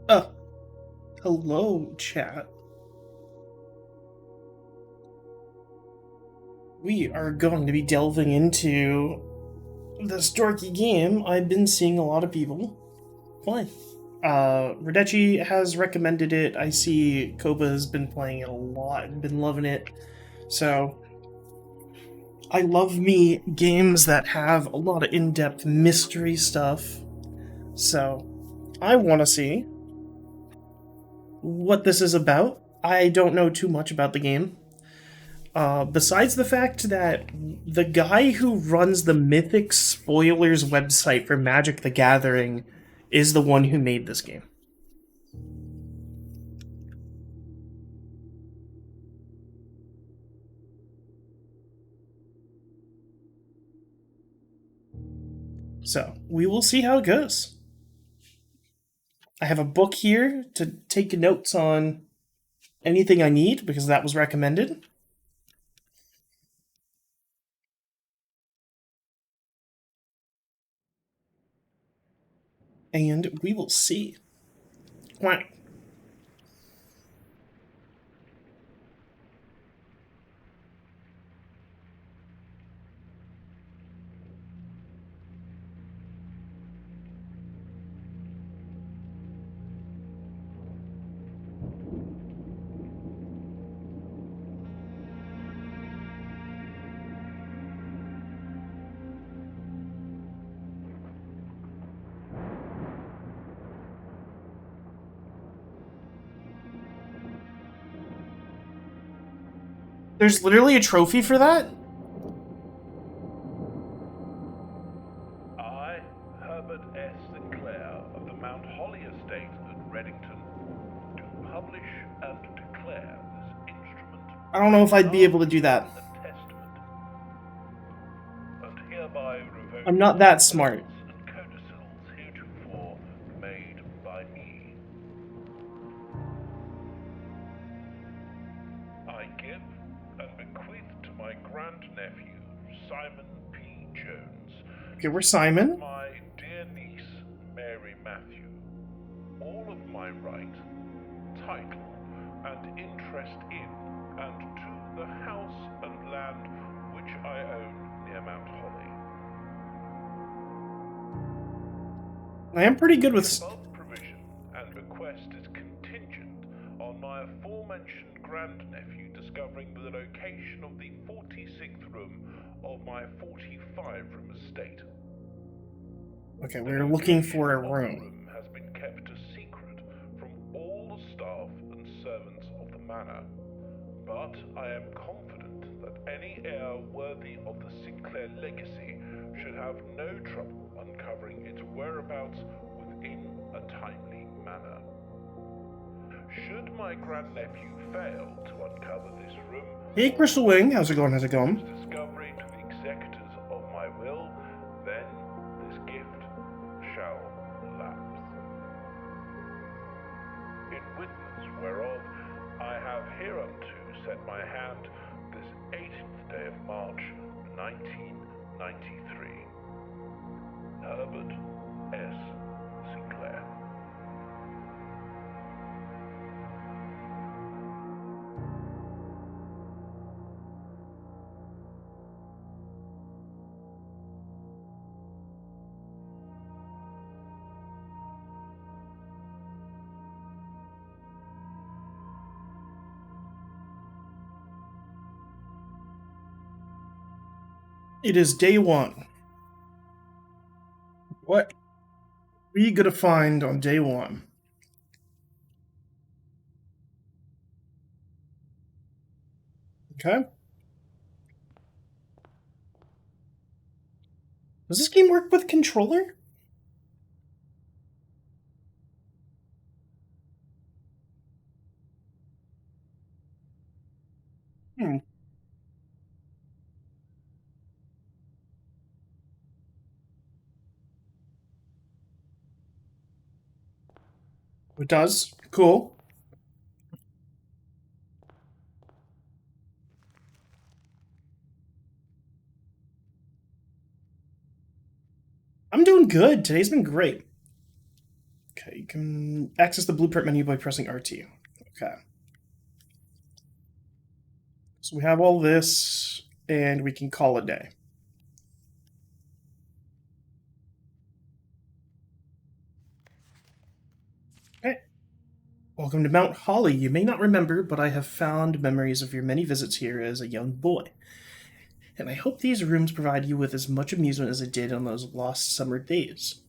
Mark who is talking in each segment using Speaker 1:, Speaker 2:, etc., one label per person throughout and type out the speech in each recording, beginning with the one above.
Speaker 1: Uh, Hello, chat. We are going to be delving into this dorky game I've been seeing a lot of people play. Radechi has recommended it. I see Koba has been playing it a lot and been loving it. So, I love me games that have a lot of in depth mystery stuff. So, I want to see what this is about. I don't know too much about the game. Besides the fact that the guy who runs the Mythic Spoilers website for Magic the Gathering is the one who made this game. So, we will see how it goes. I have a book here to take notes on anything I need because that was recommended. And we will see. Quack. There's literally a trophy for that?
Speaker 2: I, Herbert S. Sinclair of the Mount Holly Estate at Reddington, do publish and declare this instrument
Speaker 1: I don't know if I'd be able to do that.
Speaker 2: a testament, and hereby revoke
Speaker 1: I'm not that
Speaker 2: all
Speaker 1: smart.
Speaker 2: wills and codicils heretofore made by me. I give and bequeath to my grandnephew, Simon P. Jones,
Speaker 1: Okay, we're Simon.
Speaker 2: my dear niece, Mary Matthew, all of my right, title, and interest in and to the house and land which I own near Mount Holly.
Speaker 1: I am pretty good
Speaker 2: The
Speaker 1: with.
Speaker 2: above provision and bequest is contingent on my aforementioned grandnephew discovering the location of the 46th room of my 45-room estate.
Speaker 1: Okay,
Speaker 2: The
Speaker 1: we're looking for a
Speaker 2: location of the
Speaker 1: room.
Speaker 2: room has been kept a secret from all the staff and servants of the manor, but I am confident that any heir worthy of the Sinclair legacy should have no trouble uncovering its whereabouts within a timely manner. Should my grandnephew fail to uncover this room,
Speaker 1: Hey, Crystal Wing, how's it going? How's it going?
Speaker 2: discovery to the executors of my will, then this gift shall lapse. In witness whereof I have hereunto set my hand this 18th day of March, 1993. Herbert S. Sinclair.
Speaker 1: It is day one. What are you gonna find on day one? Okay. Does this game work with controller? Hmm. It does. Cool. I'm doing good. Today's been great. Okay, you can access the blueprint menu by pressing RT. Okay. So we have all this, and we can call it a day. Okay. Welcome to Mount Holly. You may not remember, but I have found memories of your many visits here as a young boy. And I hope these rooms provide you with as much amusement as it did on those lost summer days.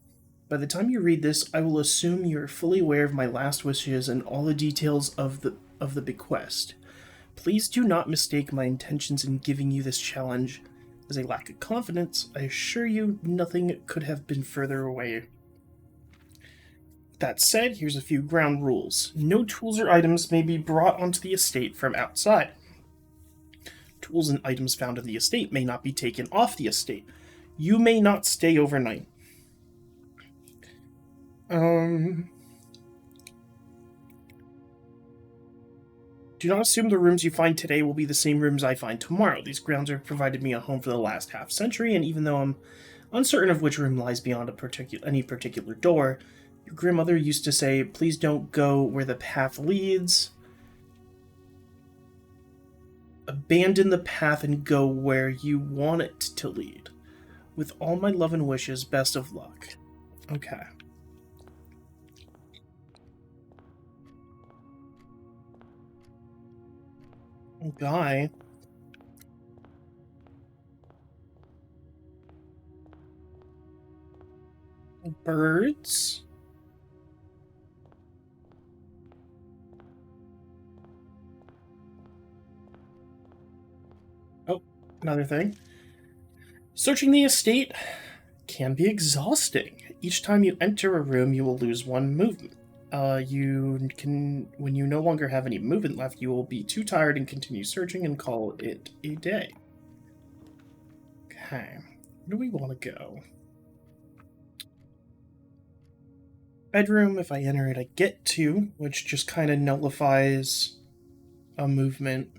Speaker 1: By the time you read this, I will assume you are fully aware of my last wishes and all the details of the bequest. Please do not mistake my intentions in giving you this challenge as a lack of confidence. I assure you nothing could have been further away. That said, here's a few ground rules. No tools or items may be brought onto the estate from outside. Tools and items found on the estate may not be taken off the estate. You may not stay overnight. Do not assume the rooms you find today will be the same rooms I find tomorrow. These grounds have provided me a home for the last half century, and even though I'm uncertain of which room lies beyond any particular door, your grandmother used to say, please don't go where the path leads. Abandon the path and go where you want it to lead. With all my love and wishes, best of luck. Okay. Guy. Birds. Oh, another thing. Searching the estate can be exhausting. Each time you enter a room, you will lose one movement. When you no longer have any movement left, you will be too tired and continue searching and call it a day. Okay, where do we want to go? Bedroom, if I enter it, I get to, which just kind of nullifies a movement.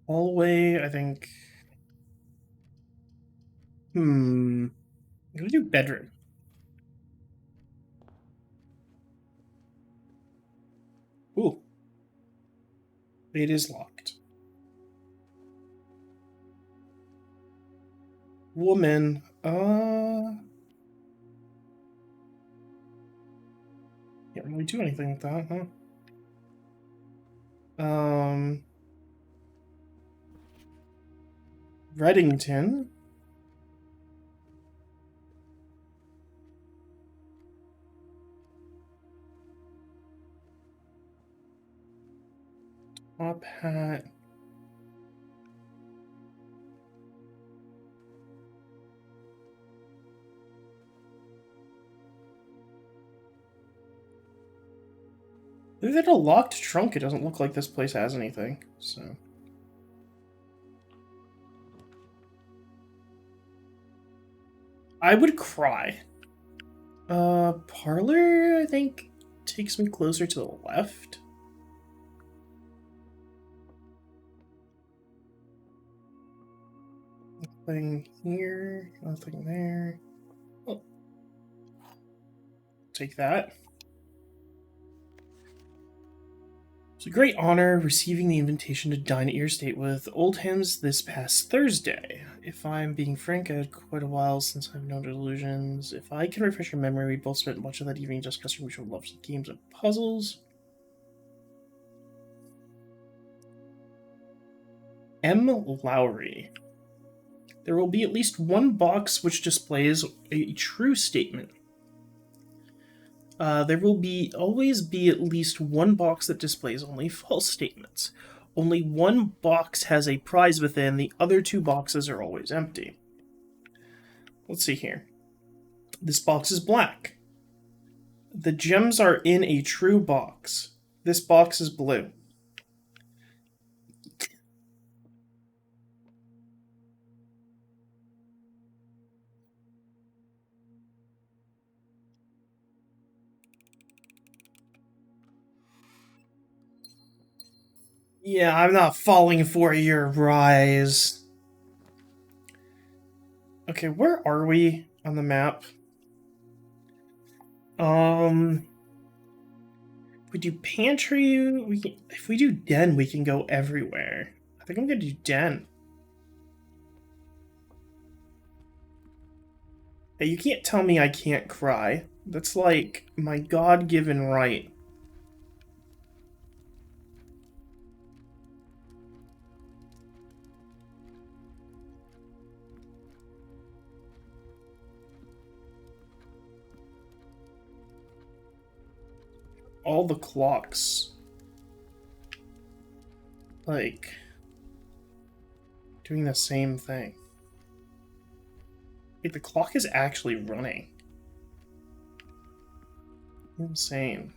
Speaker 1: Hallway, I think. I'm gonna do bedroom. Ooh. It is locked. Woman, can't really do anything with that, huh? Reddington. Top hat. Other than a locked trunk, it doesn't look like this place has anything, so. I would cry. Parlor, I think, takes me closer to the left. Nothing here, nothing there. Oh. Take that. It's a great honor receiving the invitation to dine at your estate with Old Hams this past Thursday. If I'm being frank, I had quite a while since I've known Delusions. If I can refresh your memory, we both spent much of that evening discussing mutual loves of games and puzzles. M. Lowry. There will be at least one box which displays a true statement. There will always be at least one box that displays only false statements. Only one box has a prize within, the other two boxes are always empty. Let's see here. This box is black. The gems are in a true box. This box is blue. Yeah, I'm not falling for your rise. Okay, where are we on the map? If we do pantry, we can, if we do den, we can go everywhere. I think I'm gonna do den. Hey, you can't tell me I can't cry. That's like my God-given right. All the clocks, like, doing the same thing. Wait, the clock is actually running. Insane.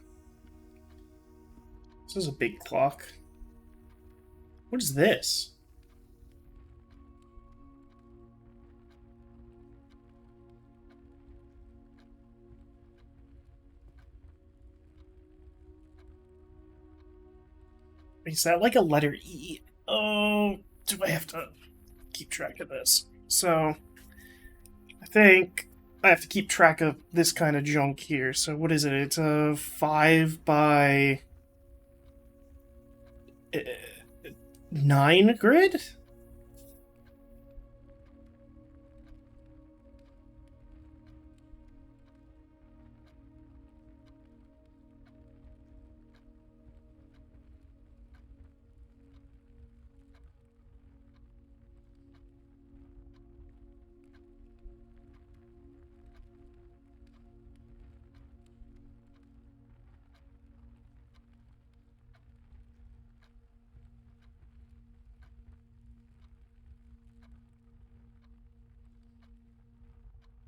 Speaker 1: This is a big clock. What is this? Is that like a letter E? Oh, do I have to keep track of this? So, I think I have to keep track of this kind of junk here. So, what is it? It's a 5 by 9 grid?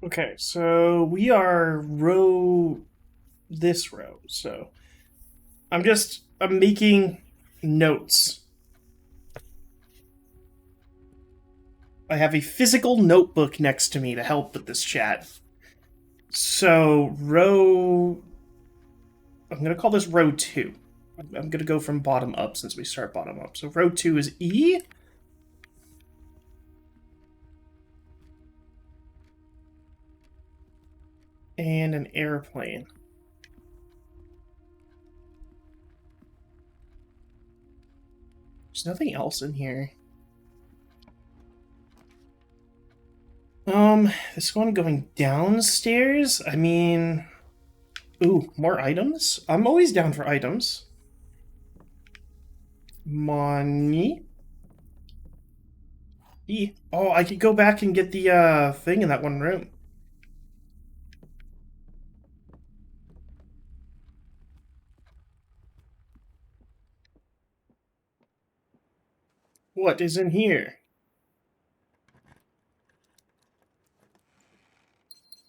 Speaker 1: Okay, so we are this row. So I'm making notes. I have a physical notebook next to me to help with this chat. So I'm going to call this row 2. I'm going to go from bottom up since we start bottom up. So row 2 is E. And an airplane. There's nothing else in here. This one going downstairs? I mean... Ooh, more items? I'm always down for items. Money. E. Oh, I could go back and get the thing in that one room. What is in here?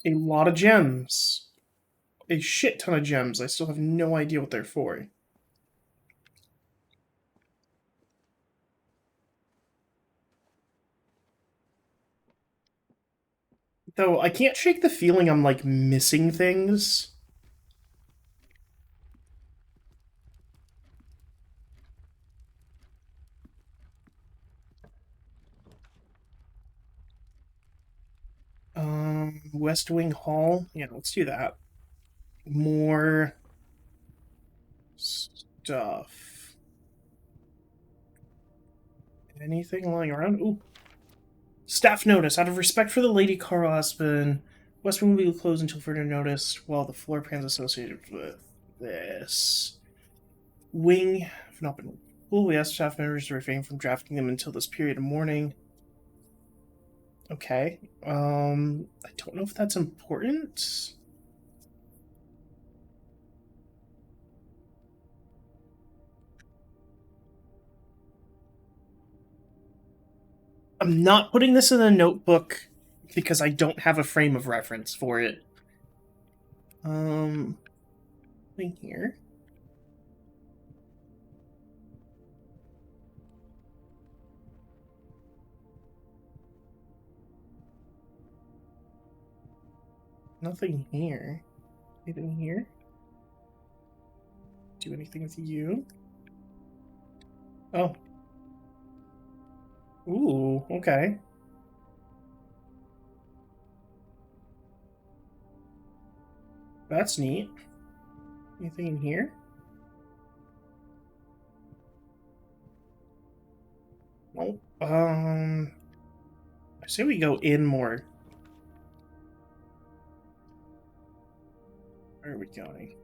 Speaker 1: A lot of gems. A shit ton of gems. I still have no idea what they're for. Though I can't shake the feeling I'm like missing things. West Wing Hall. Yeah, let's do that. More stuff. Anything lying around? Ooh. Staff notice. Out of respect for the Lady Carl Aspen, West Wing will be closed until further notice while the floor plans associated with this wing have not been. We ask staff members to refrain from drafting them until this period of mourning. Okay. I don't know if that's important. I'm not putting this in a notebook because I don't have a frame of reference for it. Thing here. Nothing here. Anything here? Do anything with you? Oh. Ooh, okay. That's neat. Anything in here? Nope. I say we go in more. Where are we going?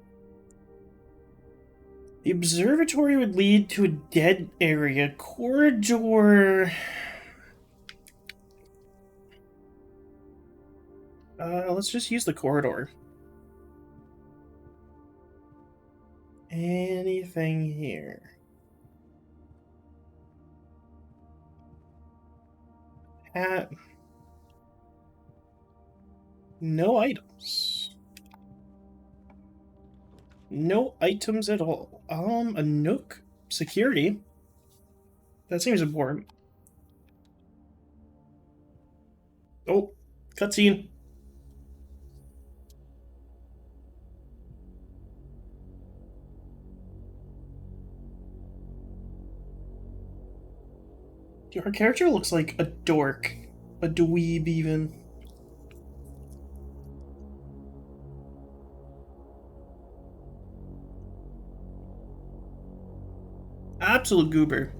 Speaker 1: The observatory would lead to a dead area. Corridor. Let's just use the corridor. Anything here? Hat. No items. No items at all. A nook. Security. That seems important. Oh, cutscene. Her character looks like a dork. A dweeb, even. Absolute goober.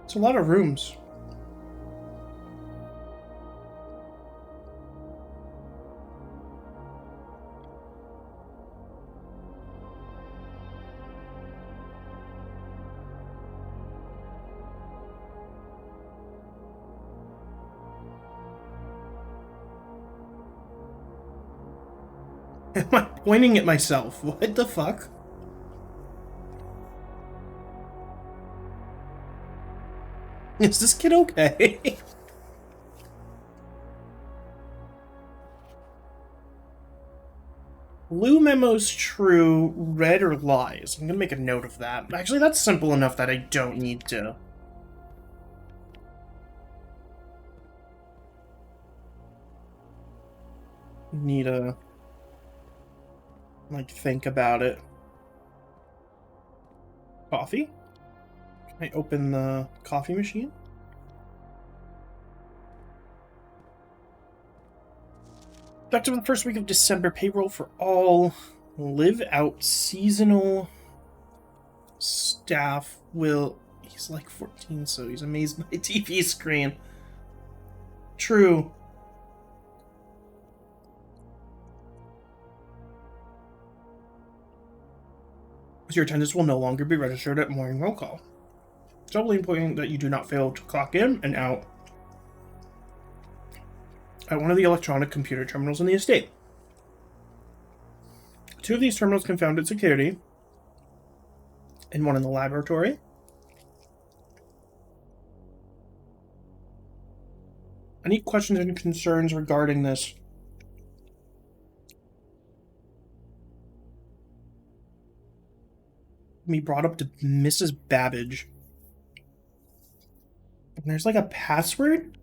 Speaker 1: It's a lot of rooms. Am I pointing at myself? What the fuck? Is this kid okay? Blue memo's true, red or lies. I'm gonna make a note of that. Actually, that's simple enough that I don't need to. Need to, like, think about it. Coffee? Can I open the coffee machine? Effective the first week of December, payroll for all live out seasonal staff will. He's like 14, so he's amazed by TV screen. True. Your attendance will no longer be registered at morning roll call. It's doubly important that you do not fail to clock in and out at one of the electronic computer terminals in the estate. 2 of these terminals confounded security, and 1 in the laboratory. Any questions and concerns regarding this? Me brought up to Mrs. Babbage. And there's like a password?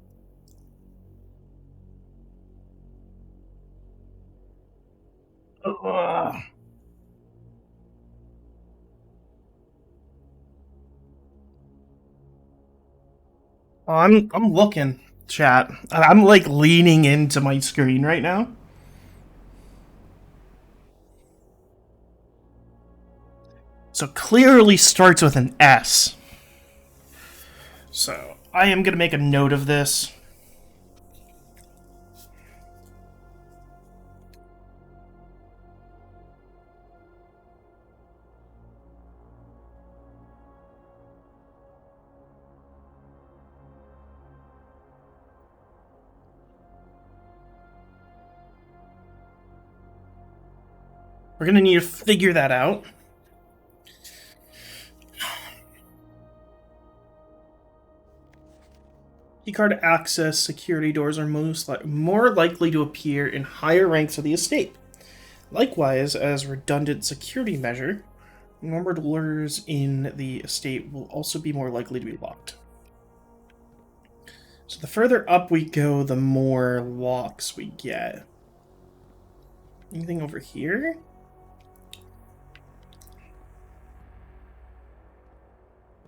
Speaker 1: Ugh. I'm looking, chat. I'm like leaning into my screen right now. So clearly starts with an S. So I am gonna make a note of this. We're gonna need to figure that out. Keycard access security doors are more likely to appear in higher ranks of the estate. Likewise, as redundant security measure, numbered doors in the estate will also be more likely to be locked. So the further up we go, the more locks we get. Anything over here?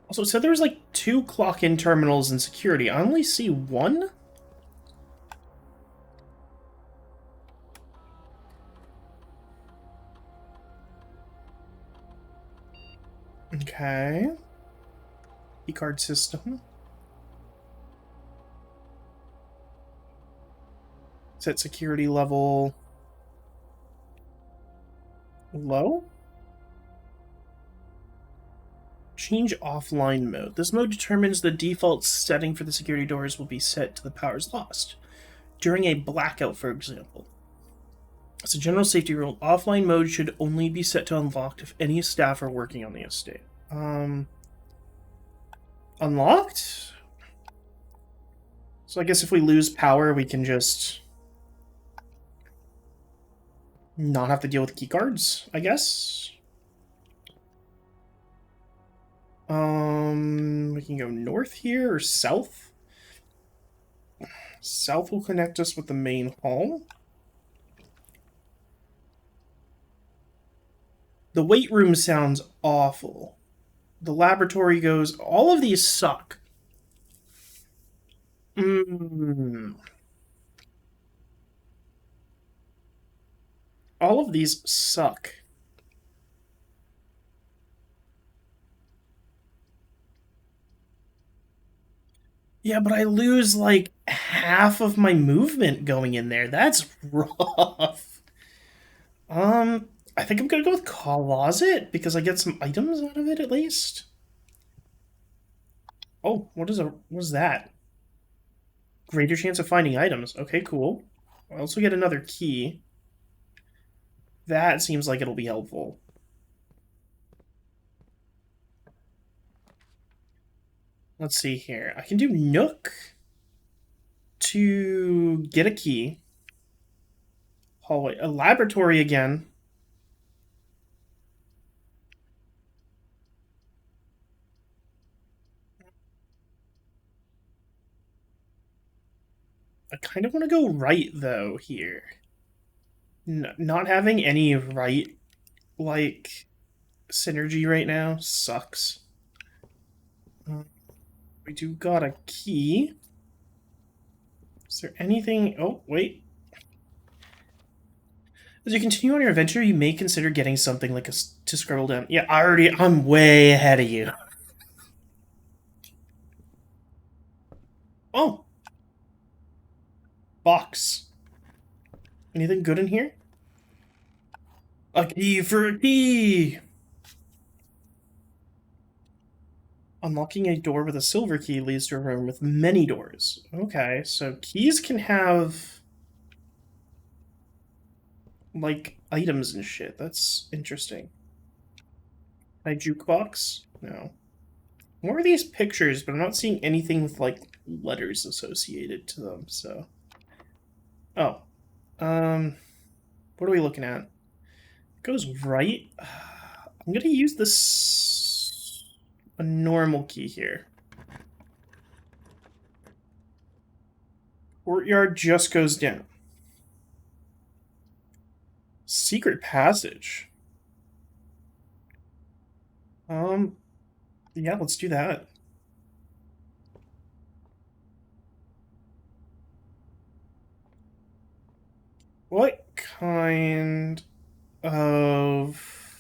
Speaker 1: Also, it said there was like 2 clock-in terminals in security. I only see 1? Okay. Keycard system. Set security level low. Change offline mode. This mode determines the default setting for the security doors will be set to the powers lost. During a blackout, for example. As a general safety rule, offline mode should only be set to unlocked if any staff are working on the estate. Unlocked? So I guess if we lose power, we can just not have to deal with keycards, I guess. We can go north here or south. South will connect us with the main hall. The weight room sounds awful. The laboratory goes. All of these suck. All of these suck. Yeah, but I lose like half of my movement going in there. That's rough. I think I'm gonna go with closet because I get some items out of it at least. Oh, what's that? Greater chance of finding items. Okay, cool. I also get another key. That seems like it'll be helpful. Let's see here. I can do Nook to get a key. Hallway. A laboratory again. I kind of want to go right, though, here. Not having any right, like, synergy right now sucks. We do got a key. Is there anything... Oh, wait. As you continue on your adventure, you may consider getting something like to scroll down. Yeah, I'm way ahead of you. Oh. Box. Anything good in here? A key for a key! Unlocking a door with a silver key leads to a room with many doors. Okay, so keys can have like items and shit. That's interesting. My jukebox? No. More of these pictures, but I'm not seeing anything with like letters associated to them, so. Oh. What are we looking at? It goes right. I'm gonna use this a normal key here. Courtyard just goes down. Secret passage. Yeah, let's do that. What kind of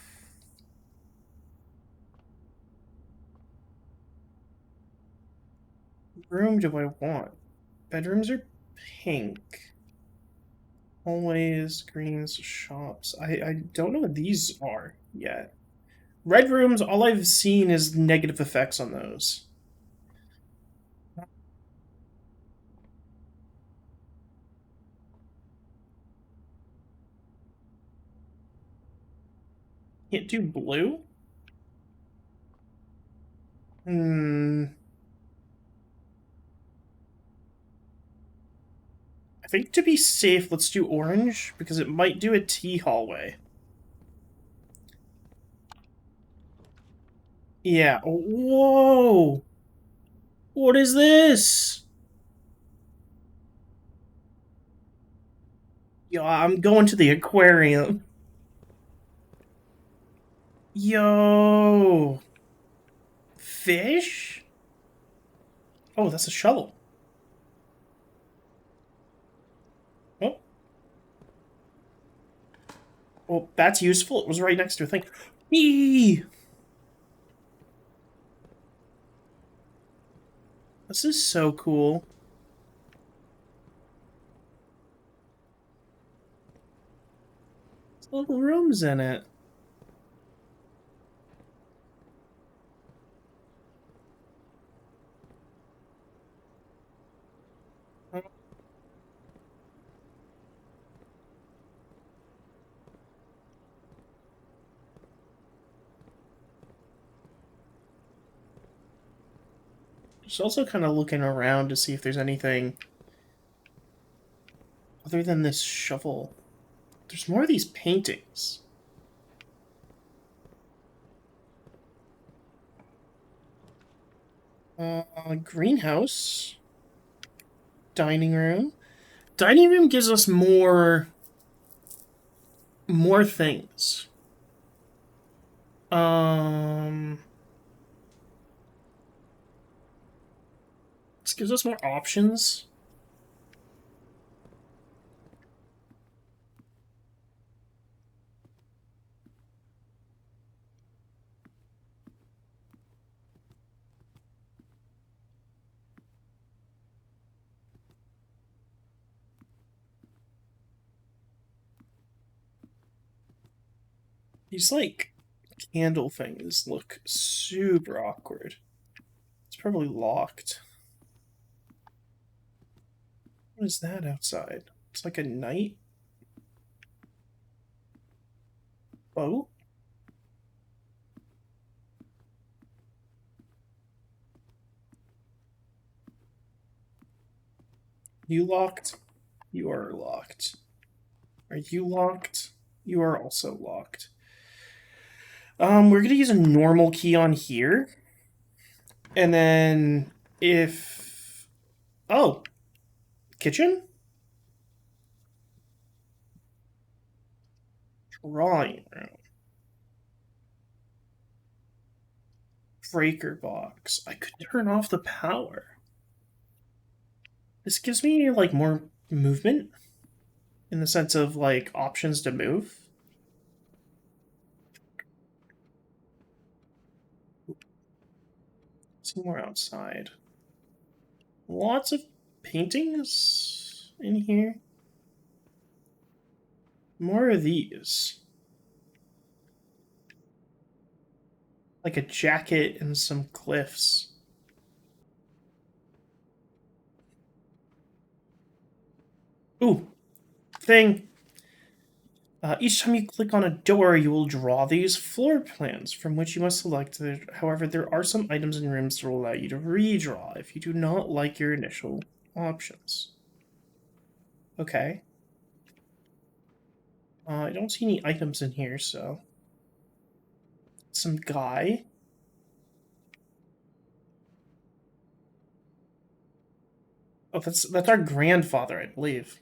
Speaker 1: room do I want? Bedrooms are pink. Hallways, greens, shops. I don't know what these are yet. Red rooms, all I've seen is negative effects on those. Can't do blue? Hmm. think to be safe, let's do orange, because it might do a T hallway. Yeah. Whoa! What is this? Yo, I'm going to the aquarium. Yo! Fish? Oh, that's a shovel. Oh. Well, that's useful. It was right next to a thing. Eee! This is so cool. There's little rooms in it. Just also kind of looking around to see if there's anything other than this shovel. There's more of these paintings. Greenhouse. Dining room. Dining room gives us more things. This gives us more options. These, like, candle things look super awkward. It's probably locked. What is that outside? It's like a night boat? You locked? You are locked. Are you locked? You are also locked. We're gonna use a normal key on here. And then if... Oh! Kitchen? Drawing room. Breaker box. I could turn off the power. This gives me, like, more movement. In the sense of, like, options to move. See more outside. Lots of paintings in here. More of these. Like a jacket and some cliffs. Ooh, thing. Each time you click on a door, you will draw these floor plans from which you must select. However, there are some items in rooms that will allow you to redraw if you do not like your initial options. Okay. I don't see any items in here, so... Some guy. Oh, that's our grandfather, I believe.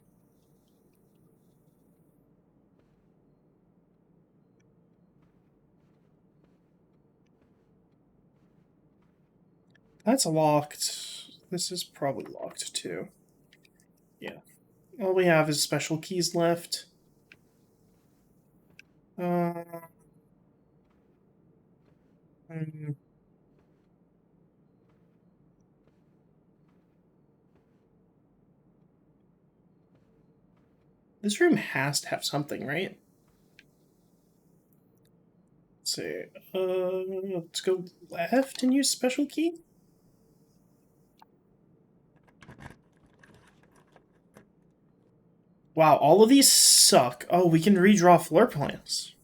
Speaker 1: That's locked. This is probably locked too. Yeah. All we have is special keys left. Uh, hmm. This room has to have something, right? Let's see. Let's go left and use special key. Wow, all of these suck. Oh, we can redraw floor plans.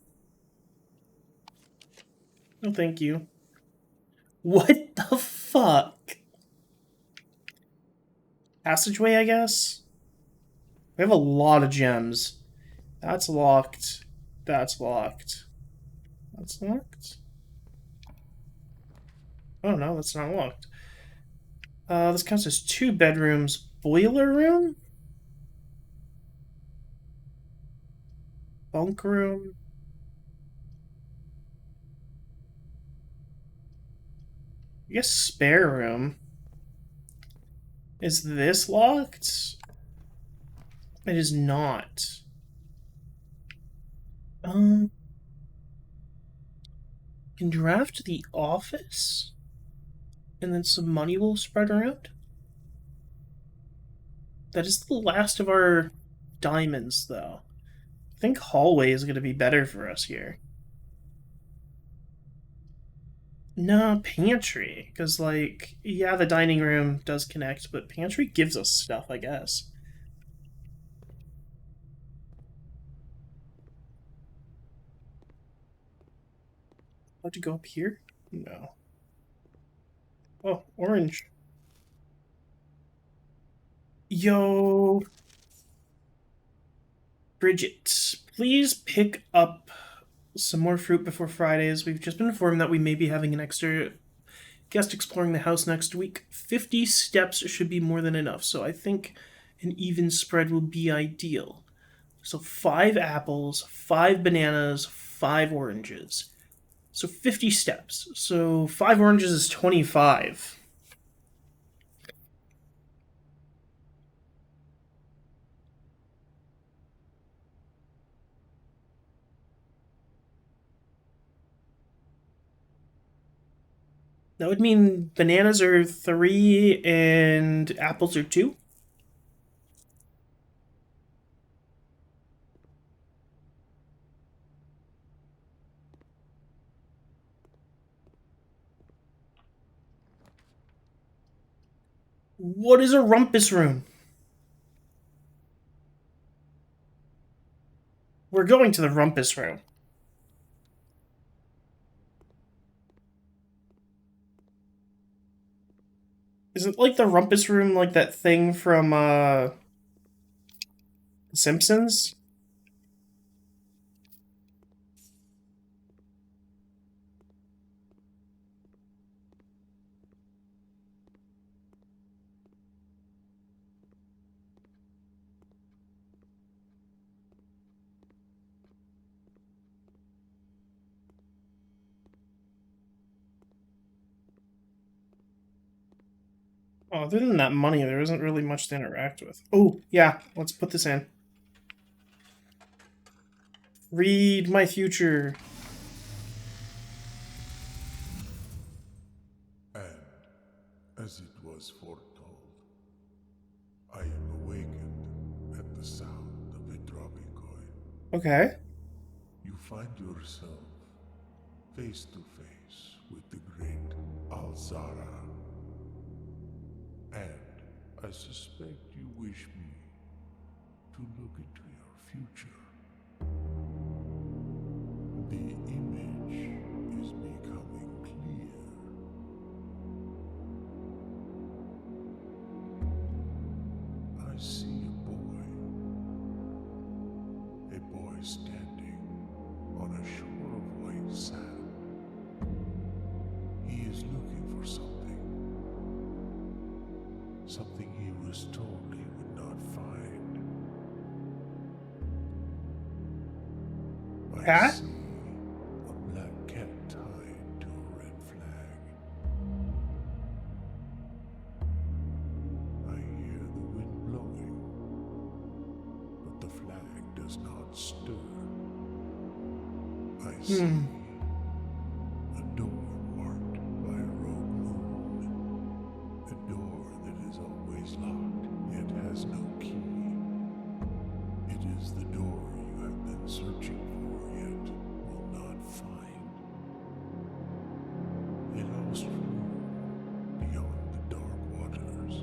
Speaker 1: No, thank you. What the fuck? Passageway, I guess? We have a lot of gems. That's locked. That's locked. That's locked? Oh no, that's not locked. This counts as 2 bedrooms. Boiler room? Bunk room? I guess spare room. Is this locked? It is not. Um, can draft the office? And then some money will spread around? That is the last of our diamonds, though. I think hallway is going to be better for us here. No, pantry. Because, like, yeah, the dining room does connect, but pantry gives us stuff, I guess. How to go up here? No. Oh, orange. Yo, Bridget, please pick up some more fruit before Fridays. We've just been informed that we may be having an extra guest exploring the house next week. 50 steps should be more than enough, so I think an even spread will be ideal. So 5 apples, 5 bananas, 5 oranges. So 50 steps. So 5 oranges is 25. That would mean bananas are 3 and apples are 2. What is a rumpus room? We're going to the rumpus room. Is it like the rumpus room, like that thing from Simpsons? Oh, other than that money, there isn't really much to interact with. Oh, yeah, let's put this in. Read my future.
Speaker 2: And as it was foretold, I am awakened at the sound of a dropping coin.
Speaker 1: Okay.
Speaker 2: You find yourself face to face with the great Alzara. And I suspect you wish me to look into your future. The image is becoming clear. I see a boy standing on a shore of white sand. He is looking for something. Something he was told he would not find. I
Speaker 1: Cat?
Speaker 2: see a black cat tied to a red flag. I hear the wind blowing, but the flag does not stir. I see a door marked by a rogue moon. A door that is always locked, yet has no key. It is the door you have been searching for, yet will not find. A lost room beyond the dark waters.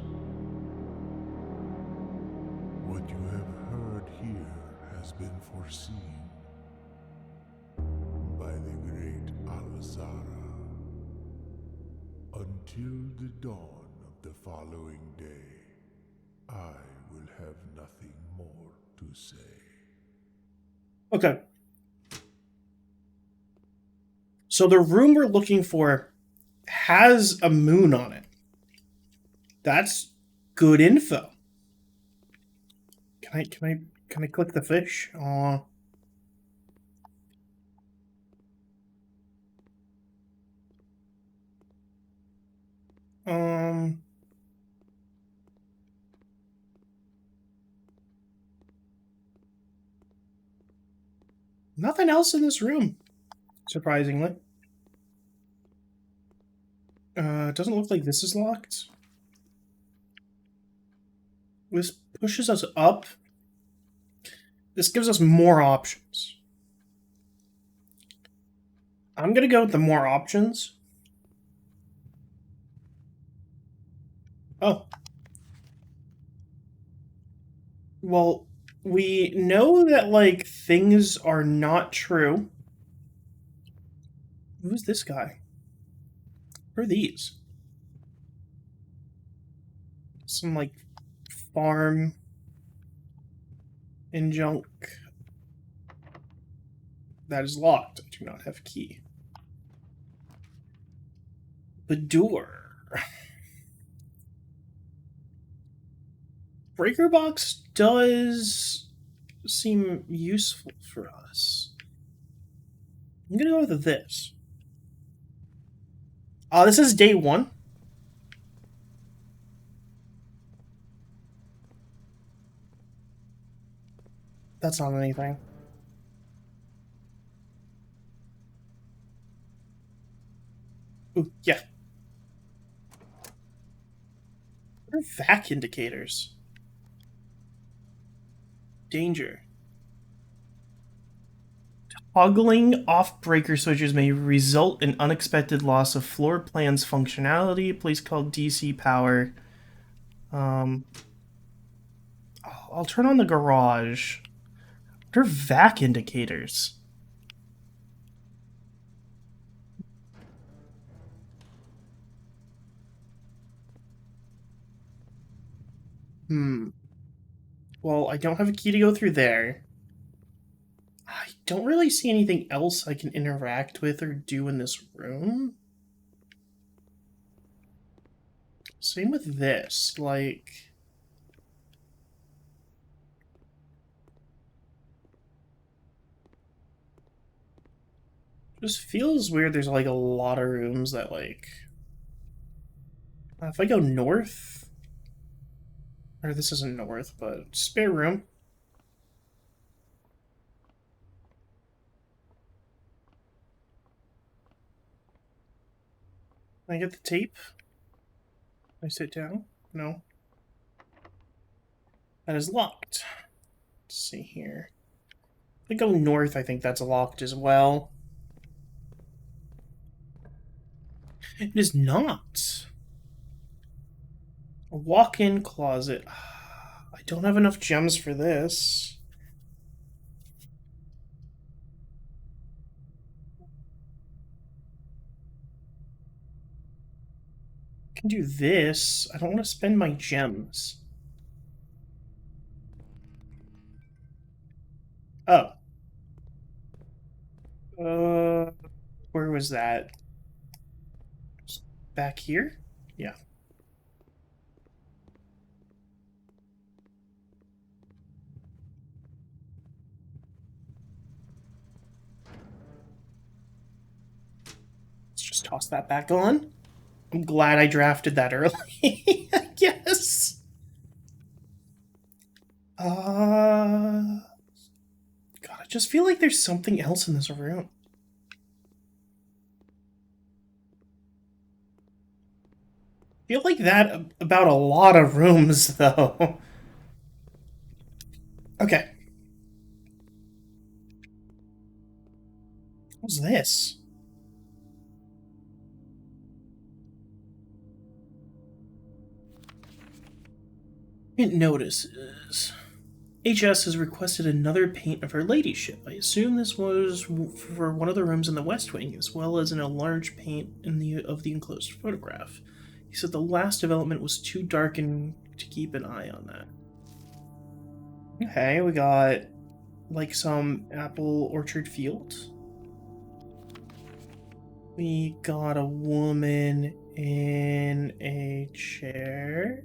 Speaker 2: What you have heard here has been foreseen by the great Alzara until the dawn of the following day. I will have nothing more to say.
Speaker 1: Okay. So the room we're looking for has a moon on it. That's good info. Can I click the fish? Um Nothing else in this room, surprisingly. It doesn't look like this is locked. This pushes us up. This gives us more options. I'm gonna go with the more options. Oh. Well, we know that, like, things are not true. Who's this guy? Who are these? Some, like, farm and junk. That is locked. I do not have a key. The door. Breaker box does seem useful for us. I'm gonna go with this. This is day 1. That's not anything. Ooh, yeah. What are vac indicators? Danger. Toggling off breaker switches may result in unexpected loss of floor plan's functionality. A place called DC power. I'll turn on the garage. What are vac indicators? Well, I don't have a key to go through there. I don't really see anything else I can interact with or do in this room. Same with this, like... Just feels weird there's, like, a lot of rooms that, like... if I go north... Or this isn't north, but spare room. Can I get the tape? Can I sit down? No. That is locked. Let's see here. If I go north, I think that's locked as well. It is not. A walk-in closet. I don't have enough gems for this. I can do this. I don't want to spend my gems. Oh. Where was that? Back here? Yeah. Let's just toss that back on. I'm glad I drafted that early. I guess. God, I just feel like there's something else in this room. I feel like that about a lot of rooms, though. Okay. What's this? It notices. HS has requested another paint of her ladyship. I assume this was for one of the rooms in the West Wing, as well as in a large paint of the enclosed photograph. He said the last development was too dark and to keep an eye on that. Okay, we got like some apple orchard field. We got a woman in a chair.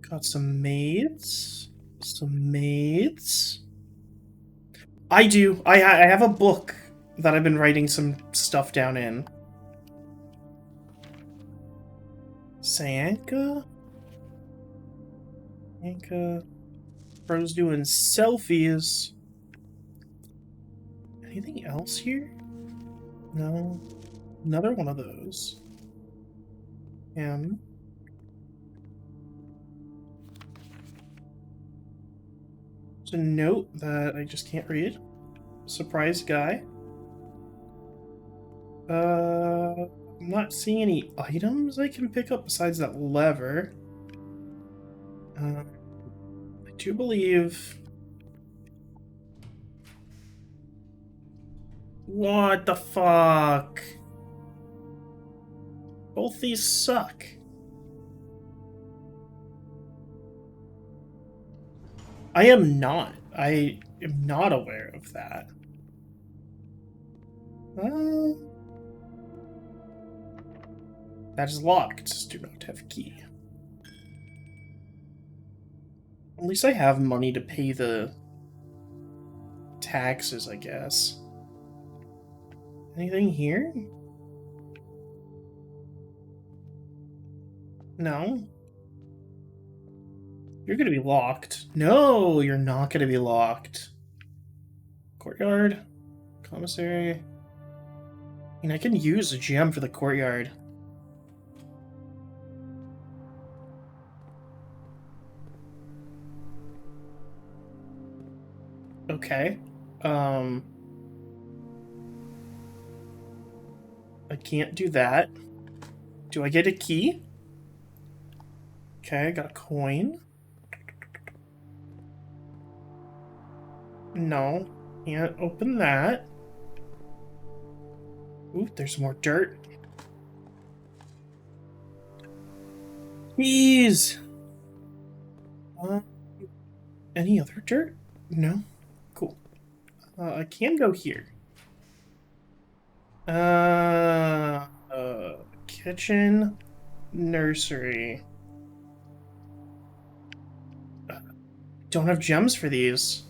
Speaker 1: Got some maids. Some maids. I do. I have a book that I've been writing some stuff down in. Sanka? Sanka. Bro's doing selfies. Anything else here? No. Another one of those. Him. There's a note that I just can't read. Surprise guy. I'm not seeing any items I can pick up besides that lever. I do believe... What the fuck? Both these suck. I am not aware of that. That is locked. Do not have key. At least I have money to pay the taxes, I guess. Anything here? No. You're gonna be locked. No, you're not gonna be locked. Courtyard? Commissary? I mean, I can use a gem for the courtyard. Okay. I can't do that. Do I get a key? Okay, I got a coin. No, can't open that. Ooh, there's more dirt. Keys! Any other dirt? No? Cool. I can go here. Kitchen, nursery. Don't have gems for these.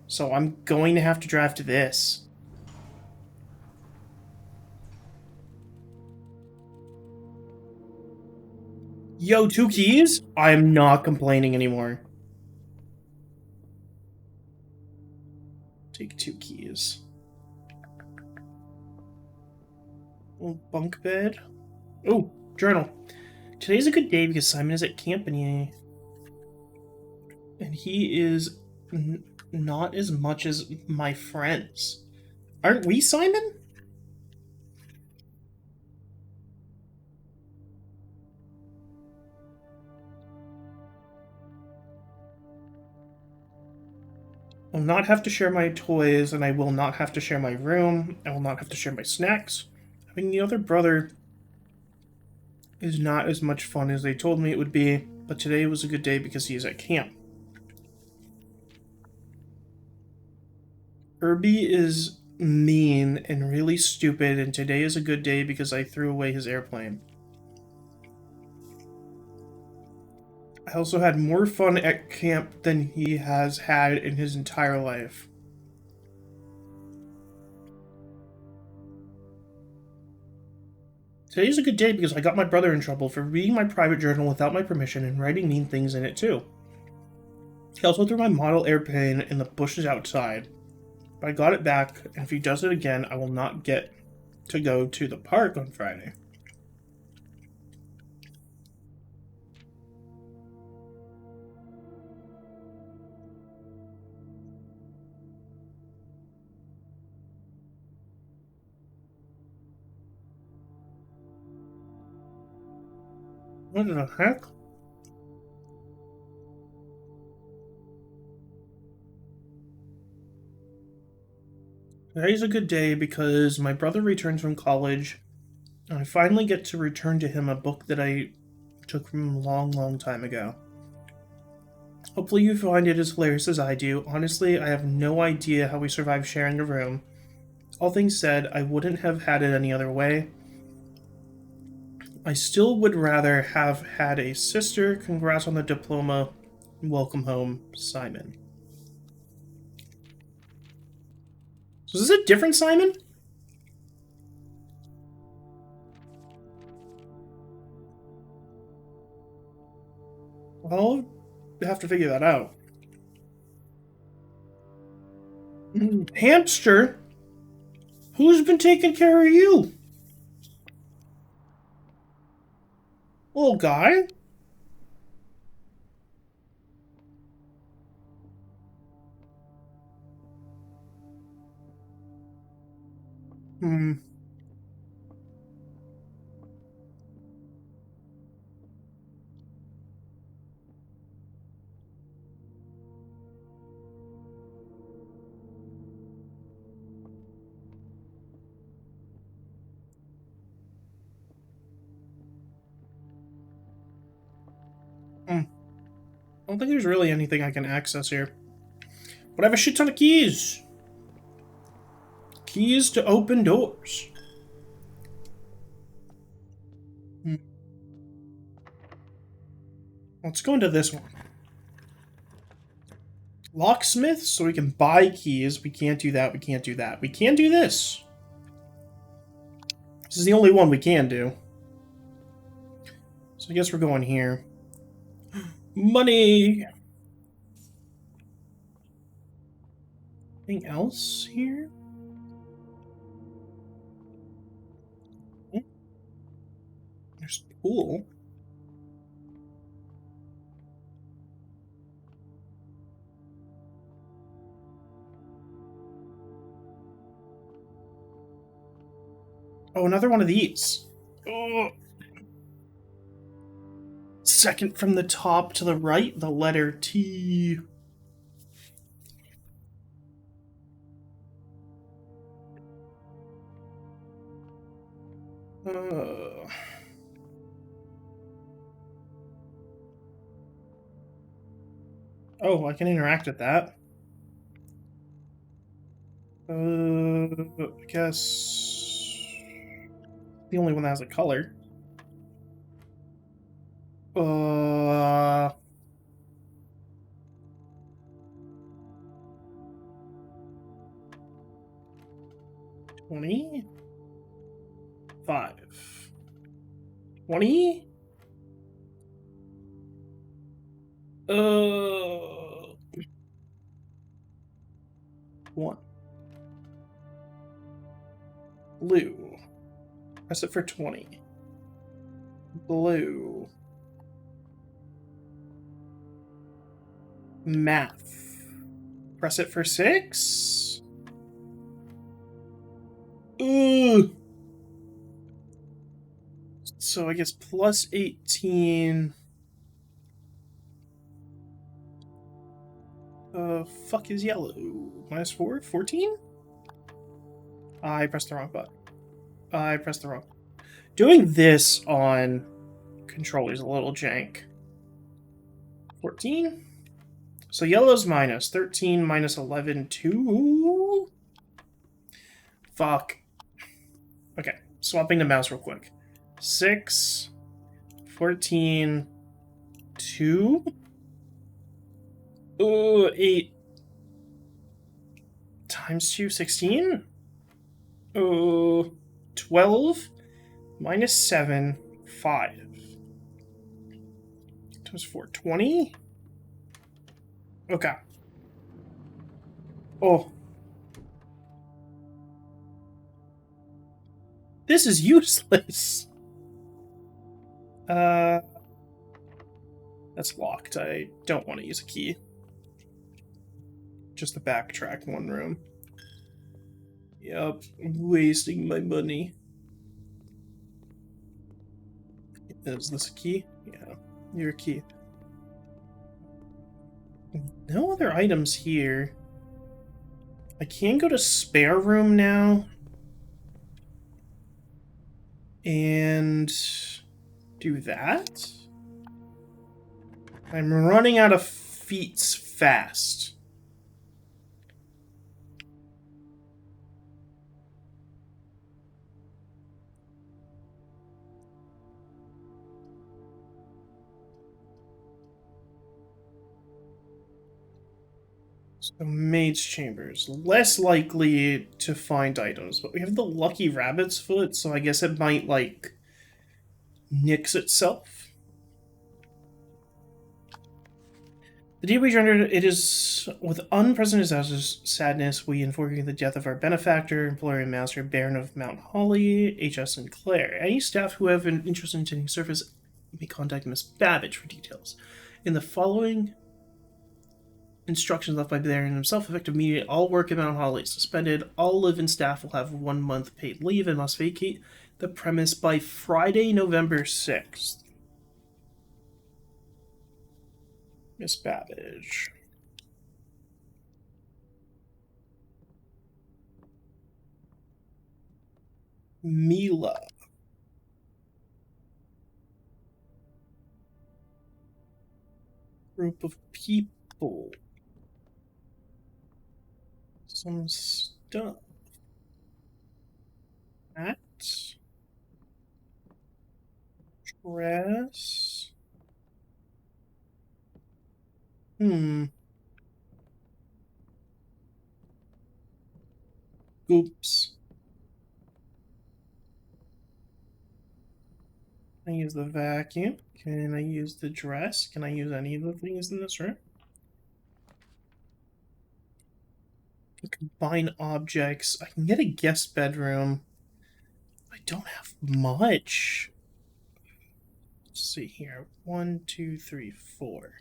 Speaker 1: So I'm going to have to drive to this. Yo, 2 keys? I am not complaining anymore. Take 2 keys. Little bunk bed. Oh, journal. Today's a good day because Simon is at camp and he is not as much as my friends. Aren't we, Simon? I will not have to share my toys, and I will not have to share my room. I will not have to share my snacks. Having the other brother is not as much fun as they told me it would be, but today was a good day because he is at camp. Herbie is mean and really stupid, and today is a good day because I threw away his airplane. I also had more fun at camp than he has had in his entire life. Today's a good day because I got my brother in trouble for reading my private journal without my permission and writing mean things in it too. He also threw my model airplane in the bushes outside. But I got it back, and if he does it again, I will not get to go to the park on Friday. What the heck? Today's a good day because my brother returns from college, and I finally get to return to him a book that I Took from a long, long time ago. Hopefully you find it as hilarious as I do. Honestly, I have no idea how we survived sharing a room. All things said, I wouldn't have had it any other way. I still would rather have had a sister. Congrats on the diploma. Welcome home, Simon. So is this a different Simon? I'll have to figure that out. Hamster? Who's been taking care of you? Little guy? Hmm. I don't think there's really anything I can access here. But I have a shit ton of keys. Keys to open doors. Let's go into this one. Locksmith, so we can buy keys. We can't do that, we can't do that. We can do this. This is the only one we can do. So I guess we're going here. Money! Anything else here? There's a pool. Oh, another one of these. Oh. Second from the top to the right, the letter T. Oh, I can interact with that. I guess the only one that has a color. 20? 5. 20? 1. Blue. Press it for 20. Blue. Math. Press it for 6. Ooh. So I guess plus 18. Fuck is yellow? Minus 4? 14? I pressed the wrong button. I pressed the wrong. Doing this on controller's a little jank. 14? So yellow's minus. 13 minus 11, 2? Fuck. Okay, swapping the mouse real quick. 6, 14, 2? Ooh, 8. Times 2, 16? Ooh, 12? Minus 7, 5. Times 4, 20? Okay. Oh. This is useless. That's locked. I don't want to use a key. Just to backtrack one room. Yep, I'm wasting my money. Is this a key? Yeah, you're a key. No other items here. I can go to spare room now. And do that. I'm running out of feats fast. So Maid's Chambers. Less likely to find items, but we have the Lucky Rabbit's Foot, so I guess it might, like, nix itself. The day we rendered it is with unprecedented sadness we inform you of the death of our benefactor, employer and master, Baron of Mount Holly, H.S. Sinclair. Any staff who have an interest in attending service may contact Miss Babbage for details. In the following instructions left by Baron himself, effective immediately, all work at Mount Holly is suspended. All live-in staff will have 1 month paid leave and must vacate the premise by Friday, November 6th. Miss Babbage. Mila. Group of people. Some stuff. Hat. Dress. Oops. Can I use the vacuum? Can I use the dress? Can I use any of the things in this room? Combine objects. I can get a guest bedroom. I don't have much. Let's see here. 1, 2, 3, 4.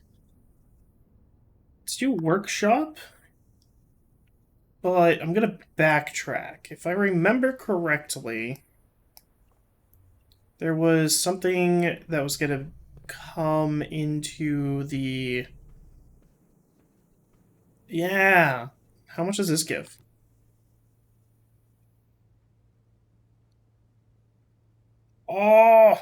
Speaker 1: Let's do workshop. But I'm gonna backtrack. If I remember correctly, there was something that was gonna come into the... Yeah. How much does this give? Oh,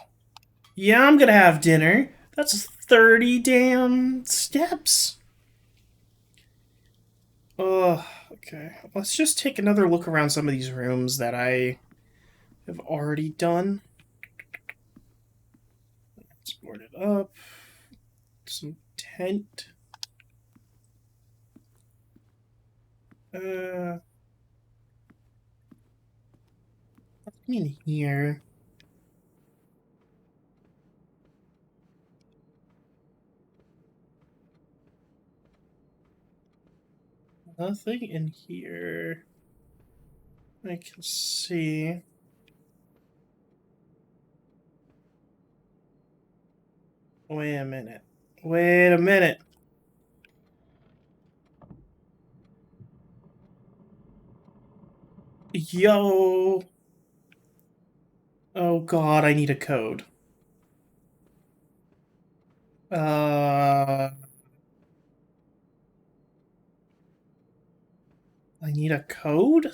Speaker 1: yeah, I'm gonna have dinner. That's 30 damn steps. Oh, okay. Let's just take another look around some of these rooms that I have already done. Let's board it up. Some tent. Nothing in here. Nothing in here. I can see. Wait a minute. Wait a minute. Yo. Oh god, I need a code. I need a code?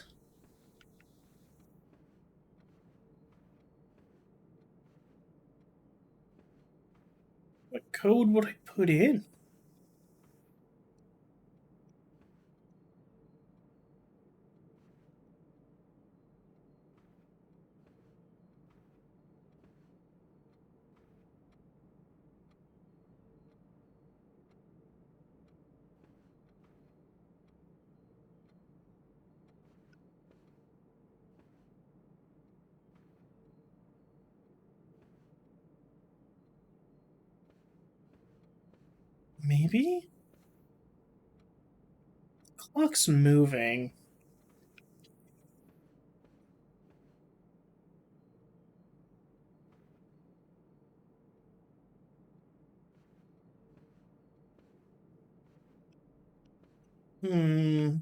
Speaker 1: What code would I put in? Maybe? Clock's moving. Hmm.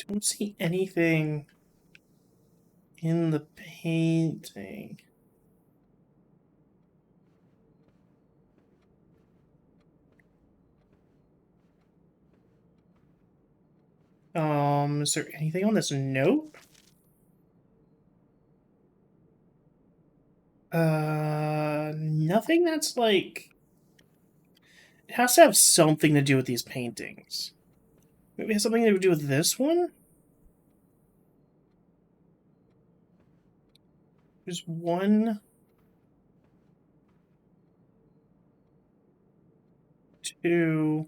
Speaker 1: Don't see anything in the painting. Is there anything on this note? Nothing that's like... It has to have something to do with these paintings. Maybe it has something to do with this one? There's 1, 2,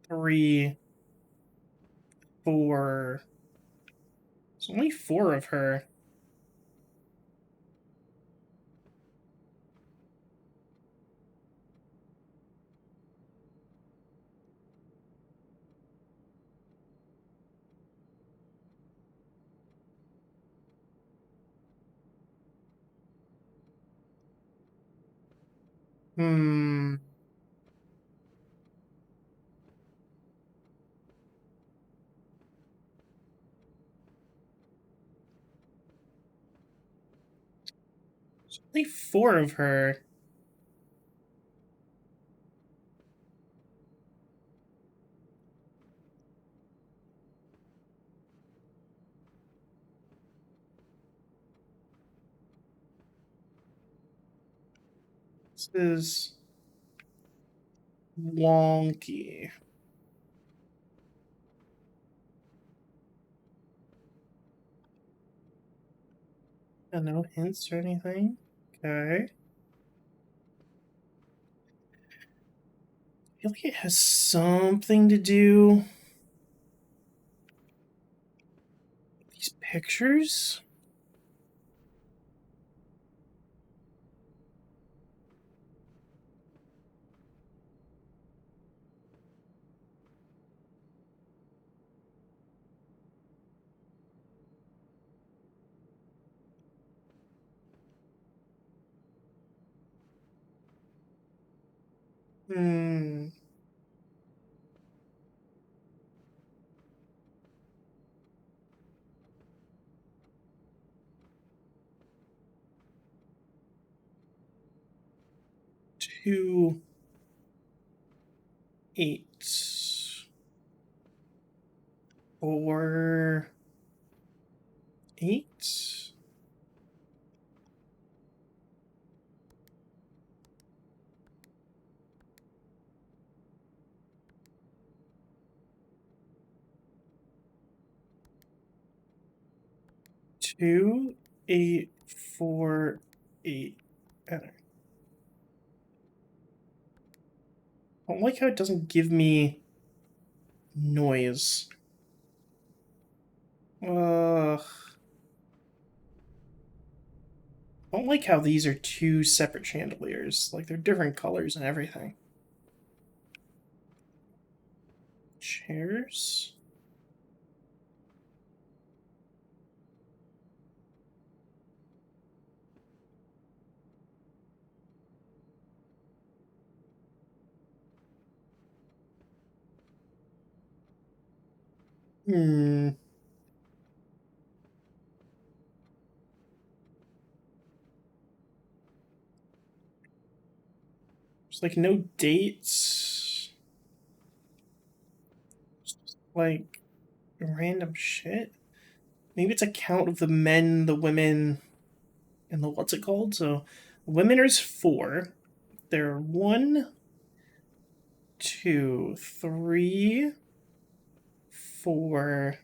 Speaker 1: 3, 4. There's only 4 of her. Hmm. There's only 4 of her. This is wonky. No hints or anything. Okay. I feel like it has something to do with these pictures. Hmm. Two, 8, 4, 8. 2, 8, 4, 8. I don't like how it doesn't give me noise. I don't like how these are 2 separate chandeliers. Like, they're different colors and everything. Chairs? Hmm. There's like no dates. Just, like random shit. Maybe it's a count of the men, the women, and the what's it called? So women is 4. There are 1, 2, 3, 4,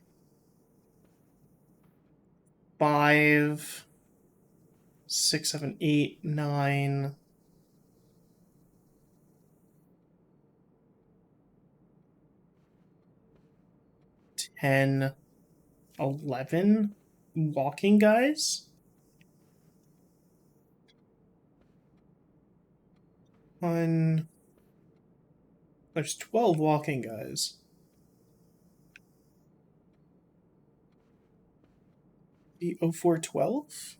Speaker 1: 5, 6, 7, 8, 9, 10, 11 walking guys. There's 12 walking guys. The 0412?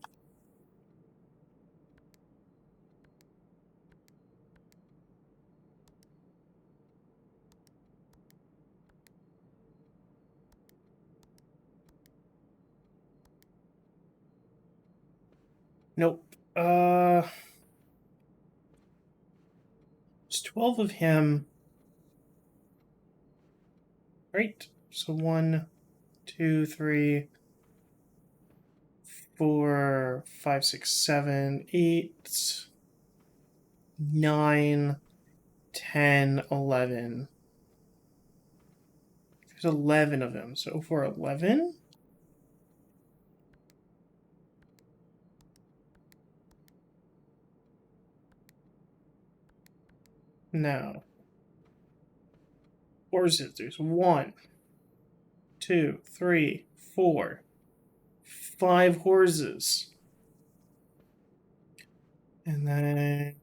Speaker 1: Nope. There's 12 of him. Right. So 1, 2, 3, 4, 5, 6, 7, 8, 9, 10, 11. There's 11 of them. So for 11? No. Horses. There's 1, 2, 3, 4, 5 horses. And then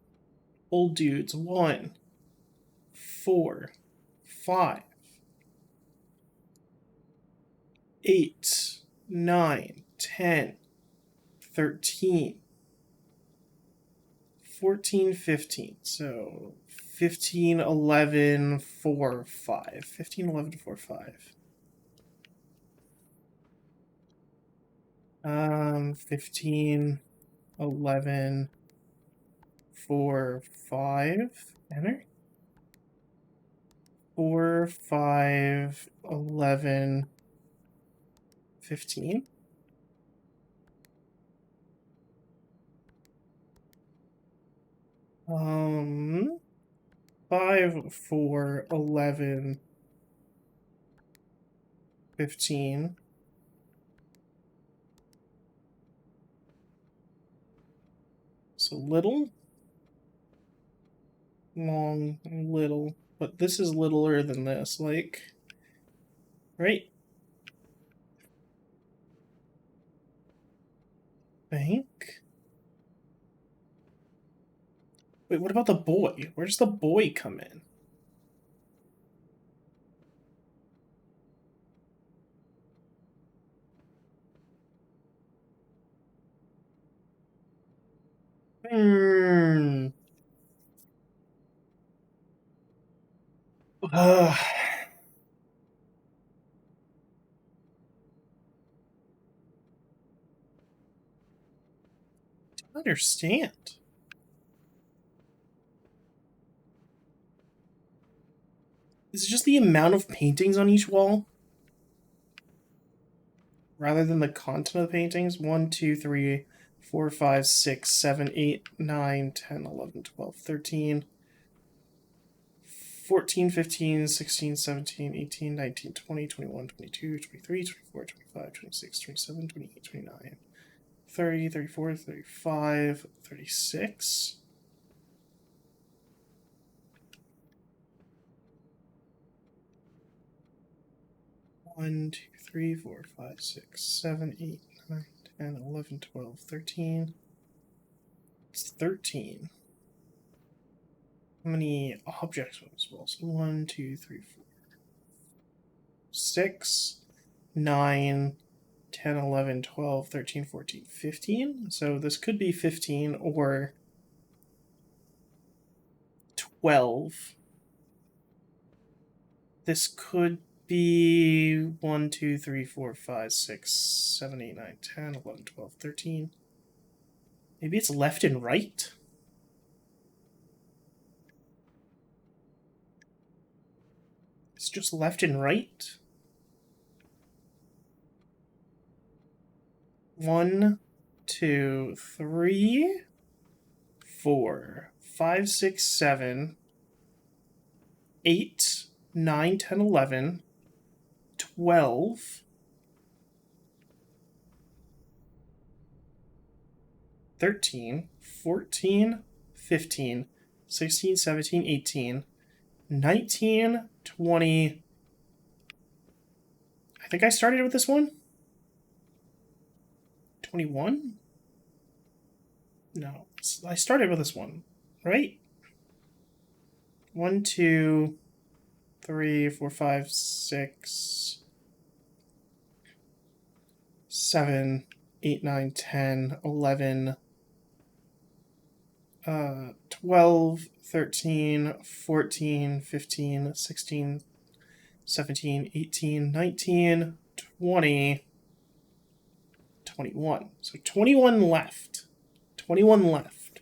Speaker 1: old dudes. 1, 4, 5, 8, 9, 10, 13, 14, 15. So 15, 11, 4, 5. 15, 11, 4, 5. 15, 11, 4, 5. Enter. 4, 5, 11, 15. Um, 5, 4, 11, 15. So little, long, little. But this is littler than this, like, right? Bank? Wait, what about the boy? Where does the boy come in? Hmm. Uh, I don't understand. Is it just the amount of paintings on each wall? Rather than the content of the paintings? 1, 2, 3, 4, 5, 6, 7, 8, 9, 10, 11, 12, 13, 14, 15, 16, 17, 18, 19, 20, 21, 22, 23, 24, 25, 26, 27, 28, 29, 30, 34, 35, 36. 1, 2, 3, 4, 5, 6, 7, 8, 9, 10, 11, 12, 13. It's 13. How many objects was this? Well, so 1, 2, 3, 4, 6, 9, 10, 11, 12, 13, 14, 15. So this could be 15 or 12. This could be 1, 2, 3, 4, 5, 6, 7, 8, 9, 10, 11, 12, 13. Maybe it's left and right? It's just left and right? 1, 2, 3, 4, 5, 6, 7, 8, 9, 10, 11, 12, 13, 14, 15, 16, 17, 18, 19, 20. I think I started with this one. 21? No, I started with this one, right? 1, 2, 3, 4, 5, 6, 7, 8, 9, 10, 11, 12, 13, 14, 15, 16, 17, 18, 19, 20, 21. So 21 left. 21 left.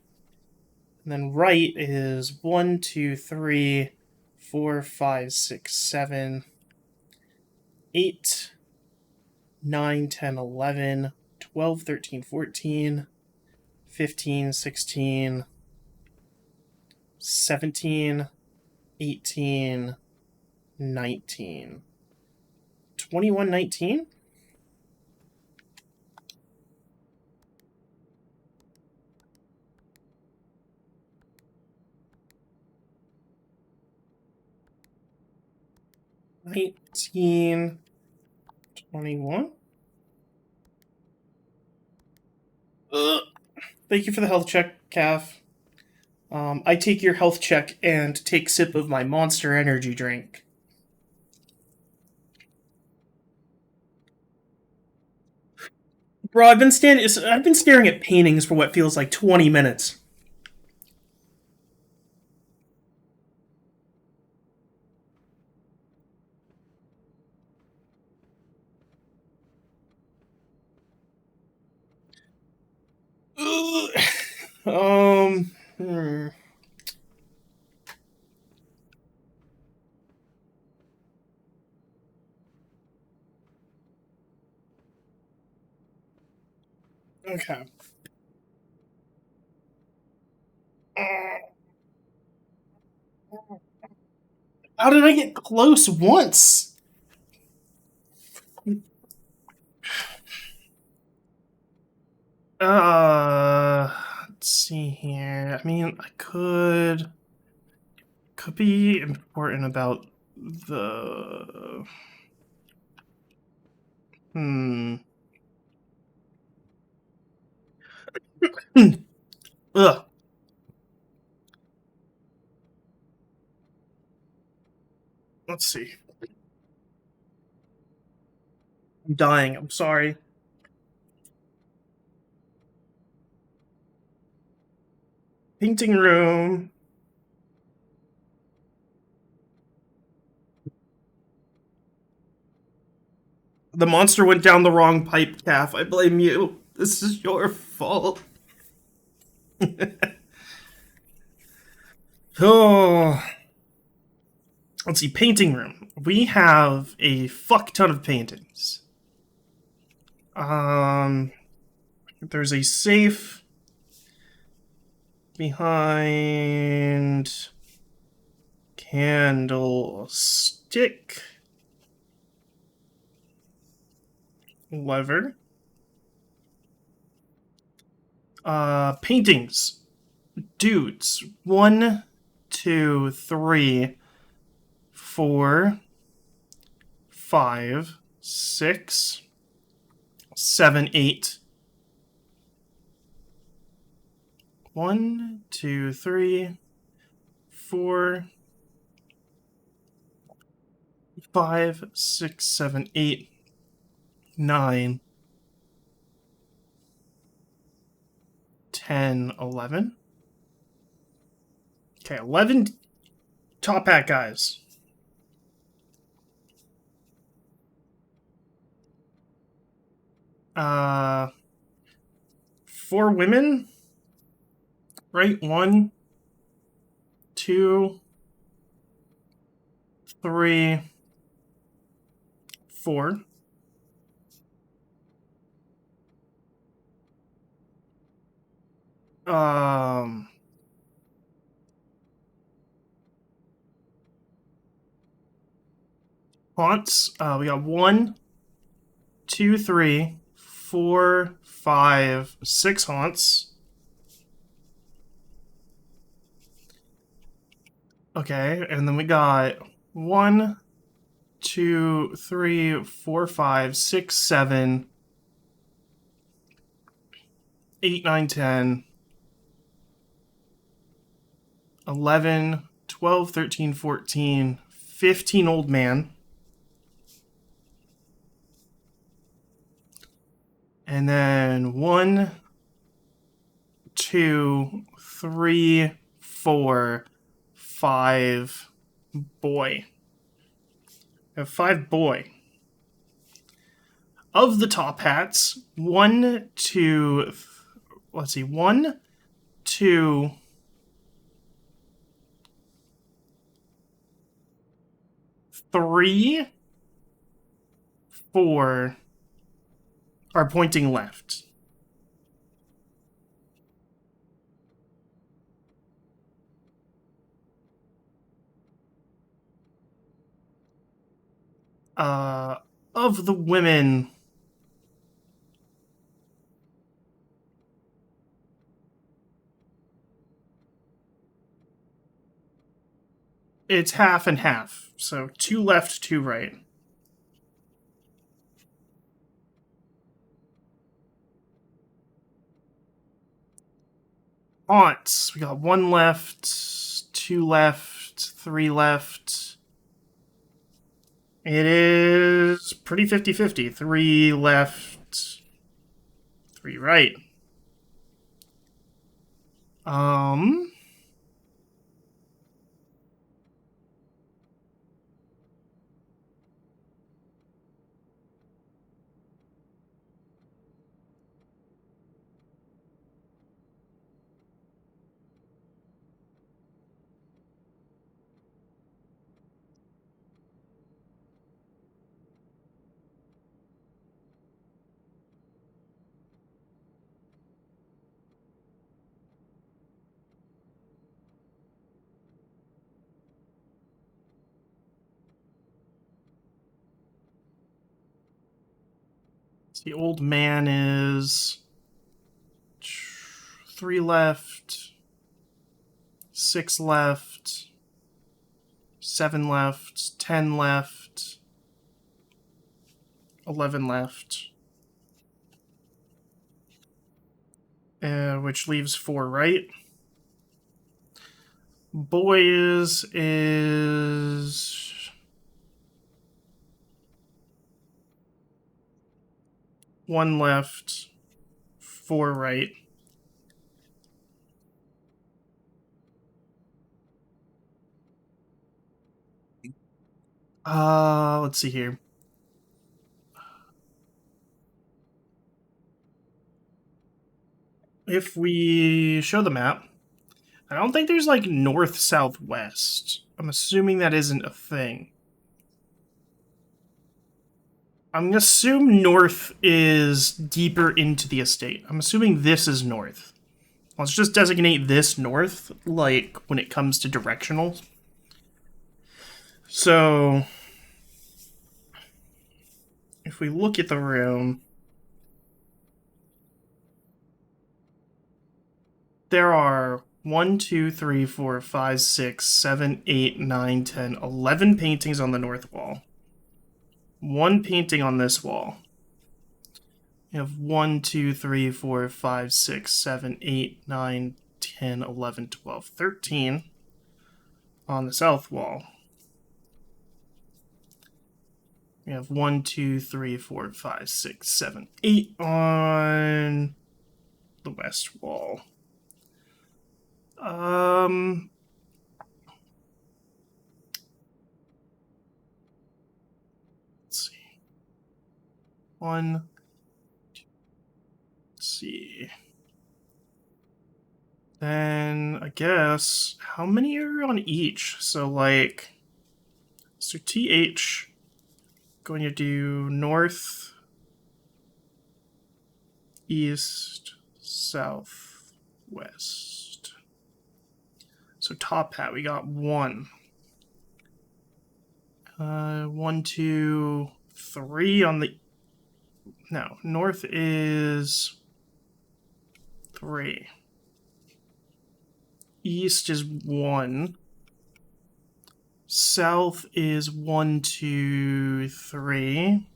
Speaker 1: And then right is 1, 2, 3, 4, 5, 6, 7, 8, 9, 10, 11, 12, 13, 14, 15, 16, 17, 18, 19. 21, 19? $19, 21. Ugh. Thank you for the health check, Calf. I take your health check and take sip of my Monster Energy drink. Bro, I've been staring at paintings for what feels like 20 minutes. Ugh. Um. Hmm. Okay. How did I get close once? Let's see here. I mean, I could be important about the hmm. Ugh. Let's see. I'm dying. I'm sorry. Painting room. The monster went down the wrong pipe, Calf. I blame you. This is your fault. Oh. Let's see. Painting room. We have a fuck ton of paintings. There's a safe behind candlestick lever. Paintings. Dudes. 1, 2, 3, 4, 5, 6, 7, 8. 1, 2, 3, 4, 5, 6, 7, 8, 9, 10, 11. Okay, 11 top hat guys. Uh, 4 women, right? 1, 2, 3, 4. Um, haunts. We got 1, 2, 3, 4, 5, 6 haunts. Okay, and then we got 1, 2, 3, 4, 5, 6, 7, 8, 9, 10, 11, 12, 13, 14, 15 old man. And then 1, 2, 3, 4, 5 boy. We have 5 boy. Of the top hats, 1, 2, let's see, 1, 2, 3, 4 are pointing left. Of the women, it's half and half. So 2 left, 2 right. Aunts, we got 1 left, 2 left, 3 left. It is pretty 50-50. 3 left, 3 right. Um, the old man is 3 left, 6 left, 7 left, 10 left, 11 left. Which leaves 4 right. Boys is 1 left, 4 right. Let's see here. If we show the map, I don't think there's like north, south, west. I'm assuming that isn't a thing. I'm gonna assume north is deeper into the estate. I'm assuming this is north. Let's just designate this north, like, when it comes to directional. So, if we look at the room, there are 1, 2, 3, 4, 5, 6, 7, 8, 9, 10, 11 paintings on the north wall. 1 painting on this wall. You have 1, 2, 3, 4, 5, 6, 7, 8, 9, 10, 11, 12, 13 on the south wall. We have 1, 2, 3, 4, 5, 6, 7, 8 on the west wall. Let's see. 1, 2, let's see. Then I guess how many are on each? So like, so TH going to do north, east, south, west. So top hat, we got 1. 1, 2, 3 on the. No, north is 3. East is 1. South is 1, 2, 3.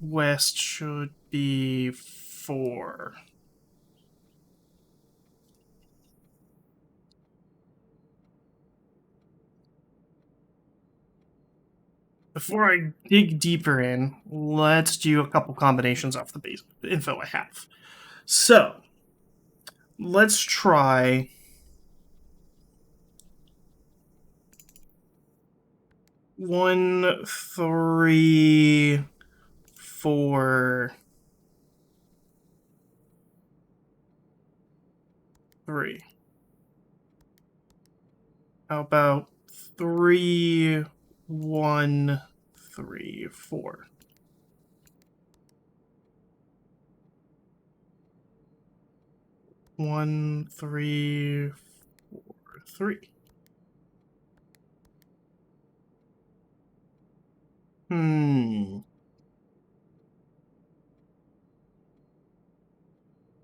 Speaker 1: West should be 4. Before I dig deeper in, let's do a couple combinations off the base info I have. So, let's try 1, 3, 4, 3. How about 3, 1, 3, 4. 1, 3, 4, 3.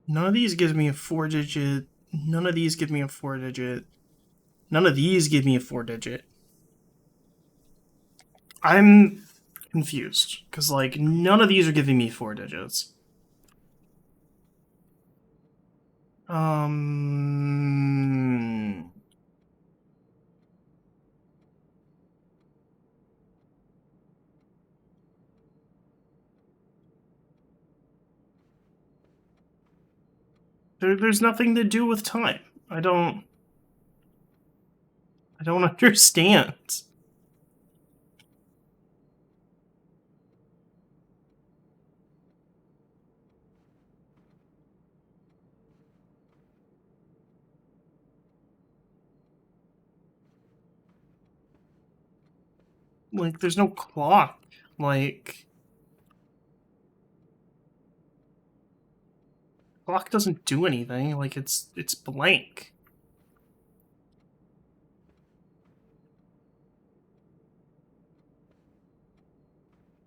Speaker 1: None of these gives me a 4-digit. None of these give me a 4-digit. None of these give me a 4-digit. I'm confused, because, like, none of these are giving me 4 digits. There's nothing to do with time. I don't understand. Like, there's no clock. Like, clock doesn't do anything. Like, it's blank.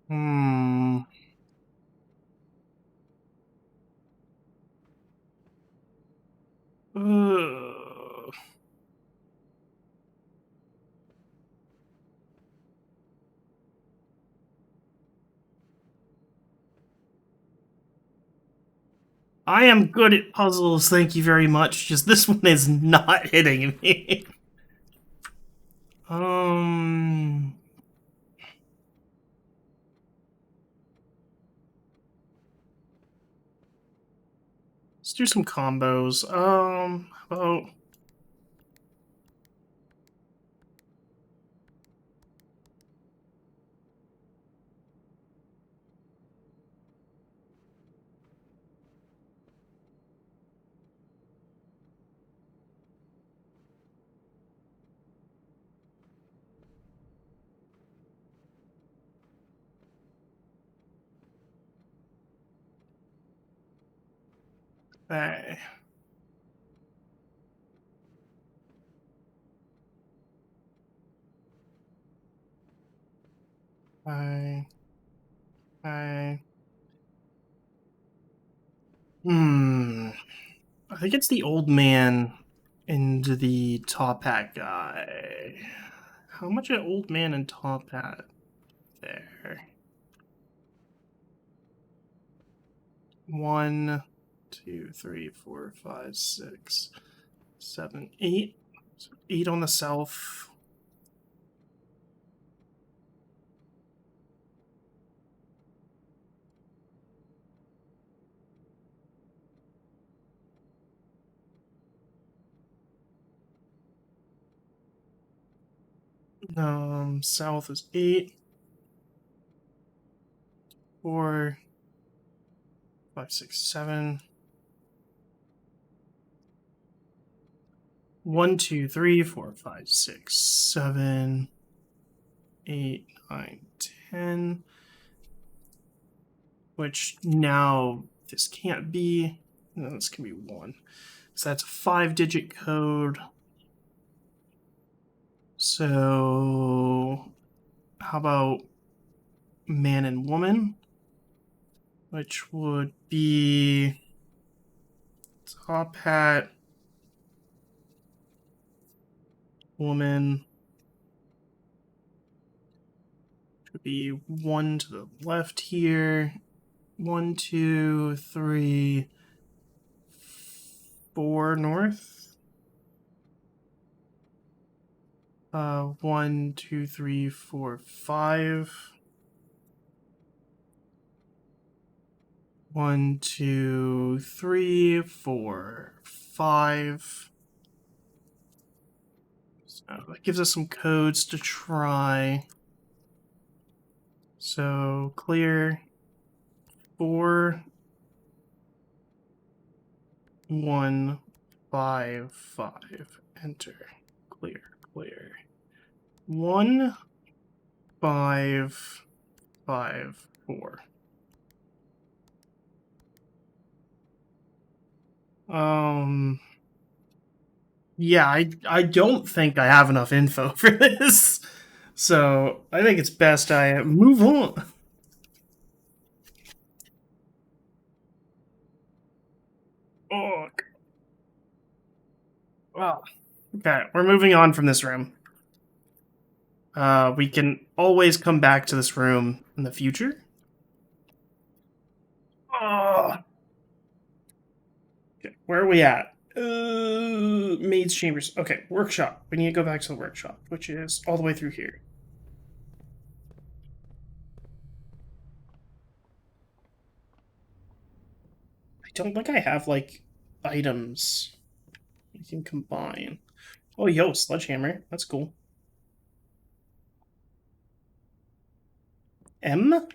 Speaker 1: Hmm. Ugh. I am good at puzzles, thank you very much. Just this one is not hitting me. Let's do some combos. How about Bye. Bye. Bye. I think it's the old man and the top hat guy. How much an old man and top hat there? 1, 2, 3, 4, 5, 6, 7, 8. So 8 on the south. South is 8. 4, 5, 6, 7. 1, 2, 3, 4, 5, 6, 7, 8, 9, 10. Which now this can't be. No, this can be 1. So that's a 5-digit code. So how about man and woman? Which would be top hat, woman. Would be 1 to the left here. 1, 2, 3, 4 north. 1, 2, 3, 4, 5. 1, 2, 3, 4, 5. So that gives us some codes to try. So clear 4, 1, 5, 5. Enter. Clear. 1, 5, 5, 4. Yeah, I don't think I have enough info for this. So I think it's best I move on. Oh, well, okay, we're moving on from this room. We can always come back to this room in the future. Oh, okay, where are we at? Maid's chambers. Okay, workshop. We need to go back to the workshop, which is all the way through here. I don't think I have, like, items we can combine. Oh, yo, sledgehammer. That's cool. M?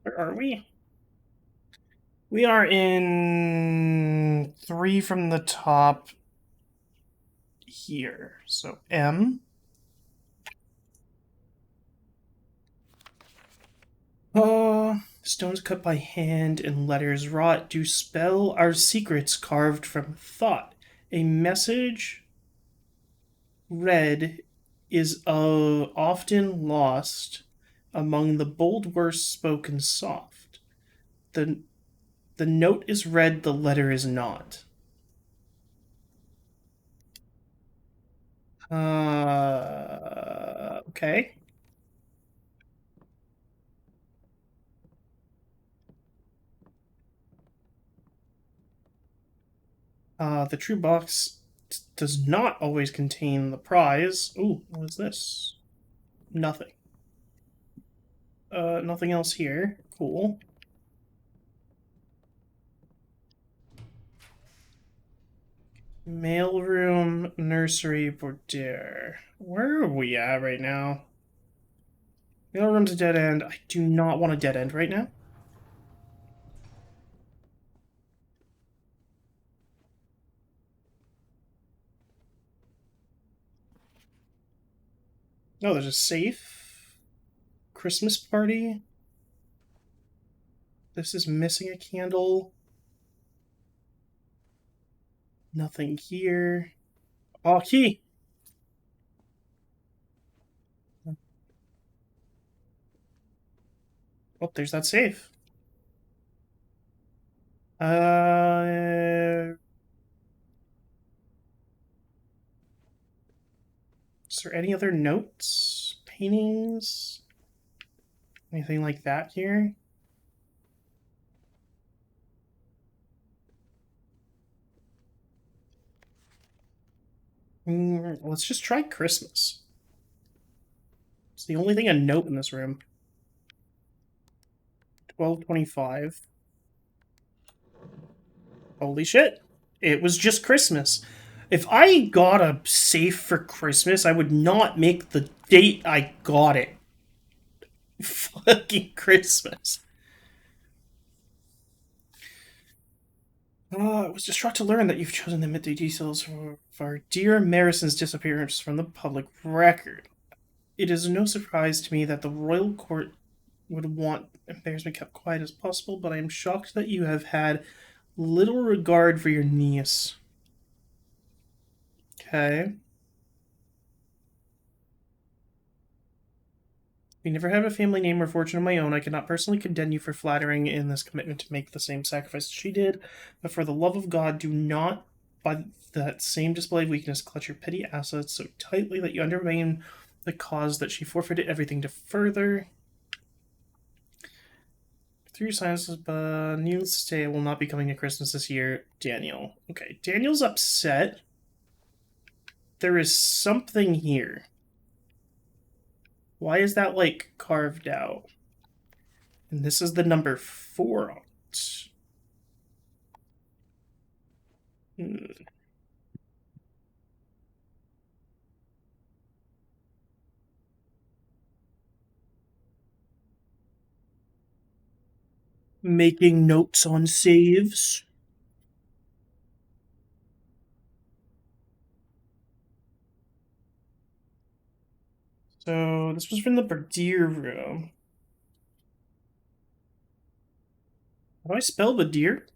Speaker 1: Where are we? We are in 3 from the top here. So M. Stones cut by hand and letters wrought do spell our secrets carved from thought. A message read is often lost among the bold words spoken soft. The, the note is read, the letter is not. Okay. The true box does not always contain the prize. Ooh, what is this? Nothing. Nothing else here. Cool. Mailroom, nursery, boudoir. Where are we at right now? Mailroom's a dead end. I do not want a dead end right now. No, there's a safe. Christmas party. This is missing a candle. Nothing here. Oh, key. Oh, there's that safe. Is there any other notes? Paintings? Anything like that here? Let's just try Christmas. It's the only thing a note in this room. 1225. Holy shit. It was just Christmas. If I got a safe for Christmas, I would not make the date I got it fucking Christmas. I was distraught to learn that you've chosen to omit the details of our dear Marison's disappearance from the public record. It is no surprise to me that the royal court would want embarrassment kept quiet as possible, but I am shocked that you have had little regard for your niece. Okay. We never have a family name or fortune of my own. I cannot personally condemn you for flattering in this commitment to make the same sacrifice she did, but for the love of God, do not, by that same display of weakness, clutch your petty assets so tightly that you undermine the cause that she forfeited everything to further. Through your silences, but needless to say, I will not be coming to Christmas this year. Daniel. Okay, Daniel's upset. There is something here. Why is that, like, carved out? And this is the number 4 on it. Making notes on saves. So this was from the Bardier room. How do I spell Bardier?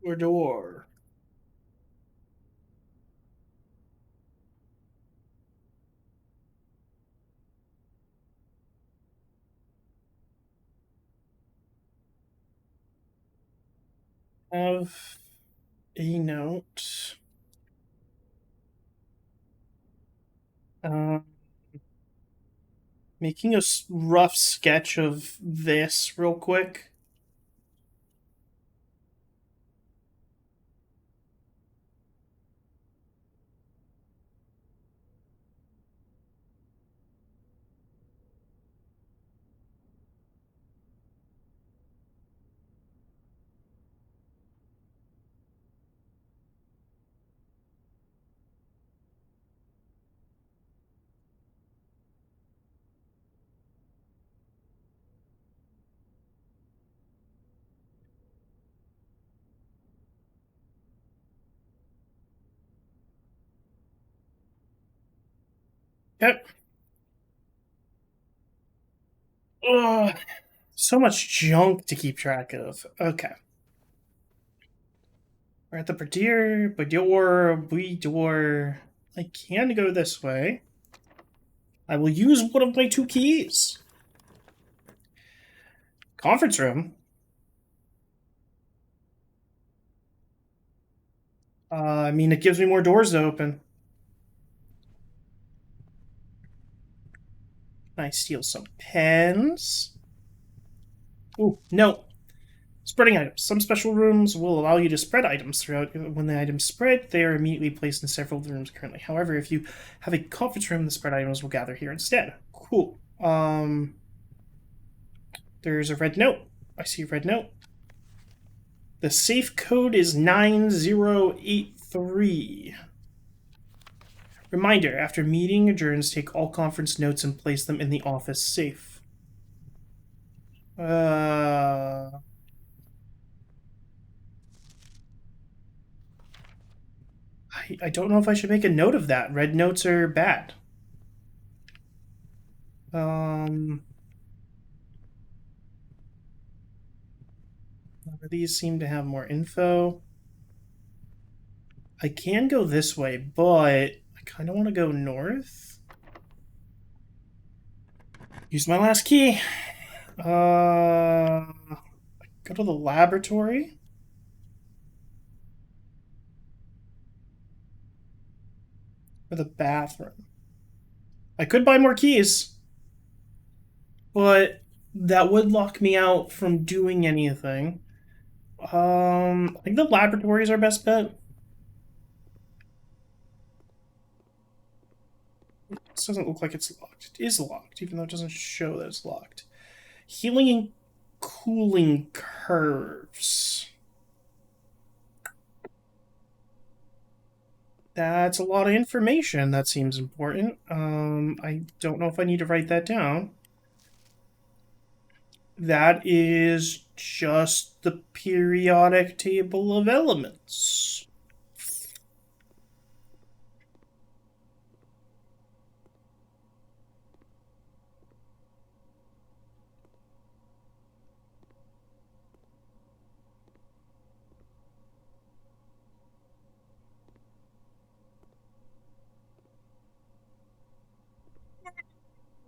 Speaker 1: Or door? Have a note. Um, Making a rough sketch of this real quick. Yep. Ugh, so much junk to keep track of. Okay. We're at the Boudoir. I can go this way. I will use one of my two keys. Conference room. I mean, it gives me more doors to open. Can I steal some pens? Ooh, no. Spreading items. Some special rooms will allow you to spread items throughout. When the items spread, they are immediately placed in several rooms currently. However, if you have a conference room, the spread items will gather here instead. Cool. There's a red note. I see a red note. The safe code is 9083. Reminder, after meeting adjourns, take all conference notes and place them in the office safe. I don't know if I should make a note of that. Red notes are bad. None of these seem to have more info. I can go this way, but I kind of want to go north. Use my last key. Go to the laboratory. Or the bathroom. I could buy more keys, but that would lock me out from doing anything. I think the laboratory is our best bet. This doesn't look like it's locked. It is locked, even though it doesn't show that it's locked. Healing and cooling curves. That's a lot of information. That seems important. I don't know if I need to write that down. That is just the periodic table of elements.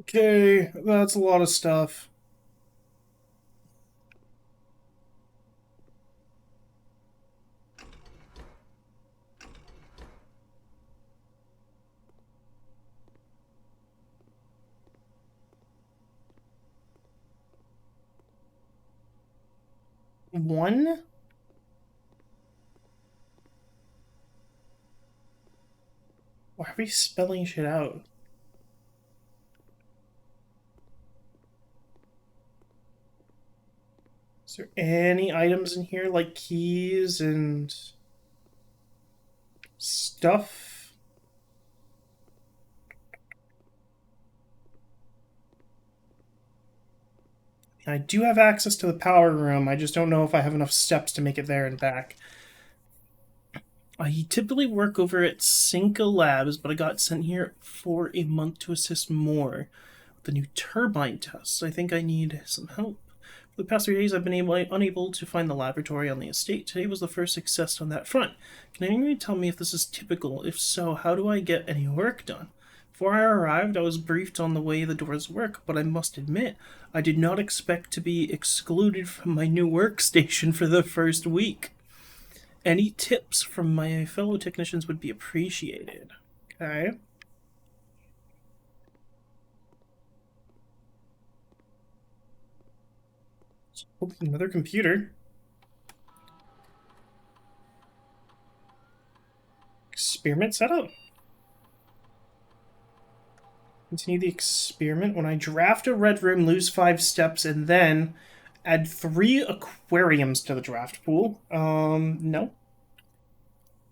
Speaker 1: Okay, that's a lot of stuff. One? Why are we spelling shit out? Is there any items in here like keys and stuff? I do have access to the power room. I just don't know if I have enough steps to make it there and back. I typically work over at Cinca Labs, but I got sent here for a month to assist more with the new turbine tests. I think I need some help. For the past 3 days, I've been unable to find the laboratory on the estate. Today was the first success on that front. Can anyone tell me if this is typical? If so, how do I get any work done? Before I arrived, I was briefed on the way the doors work, but I must admit, I did not expect to be excluded from my new workstation for the first week. Any tips from my fellow technicians would be appreciated. Okay. Oh, another computer. Experiment setup. Continue the experiment. When I draft a red room, lose 5 steps, and then add 3 aquariums to the draft pool. No.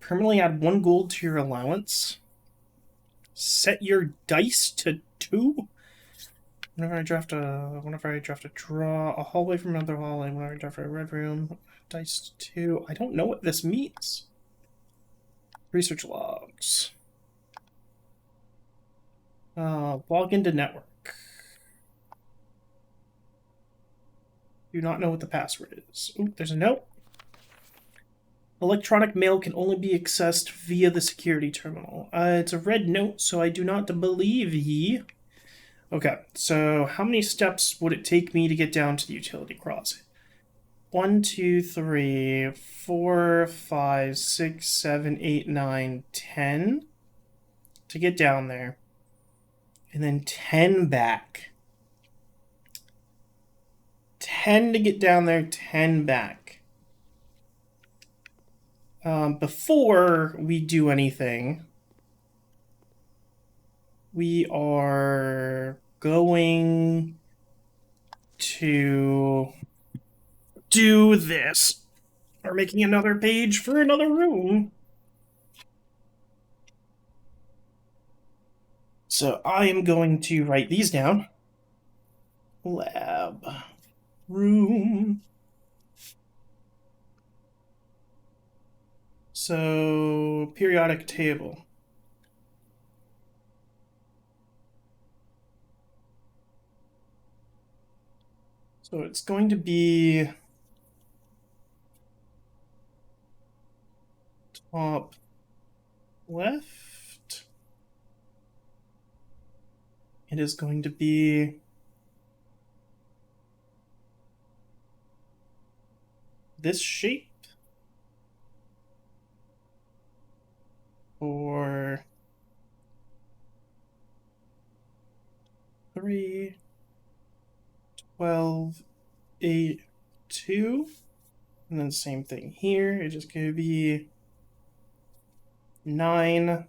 Speaker 1: Permanently add 1 gold to your allowance. Set your dice to 2. Whenever I draft a draw a hallway from another hallway. Whenever I draft a red room, dice to 2. I don't know what this means. Research logs. Log into network. Do not know what the password is. Ooh, there's a note. Electronic mail can only be accessed via the security terminal. It's a red note, so I do not believe ye. Okay, so how many steps would it take me to get down to the utility crossing? 1, 2, 3, 4, 5, 6, 7, 8, 9, 10 to get down there. And then 10 back. 10 to get down there, 10 back. Before we do anything, we are going to do this. We're making another page for another room. So I am going to write these down. Lab. Room. So, periodic table. So it's going to be top left. It is going to be this shape for 3, 12, 8, 2. And then same thing here. It's just going to be 9,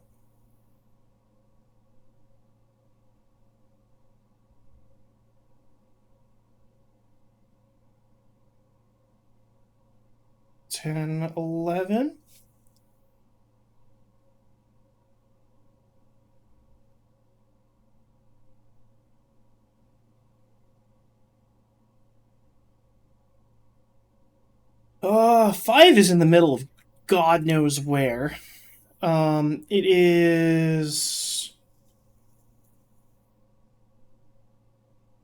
Speaker 1: 10, 11. Five is in the middle of God knows where. It is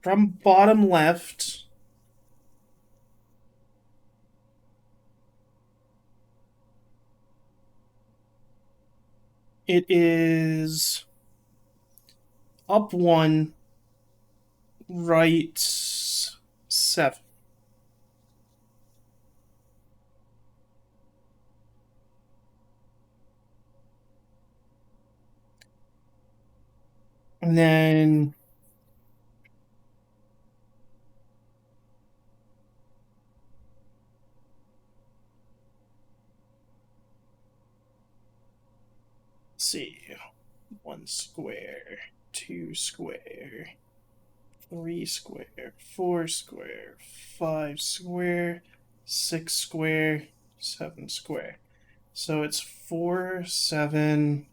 Speaker 1: from bottom left. It is up 1, right 7. And then let's see. 1 square, 2 square, 3 square, 4 square, 5 square, 6 square, 7 square. So it's 4, 7,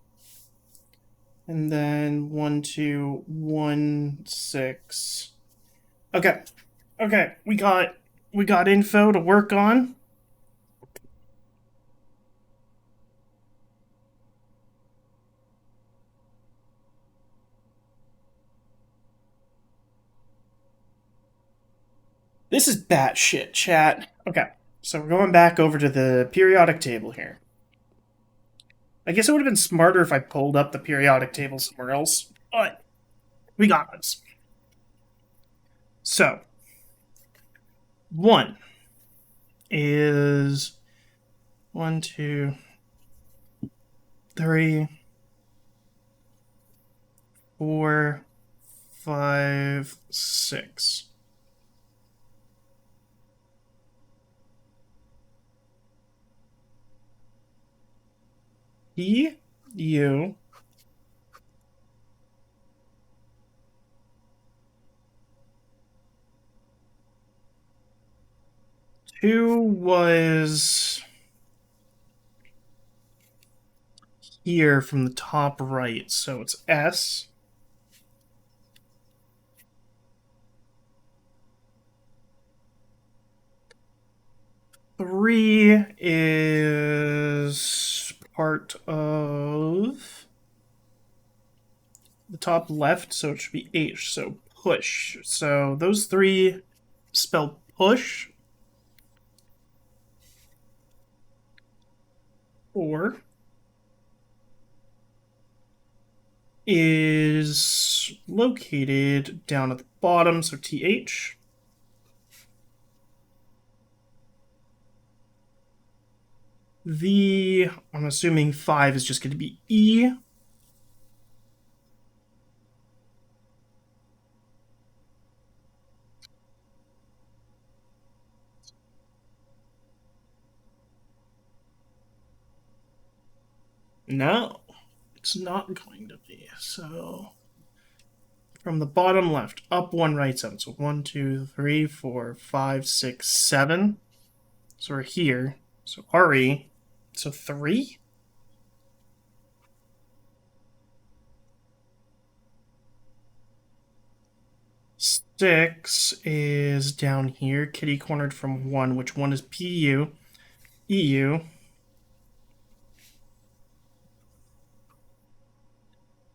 Speaker 1: and then 1, 2, 1, 6. Okay. Okay, we got info to work on. This is batshit, chat. Okay, so we're going back over to the periodic table here. I guess it would have been smarter if I pulled up the periodic table somewhere else, but we got this. So, 1 is 1, 2, 3, 4, 5, 6. U. 2 was here from the top right, so it's S. 3 is part of the top left, so it should be H, so push. So those 3 spell push. 4 is located down at the bottom, so TH. I'm assuming 5 is just going to be E. No, it's not going to be. So from the bottom left, up 1, right 7. So 1, 2, 3, 4, 5, 6, 7. So we're here. So RE. So 3? Six is down here, kitty cornered from 1, which 1 is PU. EU.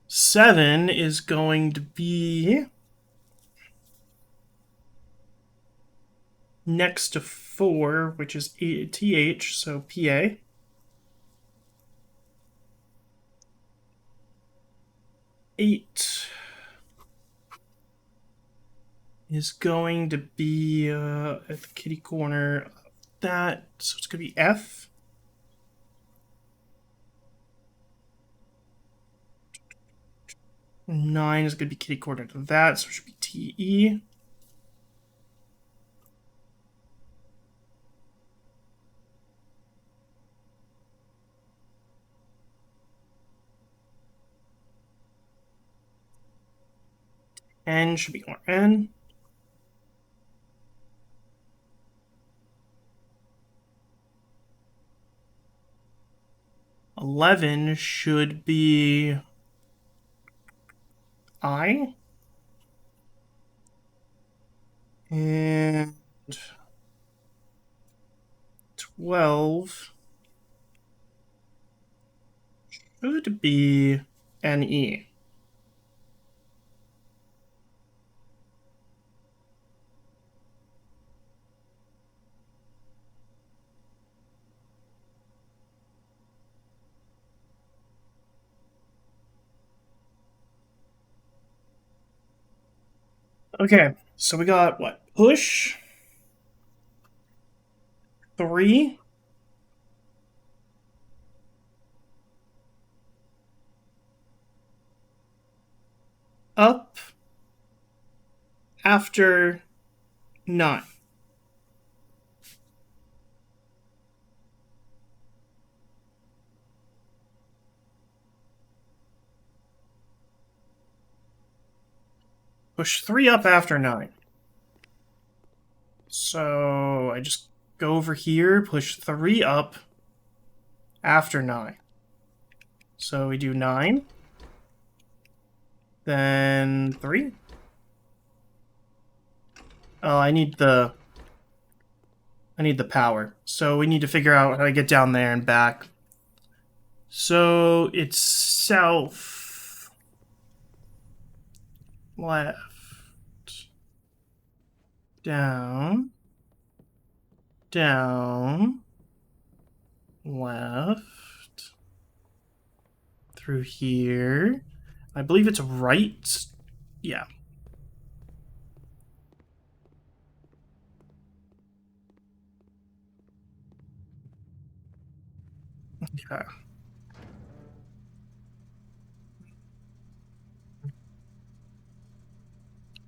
Speaker 1: 7 is going to be next to 4, which is TH, so PA. 8 is going to be at the kitty corner of that, so it's going to be F. 9 is going to be kitty corner to that, so it should be TE. N should be RN. 11 should be I. And 12 should be NE. Okay, so we got what? Push 3. Up after 9. Push 3 up after 9. So I just go over here, push 3 up after 9. So we do 9. Then 3. Oh, I need the power. So we need to figure out how to get down there and back. So it's south, left, Down. Down. Left. Through here. I believe it's right. Yeah. Okay.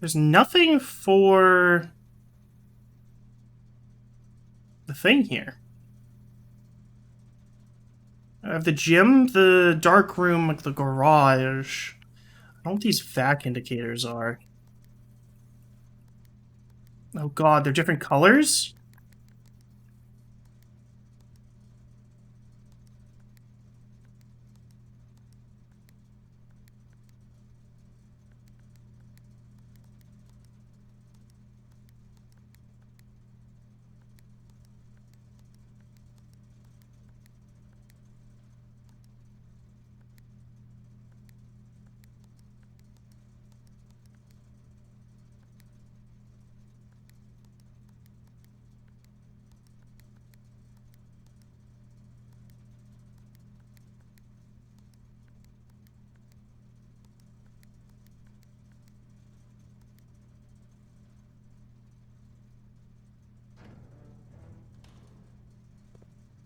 Speaker 1: There's nothing for the thing here. I have the gym, the dark room, like the garage. I don't know what these vac indicators are. Oh god, they're different colors?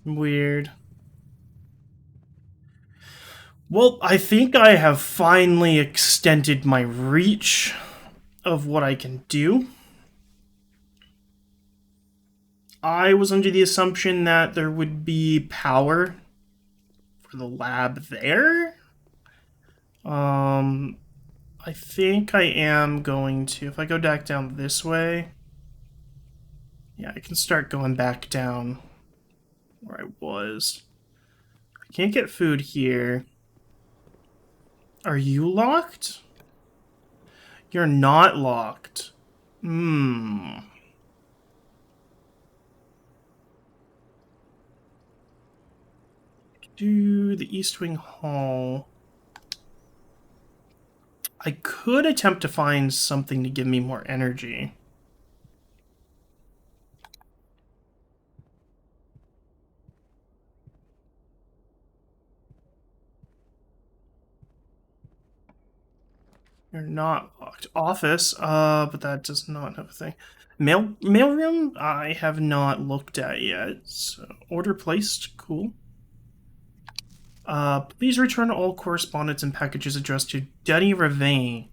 Speaker 1: Weird. Well, I think I have finally extended my reach of what I can do. I was under the assumption that there would be power for the lab there. I think I am going to, if I go back down this way, yeah, I can start going back down where I was. I can't get food here. Are you locked? You're not locked. Do the East Wing Hall. I could attempt to find something to give me more energy. You're not locked. Office, but that does not have a thing. Mailroom, I have not looked at yet. So, order placed, cool. Please return all correspondence and packages addressed to Denny Ravane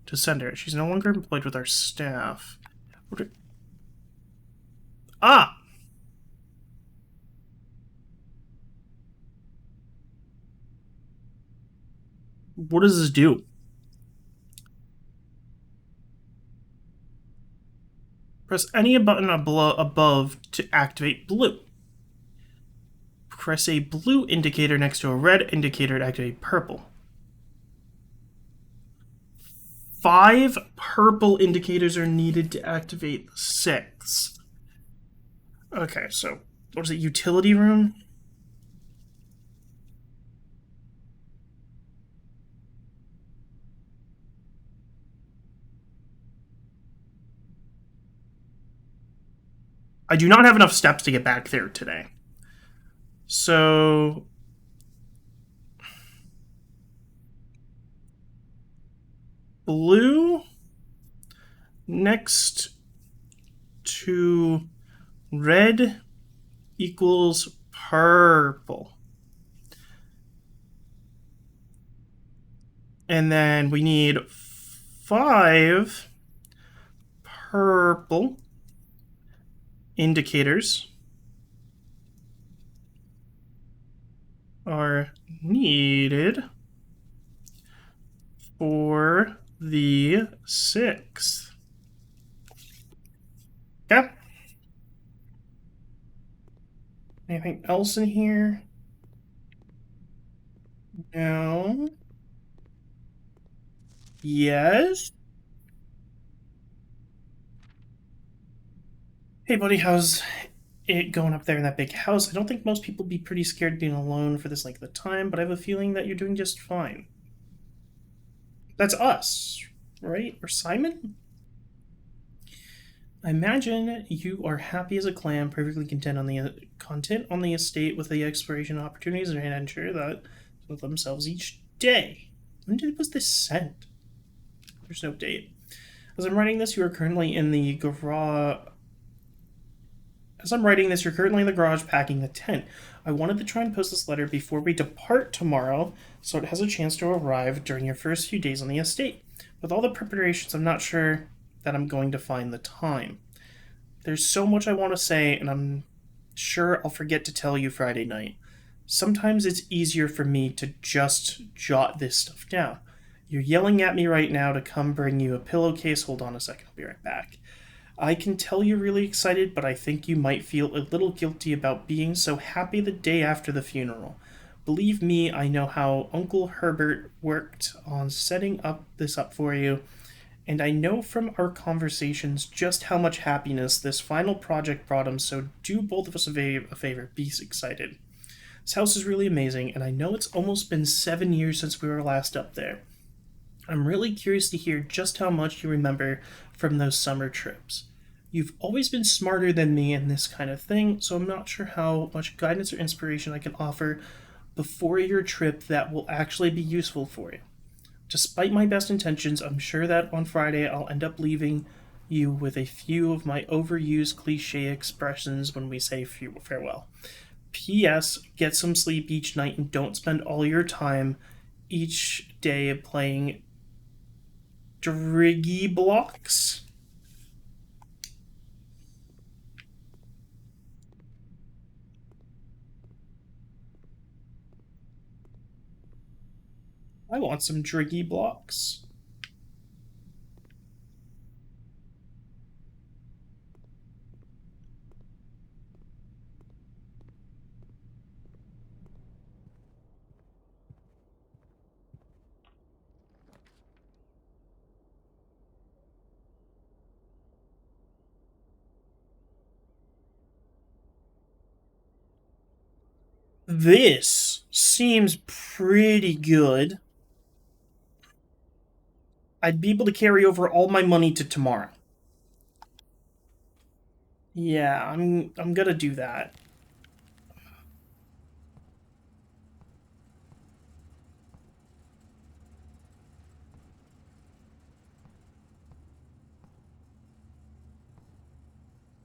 Speaker 1: to sender. She's no longer employed with our staff. Ah! What does this do? Press any button above to activate blue. Press a blue indicator next to a red indicator to activate purple. 5 purple indicators are needed to activate the 6. Okay, so what is it? Utility room? I do not have enough steps to get back there today. So blue next to red equals purple. And then we need 5 purple indicators are needed for the 6th. Okay. Anything else in here? No. Yes. Hey, buddy, how's it going up there in that big house? I don't think most people would be pretty scared being alone for this length of time, but I have a feeling that you're doing just fine. That's us, right? Or Simon? I imagine you are happy as a clam, perfectly content on the estate with the exploration opportunities and ensure that with themselves each day. Was this sent? There's no date. As I'm writing this, you are currently in the garage. As I'm writing this, you're currently in the garage packing the tent. I wanted to try and post this letter before we depart tomorrow, so it has a chance to arrive during your first few days on the estate. With all the preparations, I'm not sure that I'm going to find the time. There's so much I want to say, and I'm sure I'll forget to tell you Friday night. Sometimes it's easier for me to just jot this stuff down. You're yelling at me right now to come bring you a pillowcase. Hold on a second, I'll be right back. I can tell you're really excited, but I think you might feel a little guilty about being so happy the day after the funeral. Believe me, I know how Uncle Herbert worked on setting this up for you, and I know from our conversations just how much happiness this final project brought him, so do both of us a favor. Be excited. This house is really amazing, and I know it's almost been 7 years since we were last up there. I'm really curious to hear just how much you remember from those summer trips. You've always been smarter than me in this kind of thing, so I'm not sure how much guidance or inspiration I can offer before your trip that will actually be useful for you. Despite my best intentions, I'm sure that on Friday I'll end up leaving you with a few of my overused cliche expressions when we say farewell. P.S. Get some sleep each night and don't spend all your time each day playing Driggy blocks. I want some Driggy blocks. This seems pretty good. I'd be able to carry over all my money to tomorrow. Yeah, I'm gonna do that.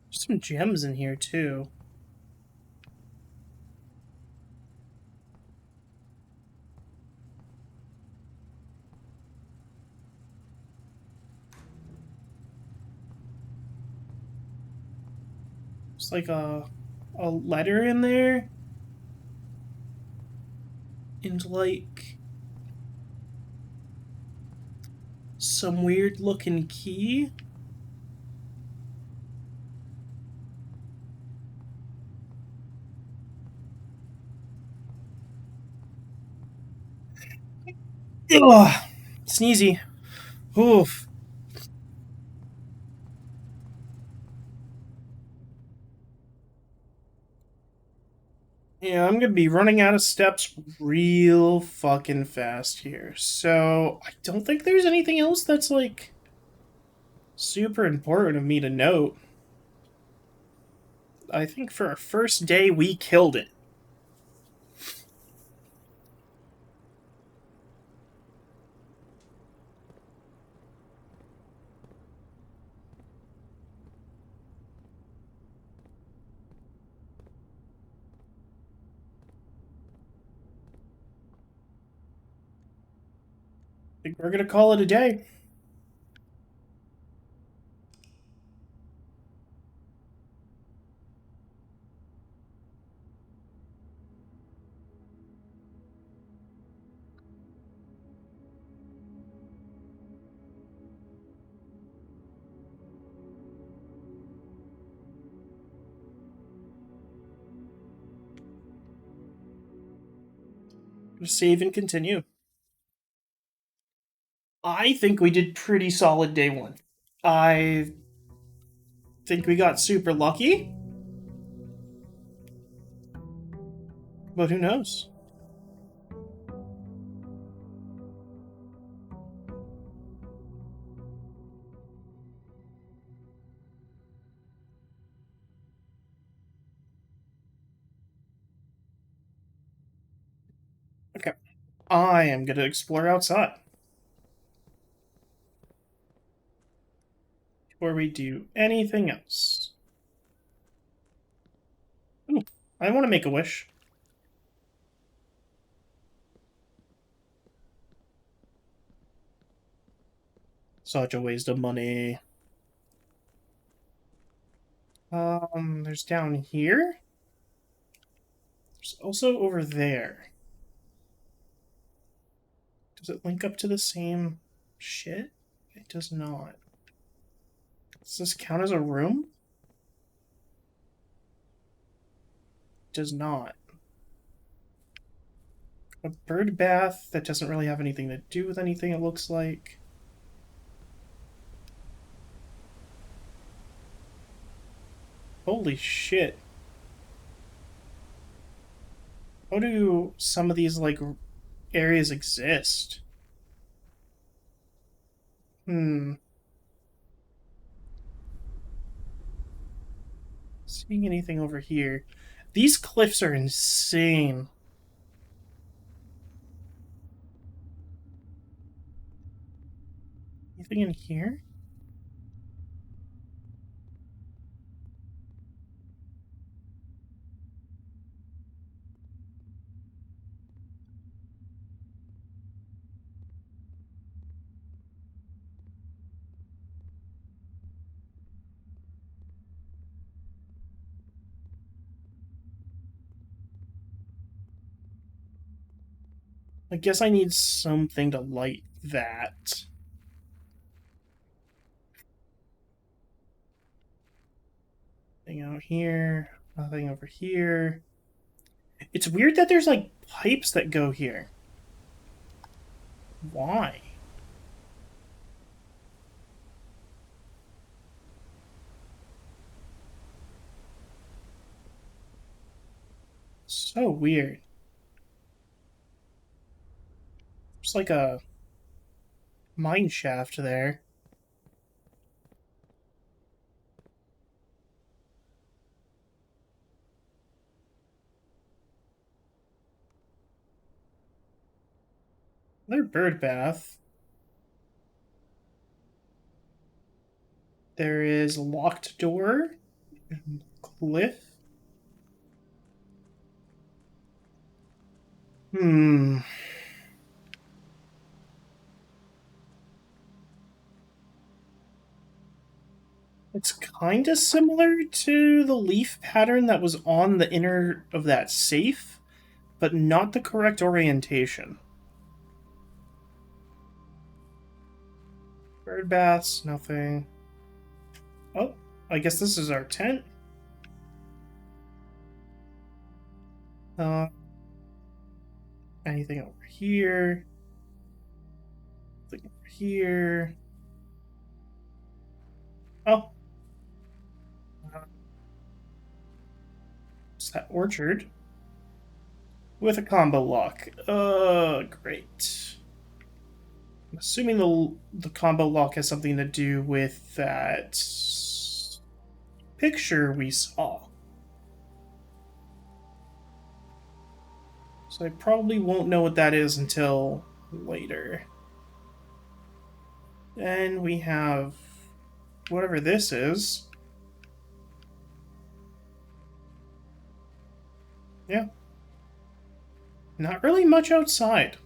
Speaker 1: There's some gems in here too. It's like a letter in there. And like some weird looking key. Ugh. Sneezy. Oof. Yeah, I'm gonna be running out of steps real fucking fast here. So I don't think there's anything else that's like super important of me to note. I think for our first day we killed it. I think we're gonna call it a day. Save and continue. I think we did pretty solid day one. I think we got super lucky, but who knows? Okay. I am going to explore outside before we do anything else. Ooh, I want to make a wish. Such a waste of money. There's down here. There's also over there. Does it link up to the same shit? It does not. Does this count as a room? It does not. A bird bath that doesn't really have anything to do with anything, it looks like. Holy shit. How do some of these, like, areas exist? Hmm. Seeing anything over here? These cliffs are insane. Anything in here? I guess I need something to light that. Nothing out here. Nothing over here. It's weird that there's, like, pipes that go here. Why? So weird. There's like a mine shaft there. Another bird bath. There is a locked door. And cliff. Hmm. It's kind of similar to the leaf pattern that was on the inner of that safe, but not the correct orientation. Bird baths, nothing. Oh, I guess this is our tent. Uh, anything over here? Anything over here? Oh, it's that orchard with a combo lock. Great. I'm assuming the combo lock has something to do with that picture we saw. So I probably won't know what that is until later. And we have whatever this is. Yeah. Not really much outside.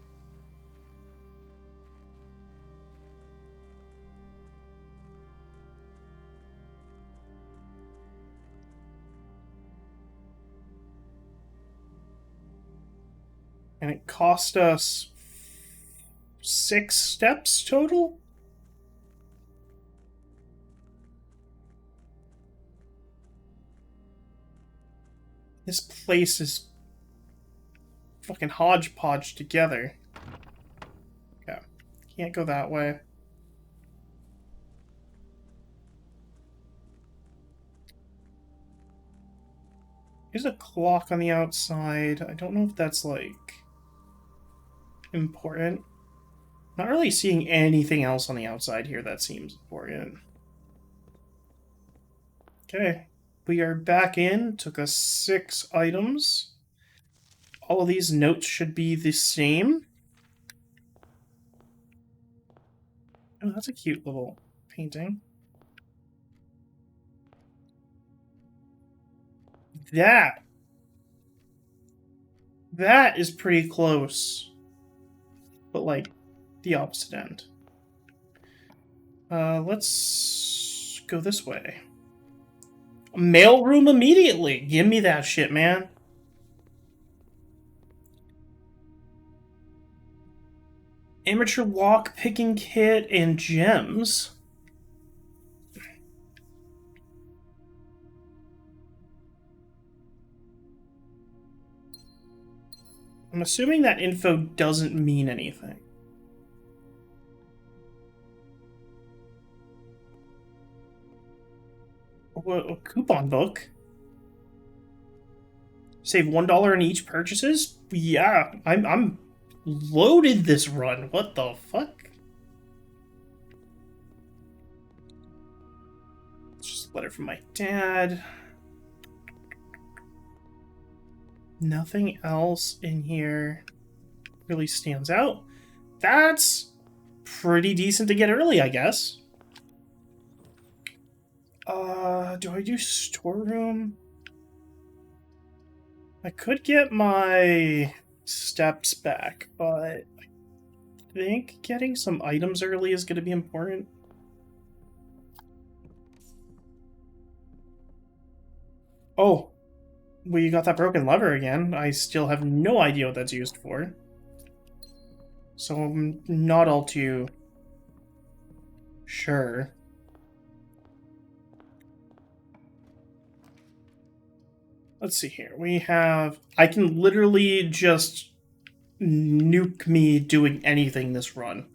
Speaker 1: And it cost us 6 steps total? This place is fucking hodgepodge together. Okay. Can't go that way. There's a clock on the outside. I don't know if that's, like, important. Not really seeing anything else on the outside here that seems important. Okay. We are back in. Took us 6 items. all of these notes should be the same. Oh, that's a cute little painting. That is pretty close, but like the opposite end. Let's go this way. Mailroom immediately. Give me that shit, man. Amateur lock picking kit and gems. I'm assuming that info doesn't mean anything. A coupon book? Save $1 in each purchases? Yeah, I'm loaded this run. What the fuck? It's just a letter from my dad. Nothing else in here really stands out. That's pretty decent to get early, I guess. Do I do storeroom? I could get my steps back, but I think getting some items early is going to be important. Oh, we got that broken lever again. I still have no idea what that's used for. So I'm not all too sure. Let's see here. We have... I can literally just nuke me doing anything this run.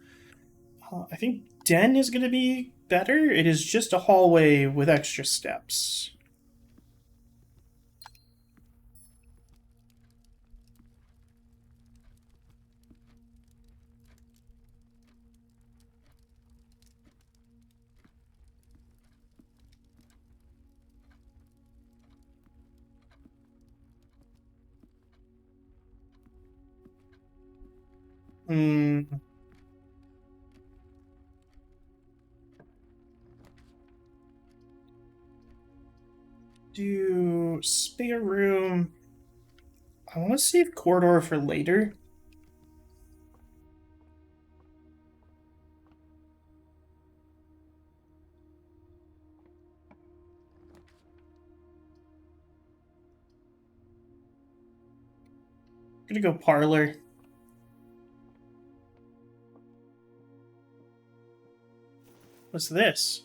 Speaker 1: I think Den is going to be better. It is just a hallway with extra steps. Do spare room. I want to save corridor for later. I'm gonna go parlor. What's this?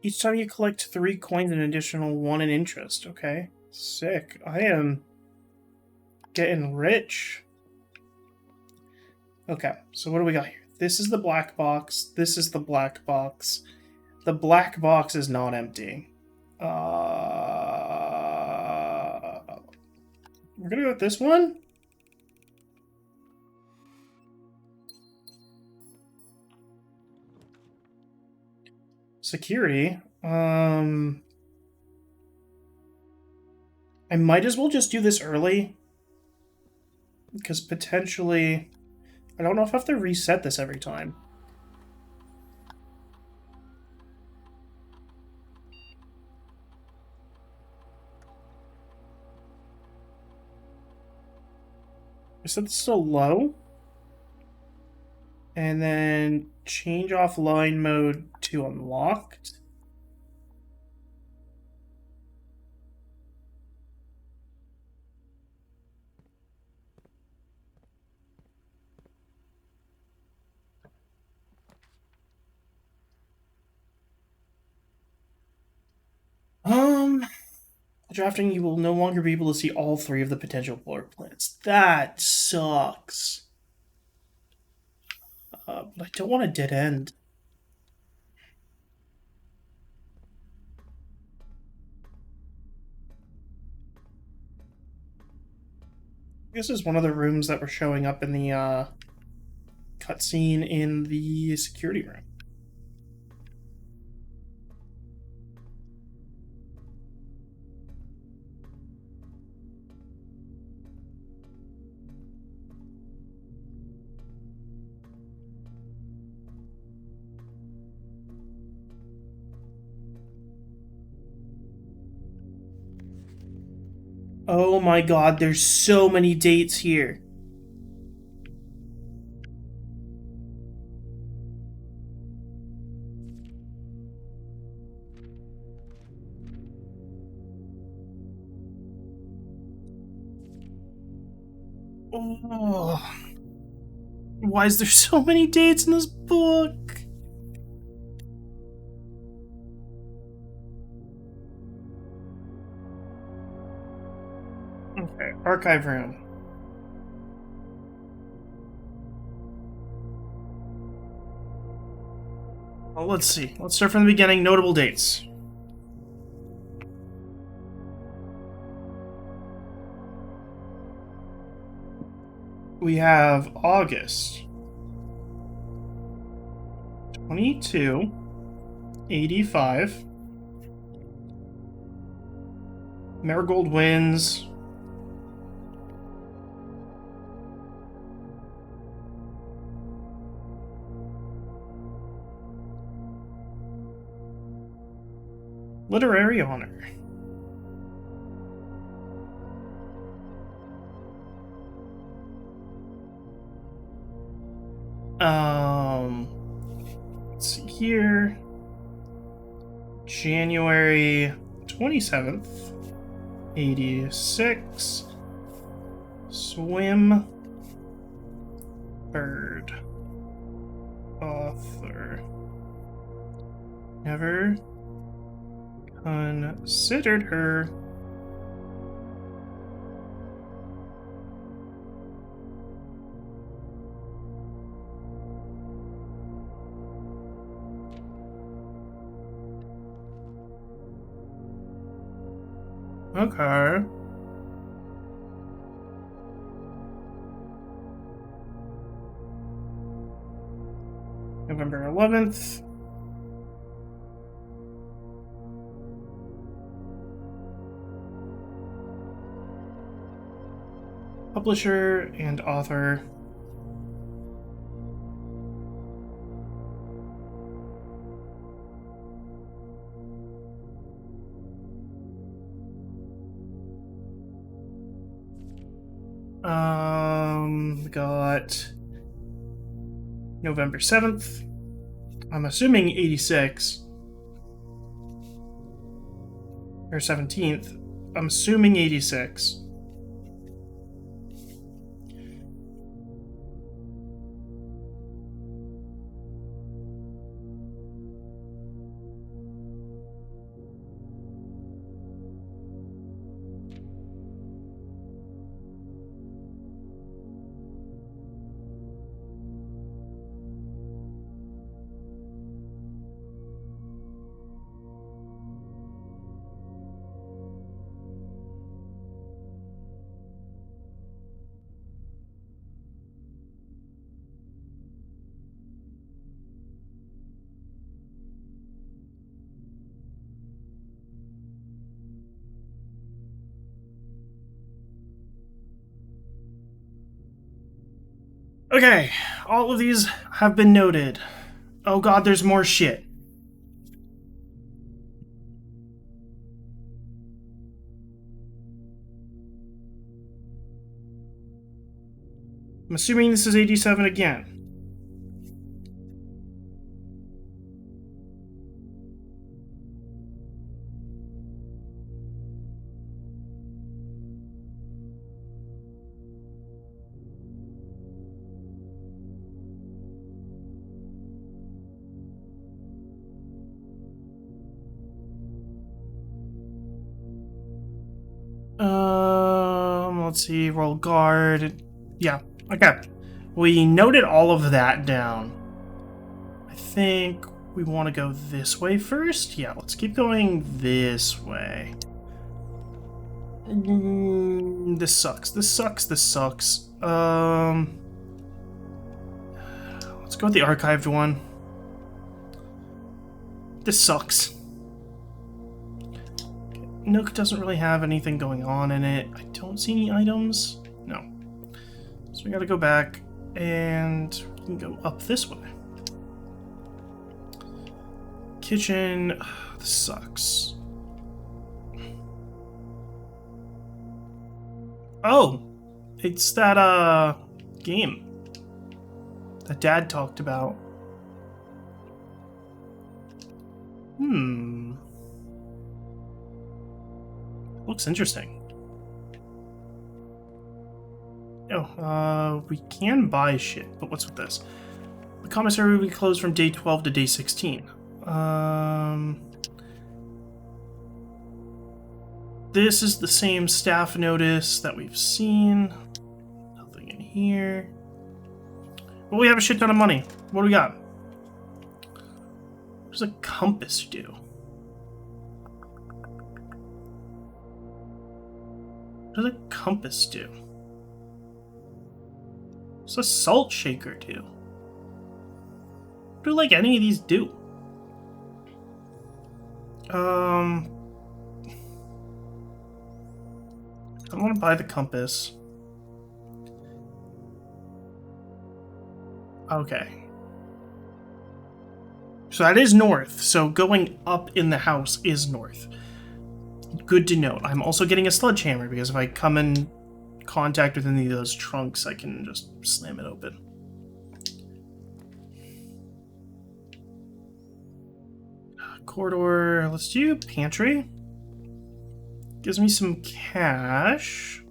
Speaker 1: Each time you collect 3 coins, an additional 1 in interest. Okay. Sick. I am getting rich. Okay, so what do we got here? This is the black box. This is the black box. The black box is not empty. We're gonna go with this one? Security. I might as well just do this early. Because potentially... I don't know if I have to reset this every time. Is that still low? And then change offline mode to unlocked. Drafting, you will no longer be able to see all 3 of the potential floor plans. That sucks. But I don't want a dead end. This is one of the rooms that were showing up in the cutscene in the security room. Oh my god, there's so many dates here. Oh, why is there so many dates in this book? Okay, archive room. Well, let's see. Let's start from the beginning. Notable dates. We have August 2285. Marigold wins. Literary honor. Let's see here. January 27th, 86. Swim. Bird. Author. Never considered her. Okay. November 11th. Publisher and author. Got November 7th. I'm assuming 86. Or 17th. I'm assuming 86. Okay, all of these have been noted. Oh god, there's more shit. I'm assuming this is 87 again. Let's see, roll guard. Yeah, okay. We noted all of that down. I think we want to go this way first. Yeah, let's keep going this way. This sucks. This sucks. This sucks. Let's go with the archived one. This sucks. Nook doesn't really have anything going on in it. I don't see any items. No. So we gotta go back and we can go up this way. Kitchen. This sucks. Oh, it's that, game that Dad talked about. Looks interesting. Oh, we can buy shit, but what's with this? The commissary will be closed from day 12 to day 16. This is the same staff notice that we've seen. Nothing in here. Well, we have a shit ton of money. What do we got? What does a compass do? What does a compass do? What's a salt shaker do? What do, like, any of these do? I want to buy the compass. Okay. So that is north. So going up in the house is north. Good to note. I'm also getting a sledgehammer because if I come in contact with any of those trunks, I can just slam it open. Corridor. Let's do pantry. Gives me some cash.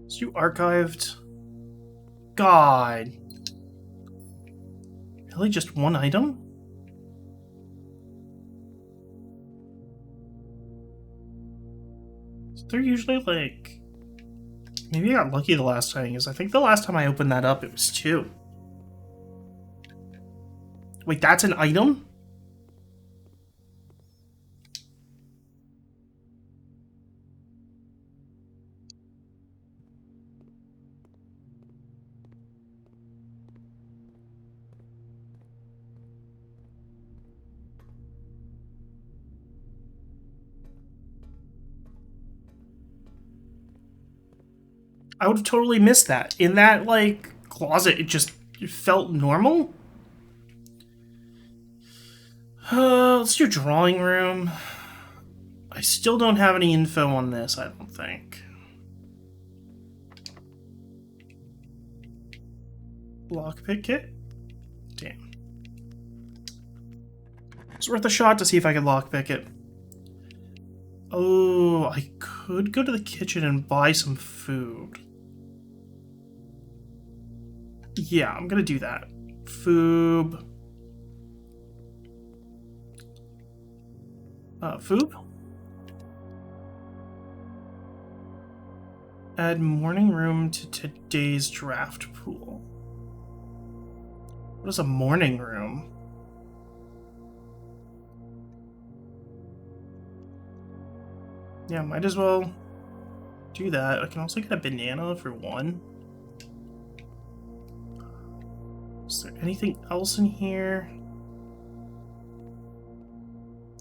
Speaker 1: Let's do archived. God. Really, just one item? They're usually like... Maybe I got lucky the last time, because I think the last time I opened that up, it was 2. Wait, that's an item? I would have totally missed that. In that, like, closet, it felt normal. Let's do drawing room. I still don't have any info on this, I don't think. Lockpick kit? Damn. It's worth a shot to see if I can lockpick it. Oh, I could go to the kitchen and buy some food. Yeah, I'm gonna do that. Foob. Foob? Add morning room to today's draft pool. What is a morning room? Yeah, might as well do that. I can also get a banana for 1. Is there anything else in here?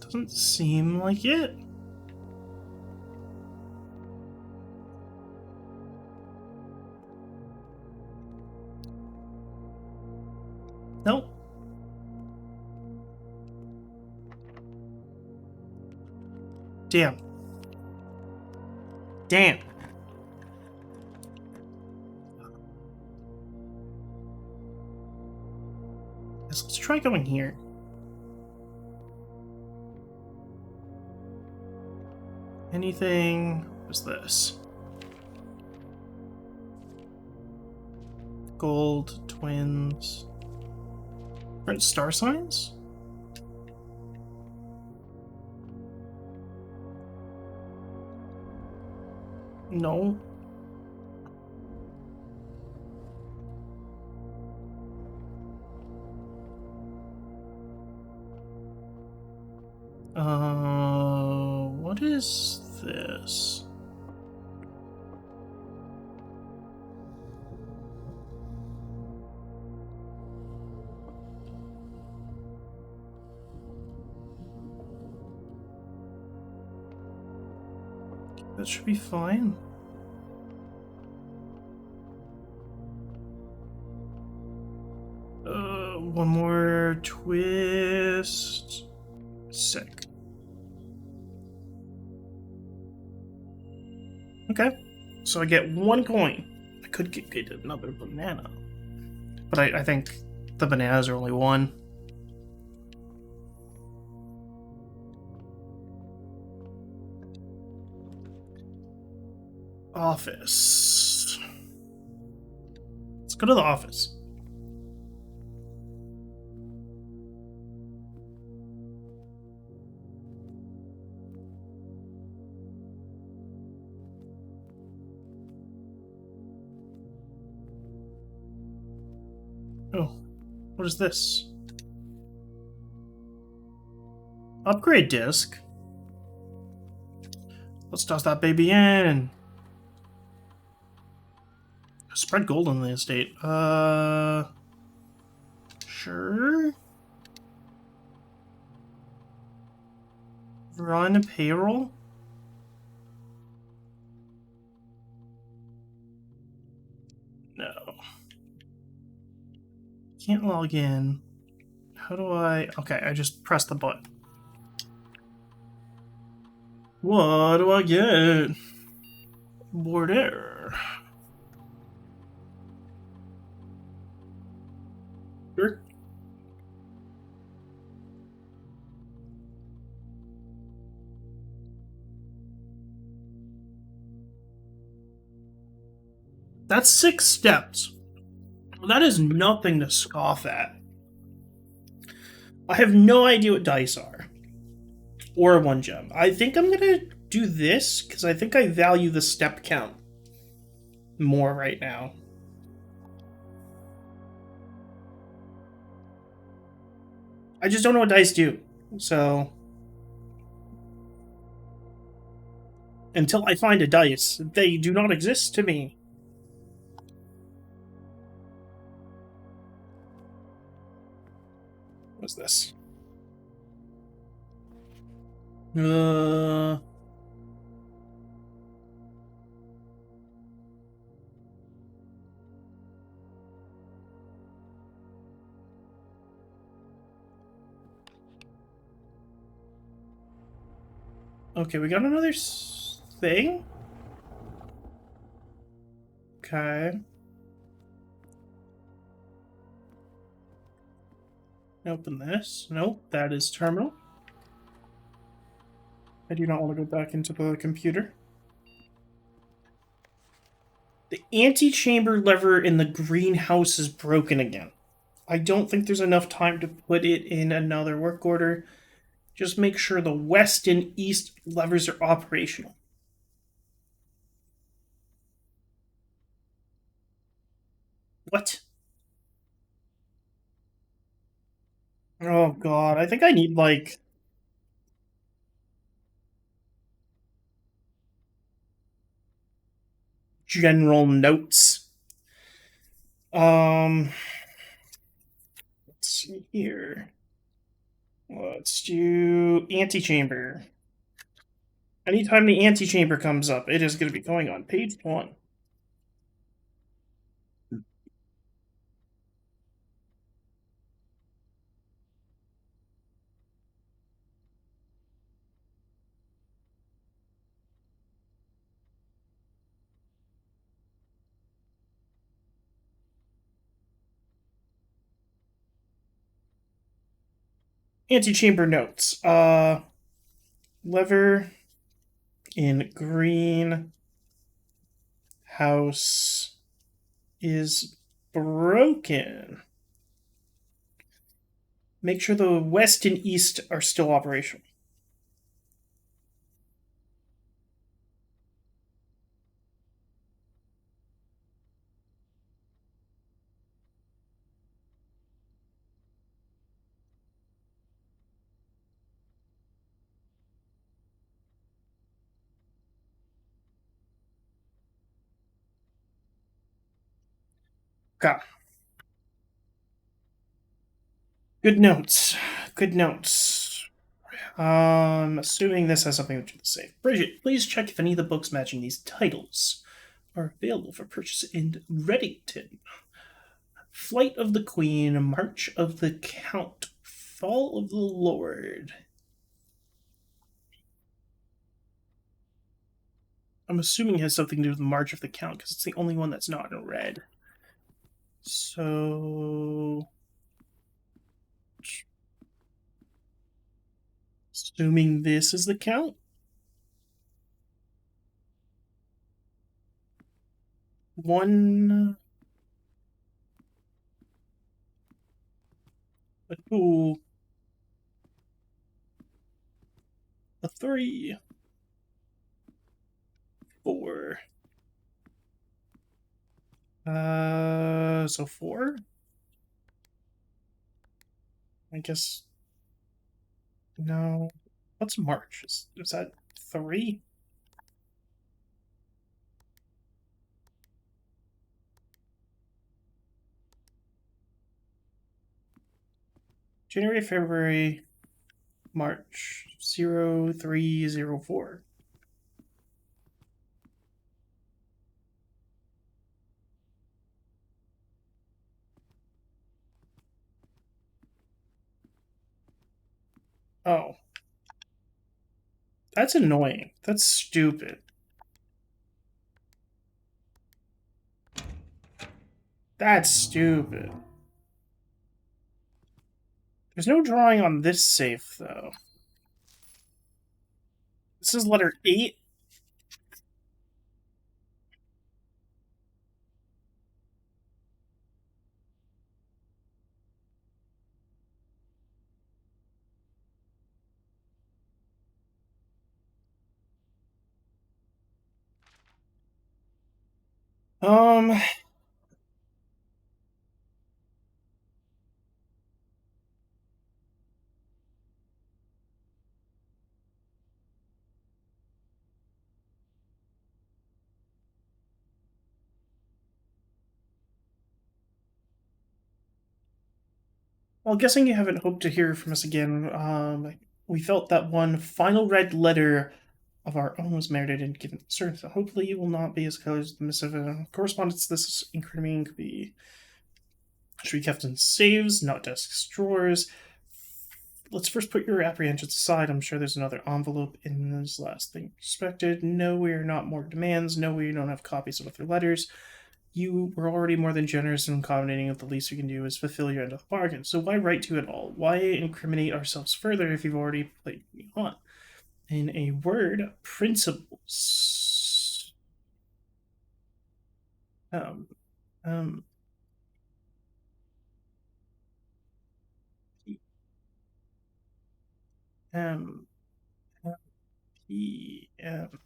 Speaker 1: Doesn't seem like it. Nope. Damn. Damn. Let's try going here. Anything? What's this? Gold, twins. Different star signs? No. What is this? That should be fine. one more twist. Sick. Okay. So I get 1 coin. I could get another banana. But I think the bananas are only 1. Office. Let's go to the office. Oh, what is this? Upgrade disc. Let's toss that baby in. Spread gold on the estate. Sure. Run payroll? No. Can't log in. How do I... Okay, I just press the button. What do I get? Border. Sure. That's 6 steps. That is nothing to scoff at. I have no idea what dice are. Or 1 gem. I think I'm gonna do this, because I think I value the step count more right now. I just don't know what dice do. So... until I find a dice, they do not exist to me. What's this? Okay, we got another thing. Okay. Open this. Nope, that is terminal. I do not want to go back into the computer. The antechamber lever in the greenhouse is broken again. I don't think there's enough time to put it in another work order. Just make sure the west and east levers are operational. What? Oh god, I think I need, like... general notes. Let's see here. Let's do antechamber. Anytime the antechamber comes up, it is going to be going on page 1. Antechamber notes. Lever in green house is broken. Make sure the west and east are still operational. Okay. Good notes. Good notes. Assuming this has something to say. Bridget, please check if any of the books matching these titles are available for purchase in Reddington. Flight of the Queen, March of the Count, Fall of the Lord. I'm assuming it has something to do with the March of the Count because it's the only one that's not in red. So, assuming this is the Count. One, a two, a three, four. So four? I guess, no. What's March? Is that three? January, February, March 0304. Oh, that's annoying. That's stupid. That's stupid. There's no drawing on this safe, though. This is letter 8. Um, well, guessing you haven't hoped to hear from us again, we felt that one final red letter of our own was merited and given certain. So hopefully you will not be as colors the missive correspondence. This incriminating could be should be kept in saves, not desks, drawers. Let's first put your apprehensions aside. I'm sure there's another envelope in this last thing expected. No, we are not more demands. No, we don't have copies of other letters. You were already more than generous in accommodating it. The least we can do is fulfill your end of the bargain. So why write to it all? Why incriminate ourselves further if you've already played me on? In a word, principles. Um, um, um, P, um,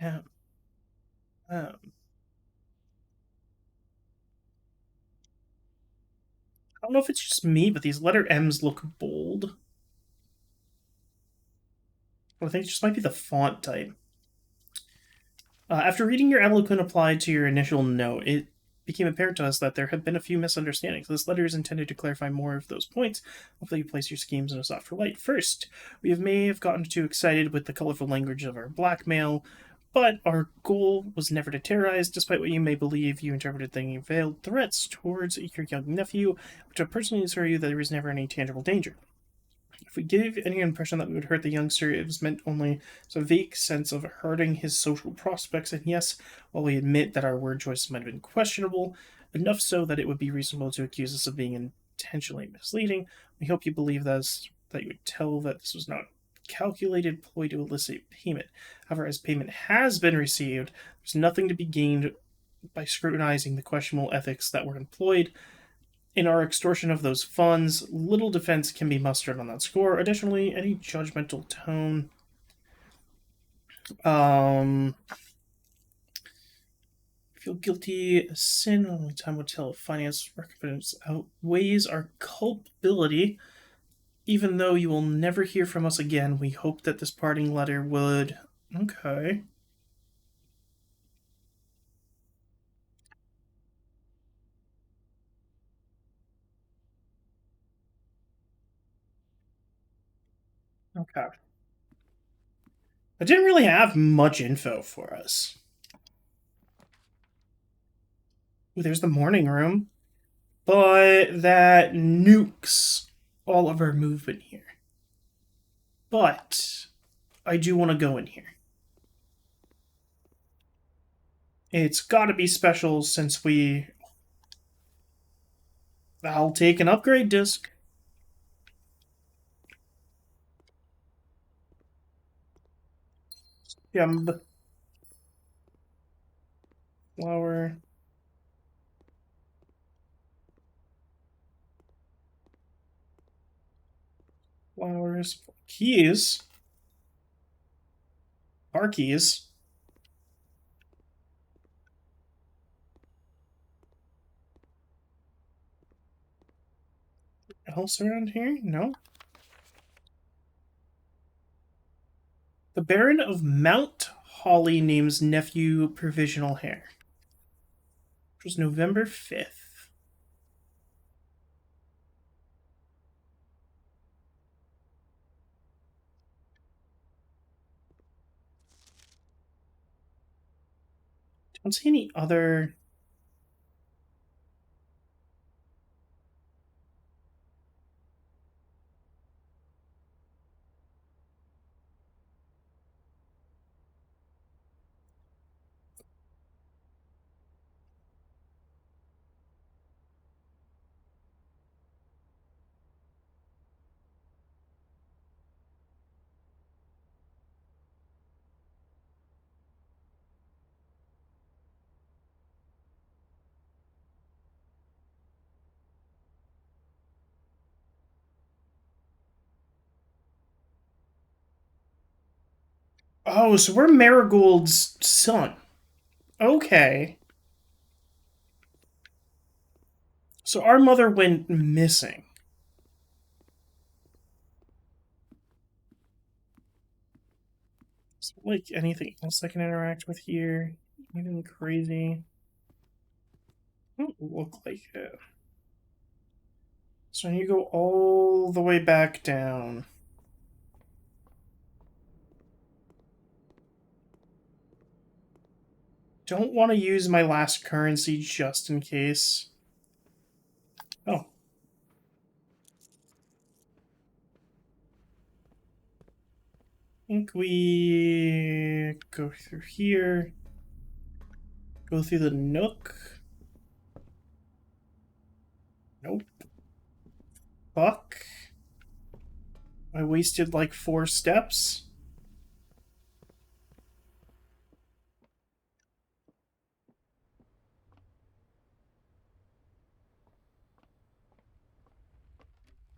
Speaker 1: um. I don't know if it's just me, but these letter M's look bold. I think it just might be the font type. After reading your eloquent reply to your initial note, it became apparent to us that there have been a few misunderstandings. This letter is intended to clarify more of those points. Hopefully, you place your schemes in a softer light. First, may have gotten too excited with the colorful language of our blackmail, but our goal was never to terrorize. Despite what you may believe, you interpreted the veiled threats towards your young nephew, which I personally assure you that there was never any tangible danger. If we give any impression that we would hurt the youngster, it was meant only as a vague sense of hurting his social prospects. And yes, while we admit that our word choices might have been questionable, enough so that it would be reasonable to accuse us of being intentionally misleading, we hope you believe that you would tell that this was not a calculated ploy to elicit payment. However, as payment has been received, there's nothing to be gained by scrutinizing the questionable ethics that were employed in our extortion of those funds. Little defense can be mustered on that score. Additionally, any judgmental tone um feel guilty a sin, only time will tell if finance recompense outweighs our culpability. Even though you will never hear from us again, we hope that this parting letter would. Okay. Okay. It didn't really have much info for us. Ooh, there's the morning room. But that nukes all of our movement here. But I do want to go in here. It's got to be special since we. I'll take an upgrade disc. Yum. Flower. Flowers. Keys. Our keys. Else around here? No. The Baron of Mount Holly names nephew provisional heir. Which was November 5th. Don't see any other. Oh, so we're Marigold's son. Okay. So our mother went missing. Is there, like, anything else I can interact with here? Anything crazy? Don't look like it. So you go all the way back down. Don't want to use my last currency just in case. Oh. I think we go through here. Go through the nook. Nope. Fuck. I wasted like 4 steps.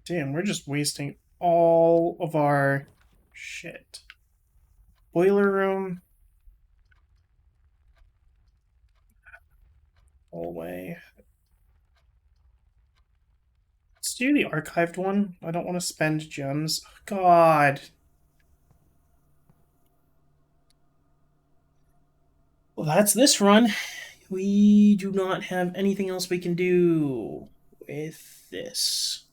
Speaker 1: Damn, we're just wasting all of our shit. Boiler room. Hallway. Let's do the archived one. I don't want to spend gems. God. Well, that's this run. We do not have anything else we can do with this.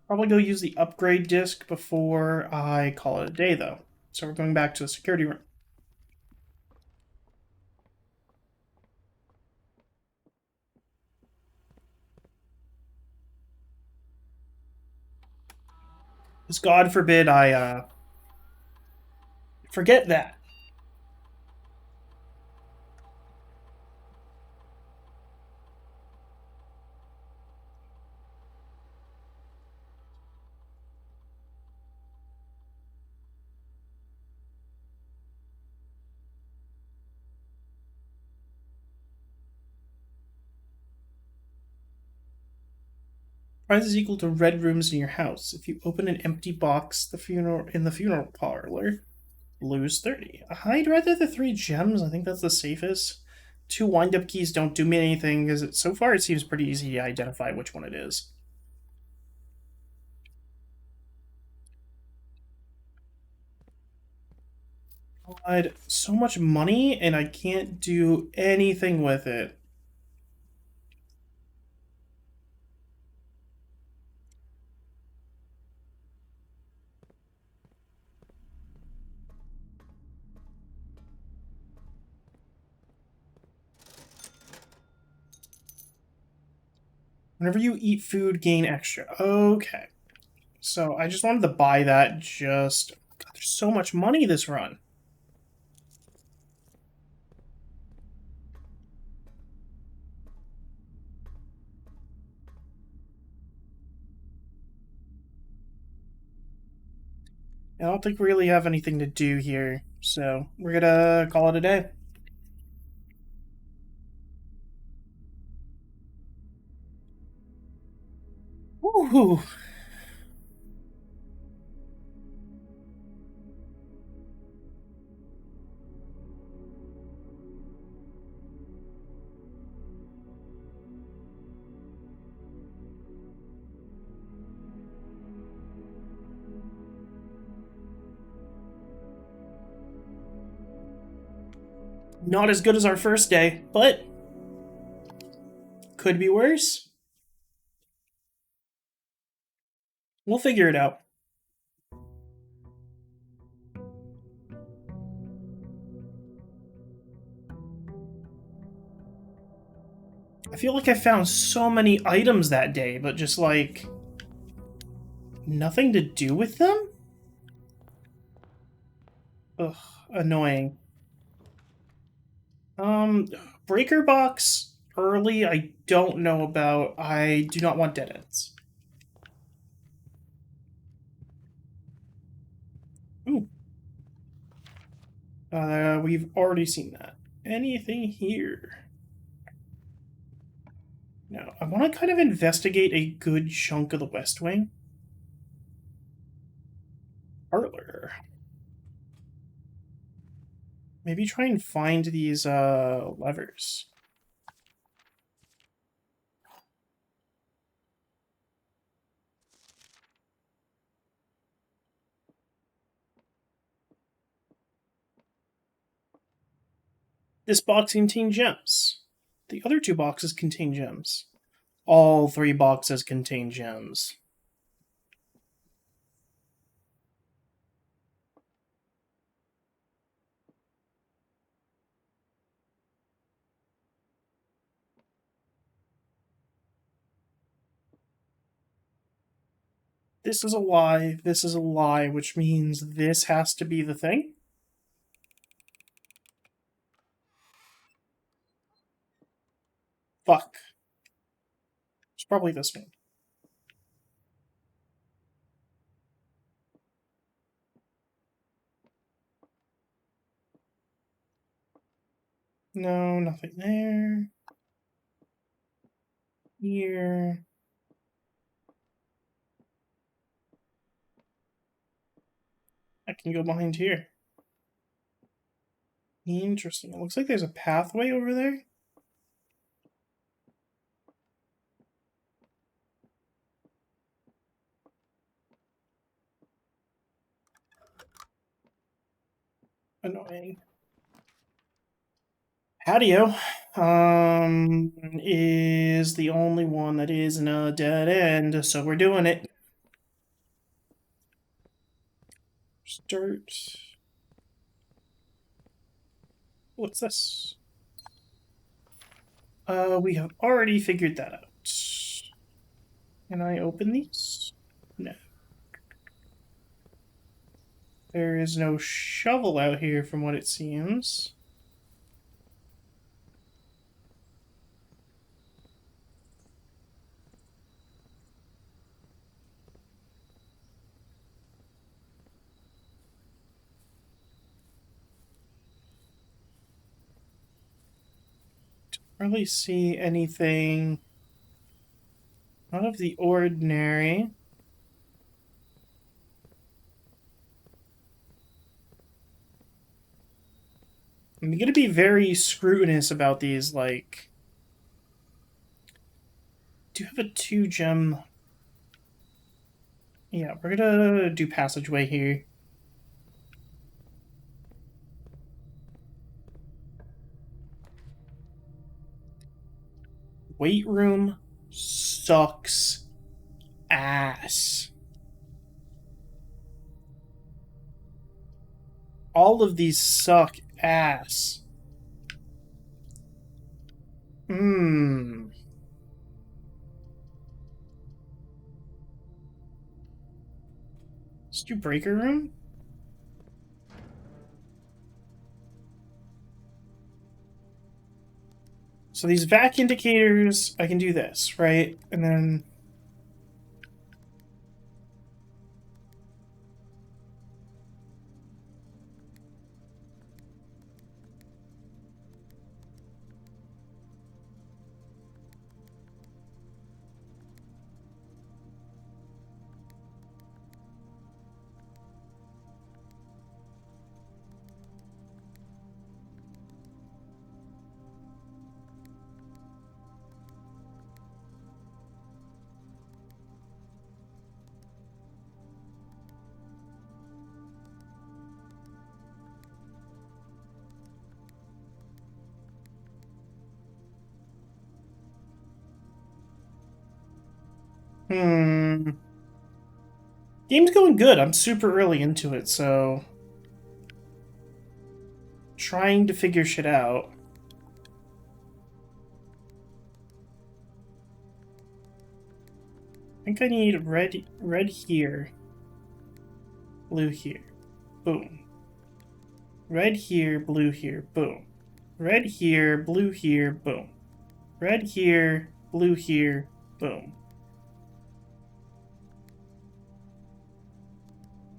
Speaker 1: Probably go use the upgrade disc before I call it a day, though. So we're going back to the security room. Because God forbid I forget that. Price is equal to red rooms in your house. If you open an empty box in the funeral parlor, lose 30. I'd rather the 3 gems. I think that's the safest. 2 wind-up keys don't do me anything, because so far it seems pretty easy to identify which one it is. God, so much money, and I can't do anything with it. Whenever you eat food, gain extra. Okay. So I just wanted to buy that just... God, there's so much money this run. I don't think we really have anything to do here, so we're gonna call it a day. Woohoo! Not as good as our first day, but could be worse. We'll figure it out. I feel like I found so many items that day, but just like nothing to do with them? Ugh, annoying. Um, breaker box early, I don't know about. I do not want dead ends. Ooh. We've already seen that. Anything here? No, I want to kind of investigate a good chunk of the West Wing. Parlor. Maybe try and find these levers. This box contains gems. The other two boxes contain gems. All three boxes contain gems. This is a lie. This is a lie, which means this has to be the thing. Fuck. It's probably this one. No, nothing there. Here. I can go behind here. Interesting. It looks like there's a pathway over there. Annoying. Patio is the only one that isn't a dead end, so we're doing it. Start. What's this? We have already figured that out. Can I open these? No. There is no shovel out here from what it seems. Don't really see anything out of the ordinary. I'm going to be very scrutinous about these, like... Do you have a 2-gem? Yeah, we're gonna do passageway here. Weight room sucks ass. All of these suck ass. Hmm. Let's do breaker room. So these vac indicators, I can do this, right? And then... Game's going good. I'm super early into it, so... Trying to figure shit out. I think I need red here. Blue here. Boom. Red here, blue here, boom. Red here, blue here, boom. Red here, blue here, boom.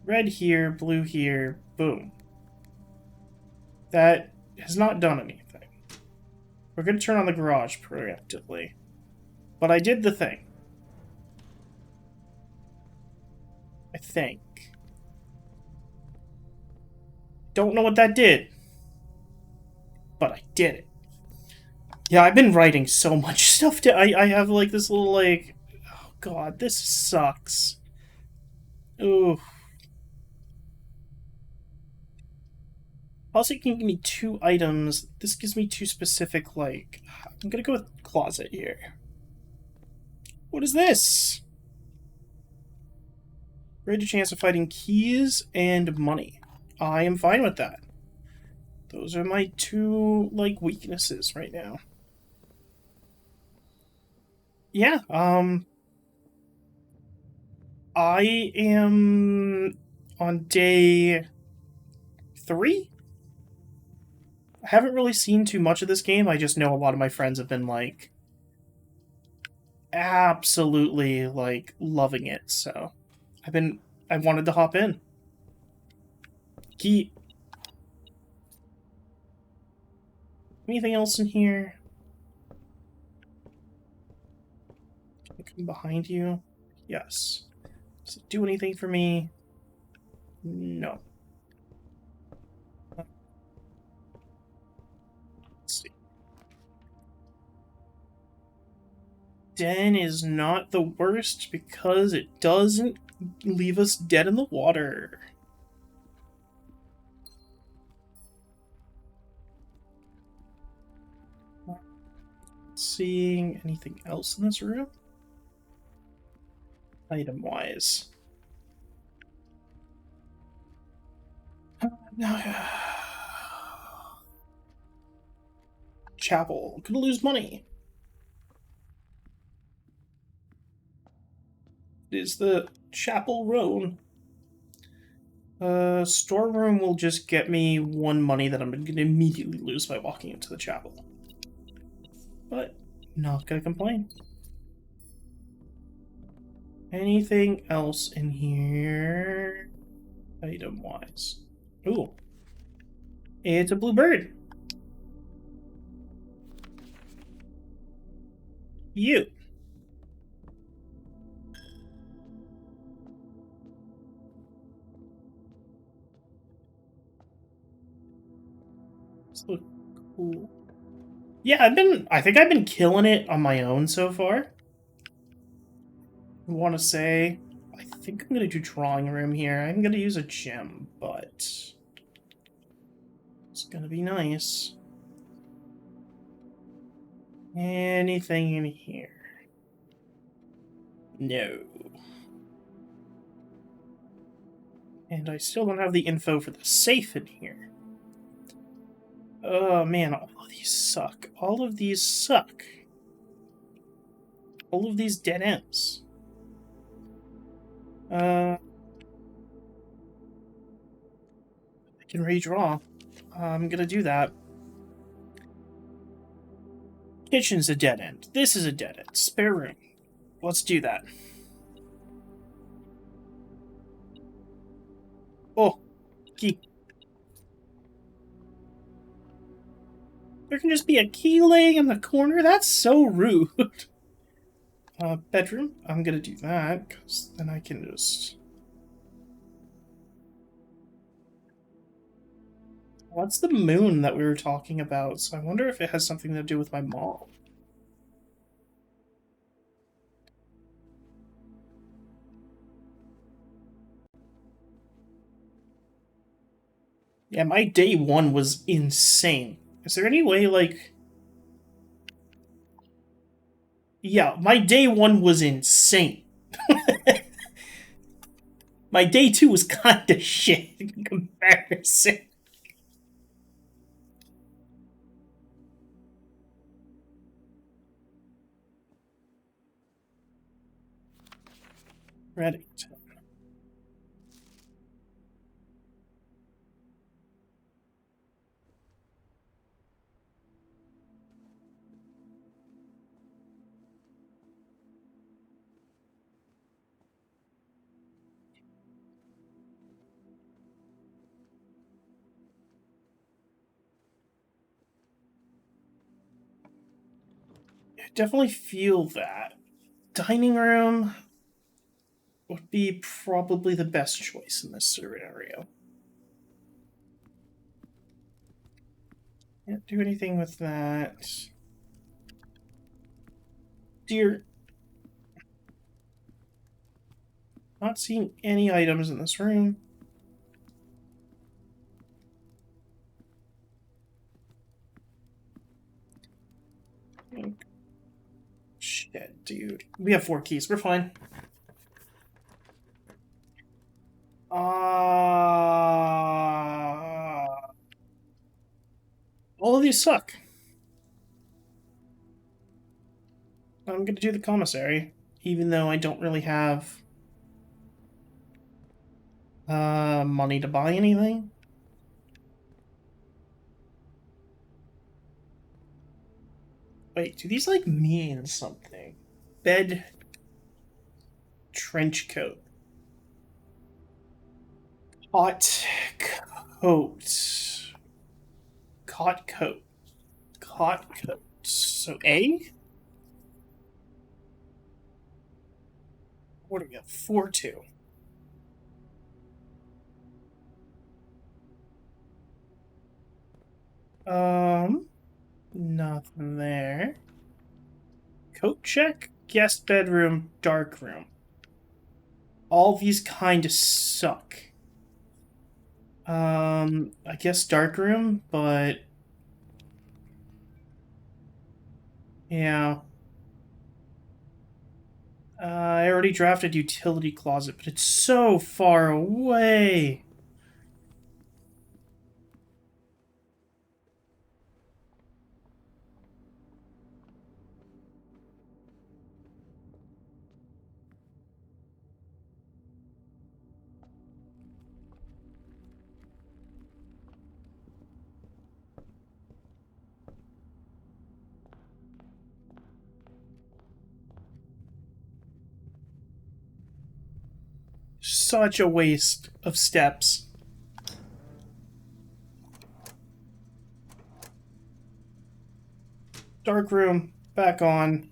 Speaker 1: Red here, blue here, boom. That has not done anything. We're going to turn on the garage preemptively. But I did the thing. I think. Don't know what that did. But I did it. Yeah, I've been writing so much stuff. I have like this little like... Oh god, this sucks. Ooh. Also, you can give me 2 items. This gives me 2 specific, like... I'm gonna go with closet here. What is this? Greater chance of fighting keys and money. I am fine with that. Those are my 2, like, weaknesses right now. Yeah, I am on day 3? I haven't really seen too much of this game. I just know a lot of my friends have been, like, absolutely, like, loving it, so I wanted to hop in. Key. Anything else in here? Can I come behind you? Yes. Does it do anything for me? No. Let's see. Den is not the worst because it doesn't leave us dead in the water. Not seeing anything else in this room? Item-wise. Chapel. Gonna lose money. It is the Chapel Roan. Storeroom will just get me 1 money that I'm gonna immediately lose by walking into the chapel. But, not gonna complain. Anything else in here? Item-wise. Ooh. It's a blue bird. You. This looks cool. Yeah, I think I've been killing it on my own so far. I want to say, I think I'm going to do drawing room here. I'm going to use a gem, but it's going to be nice. Anything in here? No. And I still don't have the info for the safe in here. Oh man, all of these suck. All of these suck. All of these dead ends. can redraw. I'm gonna do that. Kitchen's a dead end. This is a dead end. Spare room. Let's do that. Oh, key. There can just be a key laying in the corner? That's so rude. Bedroom. I'm gonna do that, because then I can just... What's the moon that we were talking about? So I wonder if it has something to do with my mom. Yeah, my day one was insane. Is there any way, like... Yeah, my day one was insane. My day two was kinda shit in comparison. Reddington. I definitely feel that. Dining room would be probably the best choice in this scenario. Can't do anything with that. Dear. Not seeing any items in this room. Shit, dude. We have 4 keys. We're fine. All of these suck. I'm gonna do the commissary, even though I don't really have money to buy anything. Wait, do these like mean something? Bed, trench coat, hot coat, cot coat, cot coat. So A. What do we got? 4-2. Nothing there. Coat check, guest bedroom, dark room. All these kind of suck. I guess dark room, but yeah. I already drafted utility closet, but it's so far away. Such a waste of steps. Dark room, back on.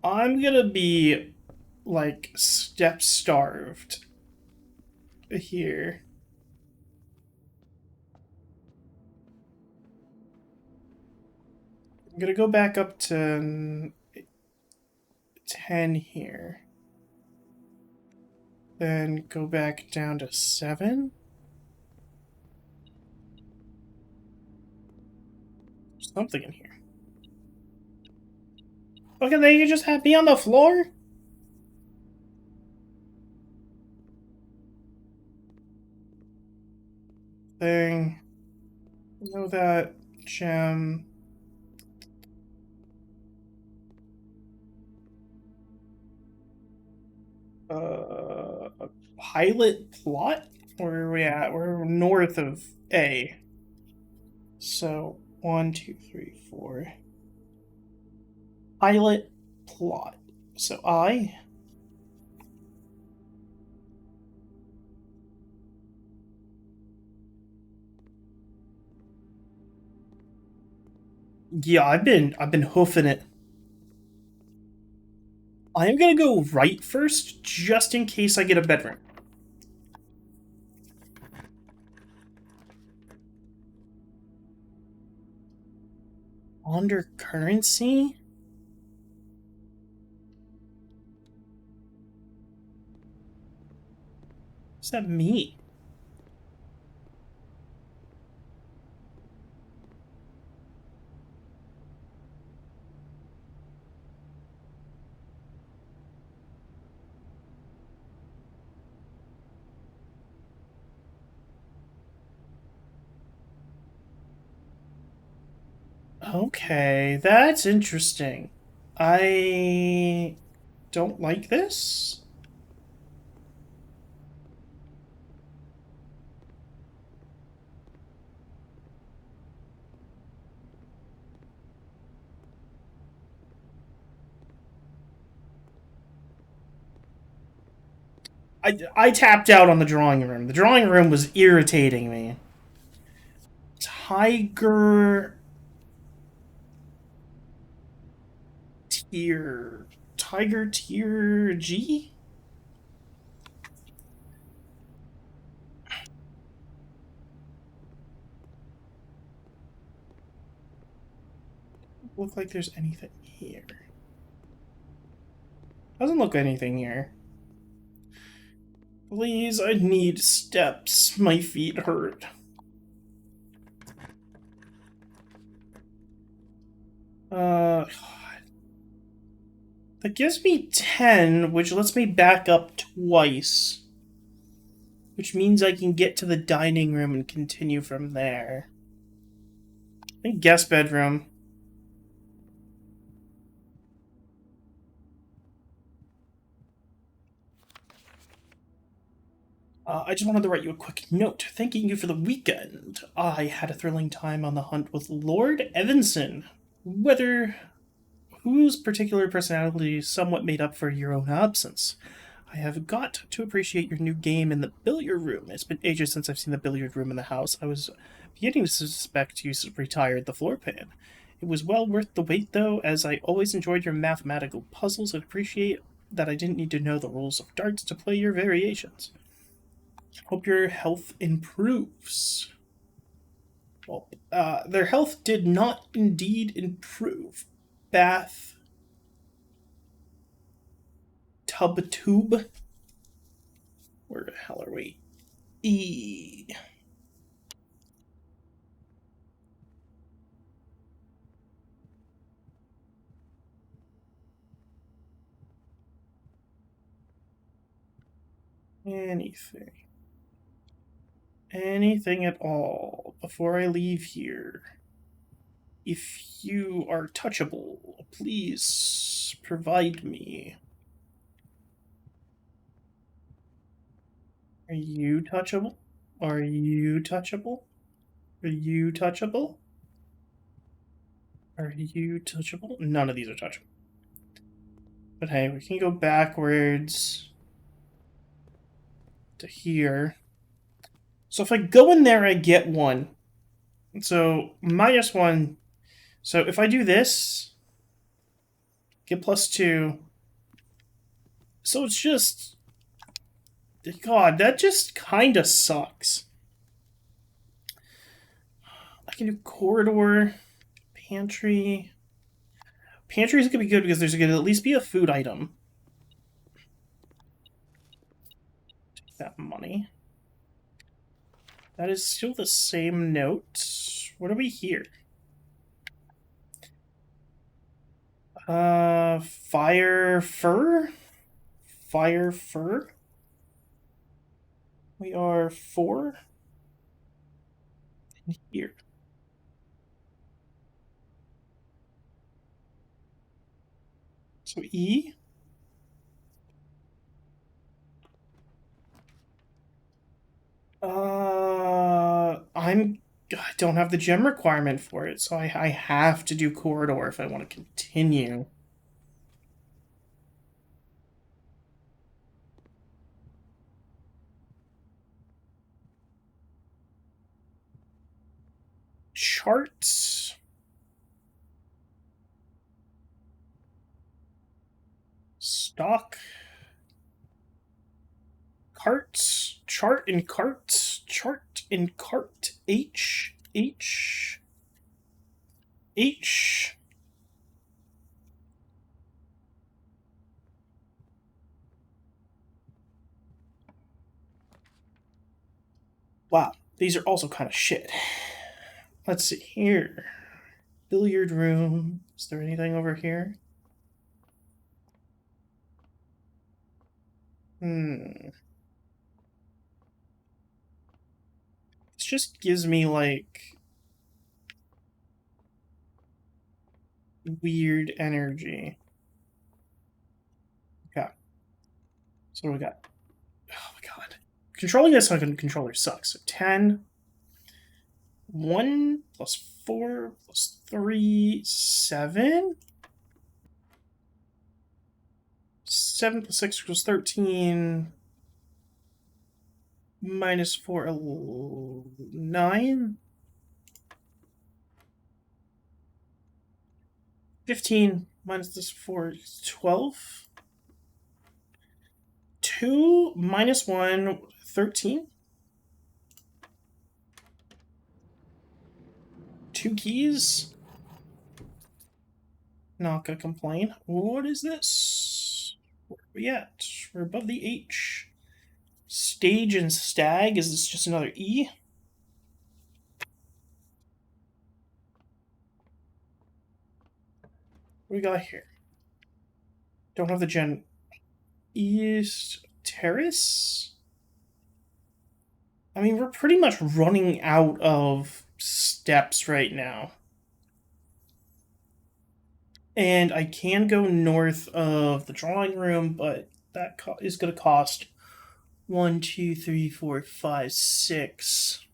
Speaker 1: I'm gonna be, like, step starved here. I'm gonna go back up to 10 here. Then go back down to 7. Something in here. Look at that, you just have me on the floor? Thing. Know that. Gem. Pilot plot? Where are we at? We're north of A. So, 1, 2, 3, 4. Pilot plot. So, I. Yeah, I've been hoofing it. I am gonna go right first, just in case I get a bedroom. Under currency? What's that mean? Okay, that's interesting. I don't like this. I tapped out on the drawing room. The drawing room was irritating me. Tiger tier. Tiger tier G? Look like there's anything here. Doesn't look anything here. Please, I need steps. My feet hurt. That gives me 10, which lets me back up twice. Which means I can get to the dining room and continue from there. I think guest bedroom. I just wanted to write you a quick note, thanking you for the weekend. I had a thrilling time on the hunt with Lord Evanson. Whether whose particular personality somewhat made up for your own absence. I have got to appreciate your new game in the billiard room. It's been ages since I've seen the billiard room in the house. I was beginning to suspect you retired the floor pan. It was well worth the wait, though, as I always enjoyed your mathematical puzzles and appreciate that I didn't need to know the rules of darts to play your variations. Hope your health improves. Well, their health did not indeed improve. Bath tub tube. Where the hell are we? E. Anything. Anything at all before I leave here. If you are touchable, please provide me. Are you touchable? Are you touchable? Are you touchable? Are you touchable? None of these are touchable. But hey, we can go backwards to here. So if I go in there, I get 1. So -1. So if I do this, get +2. So it's just... God, that just kinda sucks. I can do corridor, pantry. Pantry is gonna be good because there's gonna at least be a food item. Take that money. That is still the same note. What are we here? Fire fur? Fire fur? We are 4 in here. So E. I don't have the gem requirement for it, so I have to do corridor if I want to continue. Charts. Stock. Carts. Chart in carts. Chart in cart. H. H. H. Wow, these are also kind of shit. Let's see here. Billiard room. Is there anything over here? Hmm. This just gives me like weird energy. Okay. So what do we got? Oh my god. Controlling this on a controller sucks. So 10. 1 plus 4 plus 3, 7. 7 plus 6 equals 13. Minus 4, 9. 15 minus this 4 is 12. 2 minus 1, 13. 2 keys. Not gonna complain. What is this? Where are we at? We're above the H. Stage and stag. Is this just another E? What do we got here? Don't have the gen. East Terrace? I mean, we're pretty much running out of steps right now. And I can go north of the drawing room, but that is going to cost 1, 2, 3, 4, 5, 6.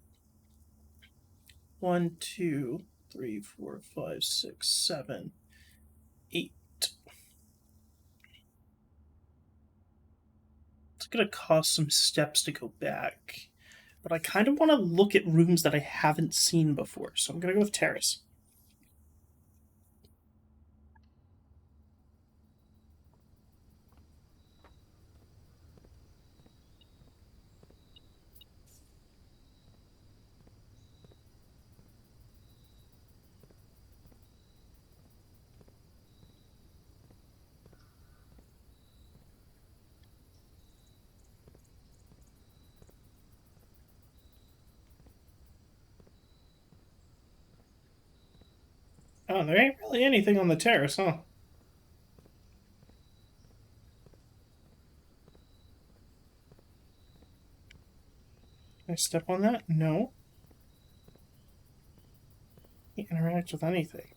Speaker 1: 1, 2, 3, 4, 5, 6, 7, 8. It's going to cost some steps to go back. But I kind of want to look at rooms that I haven't seen before, so I'm going to go with Terrace. Oh, there ain't really anything on the terrace, huh? Can I step on that? No. Can't interact with anything.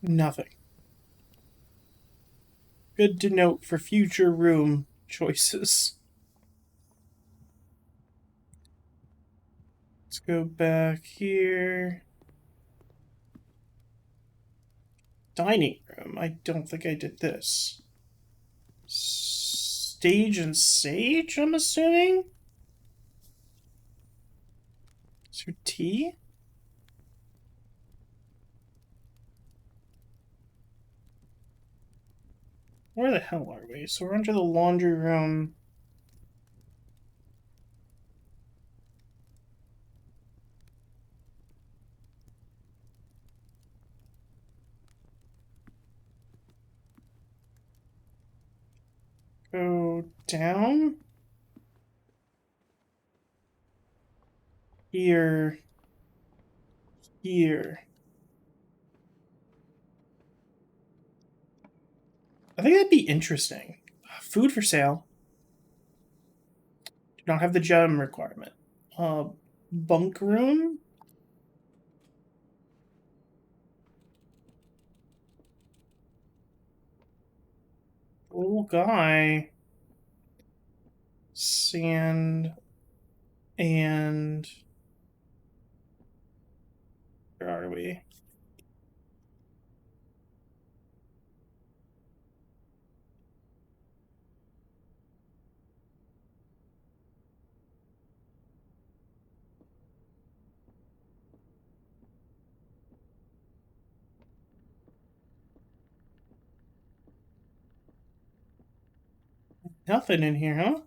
Speaker 1: Nothing. Good to note for future room choices. Let's go back here. Dining room. I don't think I did this. Stage and sage, I'm assuming? So T? Where the hell are we? So we're under the laundry room. Go down. Here. Here. I think that'd be interesting. Food for sale. Do not have the gem requirement. Bunk room. Little guy. Sand. And where are we? Nothing in here, huh?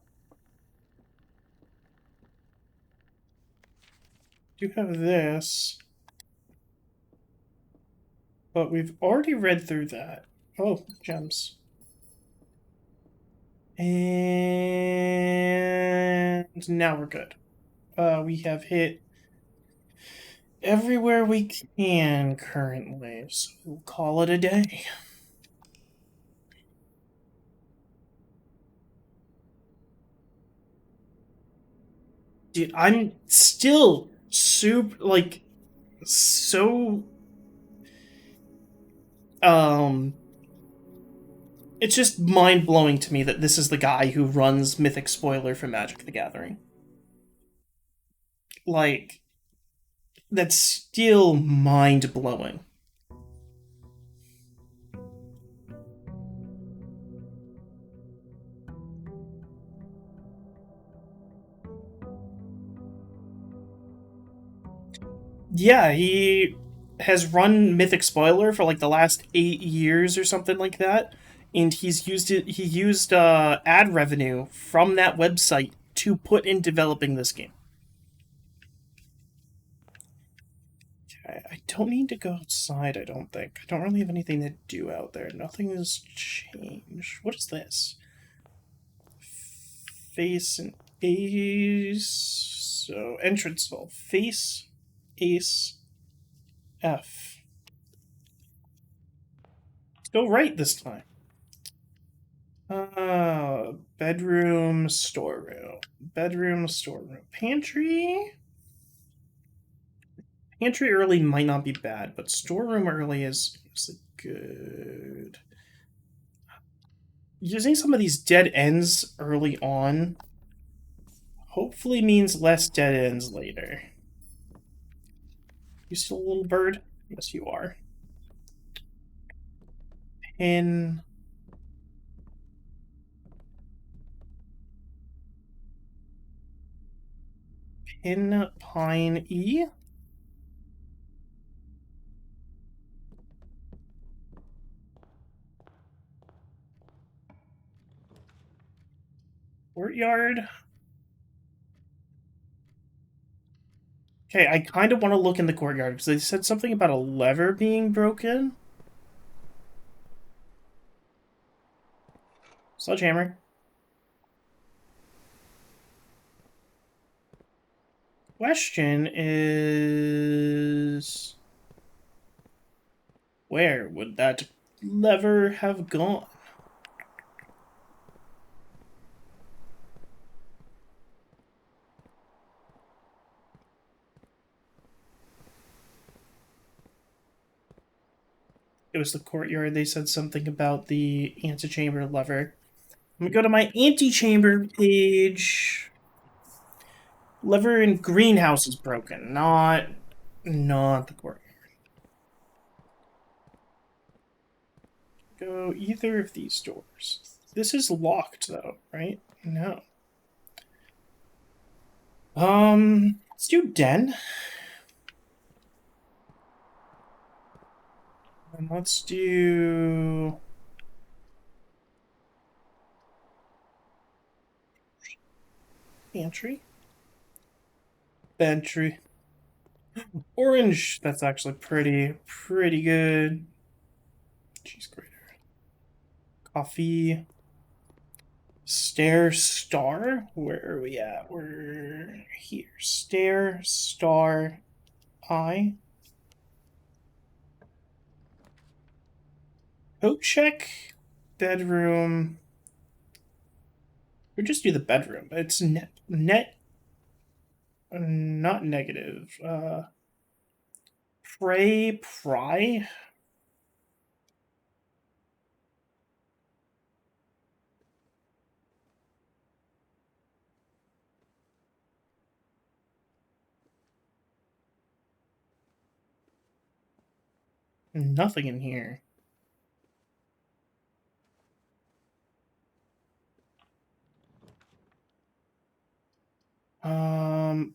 Speaker 1: Do have this. But we've already read through that. Oh, gems. And now we're good. We have hit everywhere we can currently, so we'll call it a day. Dude, I'm still super, like, so, it's just mind-blowing to me that this is the guy who runs Mythic Spoiler for Magic the Gathering. Like, that's still mind-blowing. Yeah, he has run Mythic Spoiler for like the last 8 years or something like that, and he's used it. He used ad revenue from that website to put in developing this game. Okay, I don't need to go outside. I don't think. I don't really have anything to do out there. Nothing has changed. What is this? Face and ace. So entrance vault. Face, ace, F. Let's go right this time. Bedroom, storeroom. Bedroom, storeroom. Pantry? Pantry early might not be bad, but storeroom early is good. Using some of these dead ends early on hopefully means less dead ends later. You still a little bird? Yes, you are. Pin. Pin, pine, E. Courtyard. Okay, I kind of want to look in the courtyard because they said something about a lever being broken. Sledgehammer. Question is, where would that lever have gone? It was the courtyard. They said something about the antechamber lever. Let me go to my antechamber page. Lever in greenhouse is broken, not the courtyard. Go either of these doors. This is locked though, right? No. Let's do den. And let's do pantry. Pantry. Orange, that's actually pretty good. Cheese grater. Coffee. Stair star? Where are we at? We're here. Stair star I. Coat check. Bedroom. We just do the bedroom. It's net not negative. Pry. Nothing in here.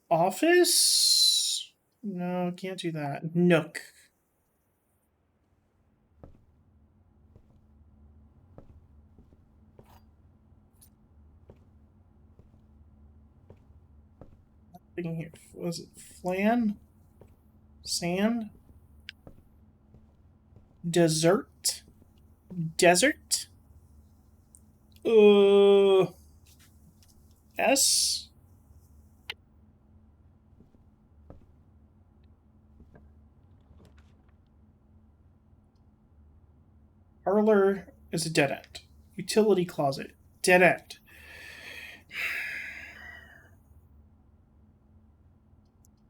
Speaker 1: Office? No, can't do that. Nook. Nothing here. Was it flan? Sand? Desert? Desert? S? Parlor is a dead end. Utility closet. Dead end.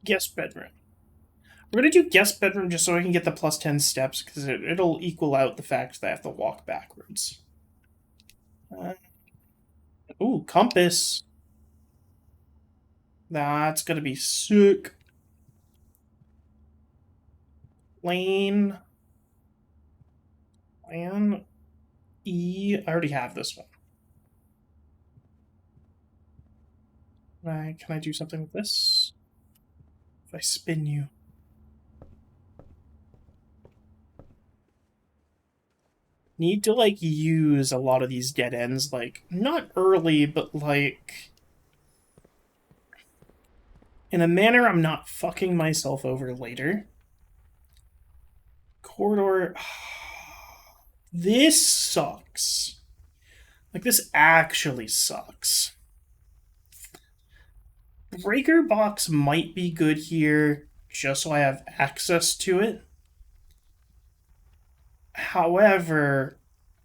Speaker 1: Guest bedroom. We're gonna do guest bedroom just so I can get the plus 10 steps because it'll equal out the fact that I have to walk backwards. Ooh, compass. That's gonna be sick. Lane. Plan. E. I already have this one. Can I do something with this? If I spin you. Need to, like, use a lot of these dead ends, like, not early, but, like, in a manner I'm not fucking myself over later. Corridor. This sucks. Like, this actually sucks. Breaker box might be good here, just so I have access to it. However,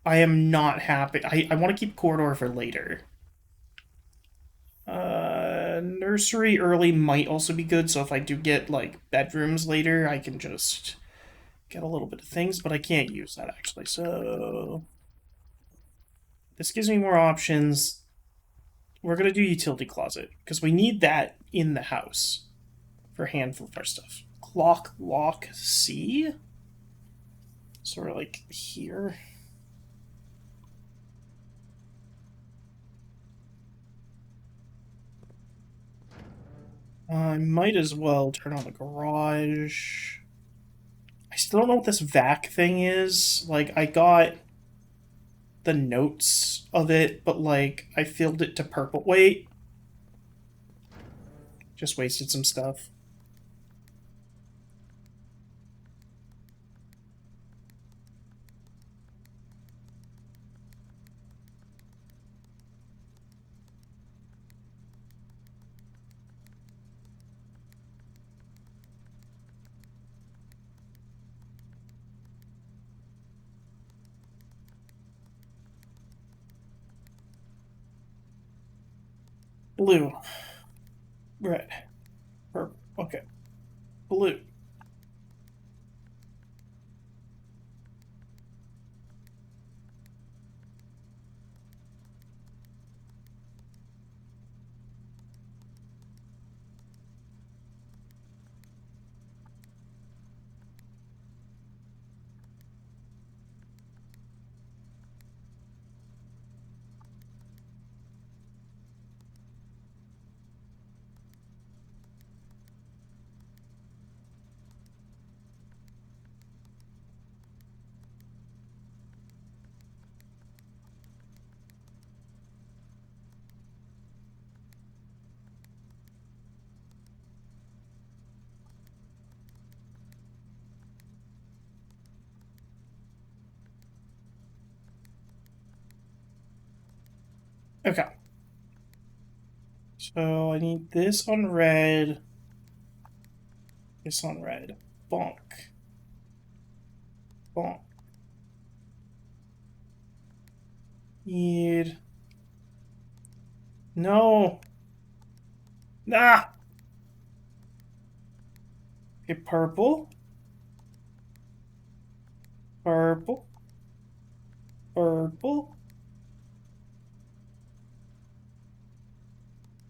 Speaker 1: I am not happy. I want to keep corridor for later. Nursery early might also be good, so if I do get, like, bedrooms later, I can just get a little bit of things, but I can't use that, actually, so... This gives me more options. We're going to do utility closet, because we need that in the house for a handful of our stuff. Clock lock C? Sort of like here. I might as well turn on the garage. I still don't know what this vac thing is. Like, I got the notes of it, but, like, I filled it to purple. Wait. Just wasted some stuff. Blue. Red. Purple. Okay. Blue. Okay. So I need this on red. This on red. Bonk. Bonk. Need... No! Ah! Okay, purple. Purple. Purple.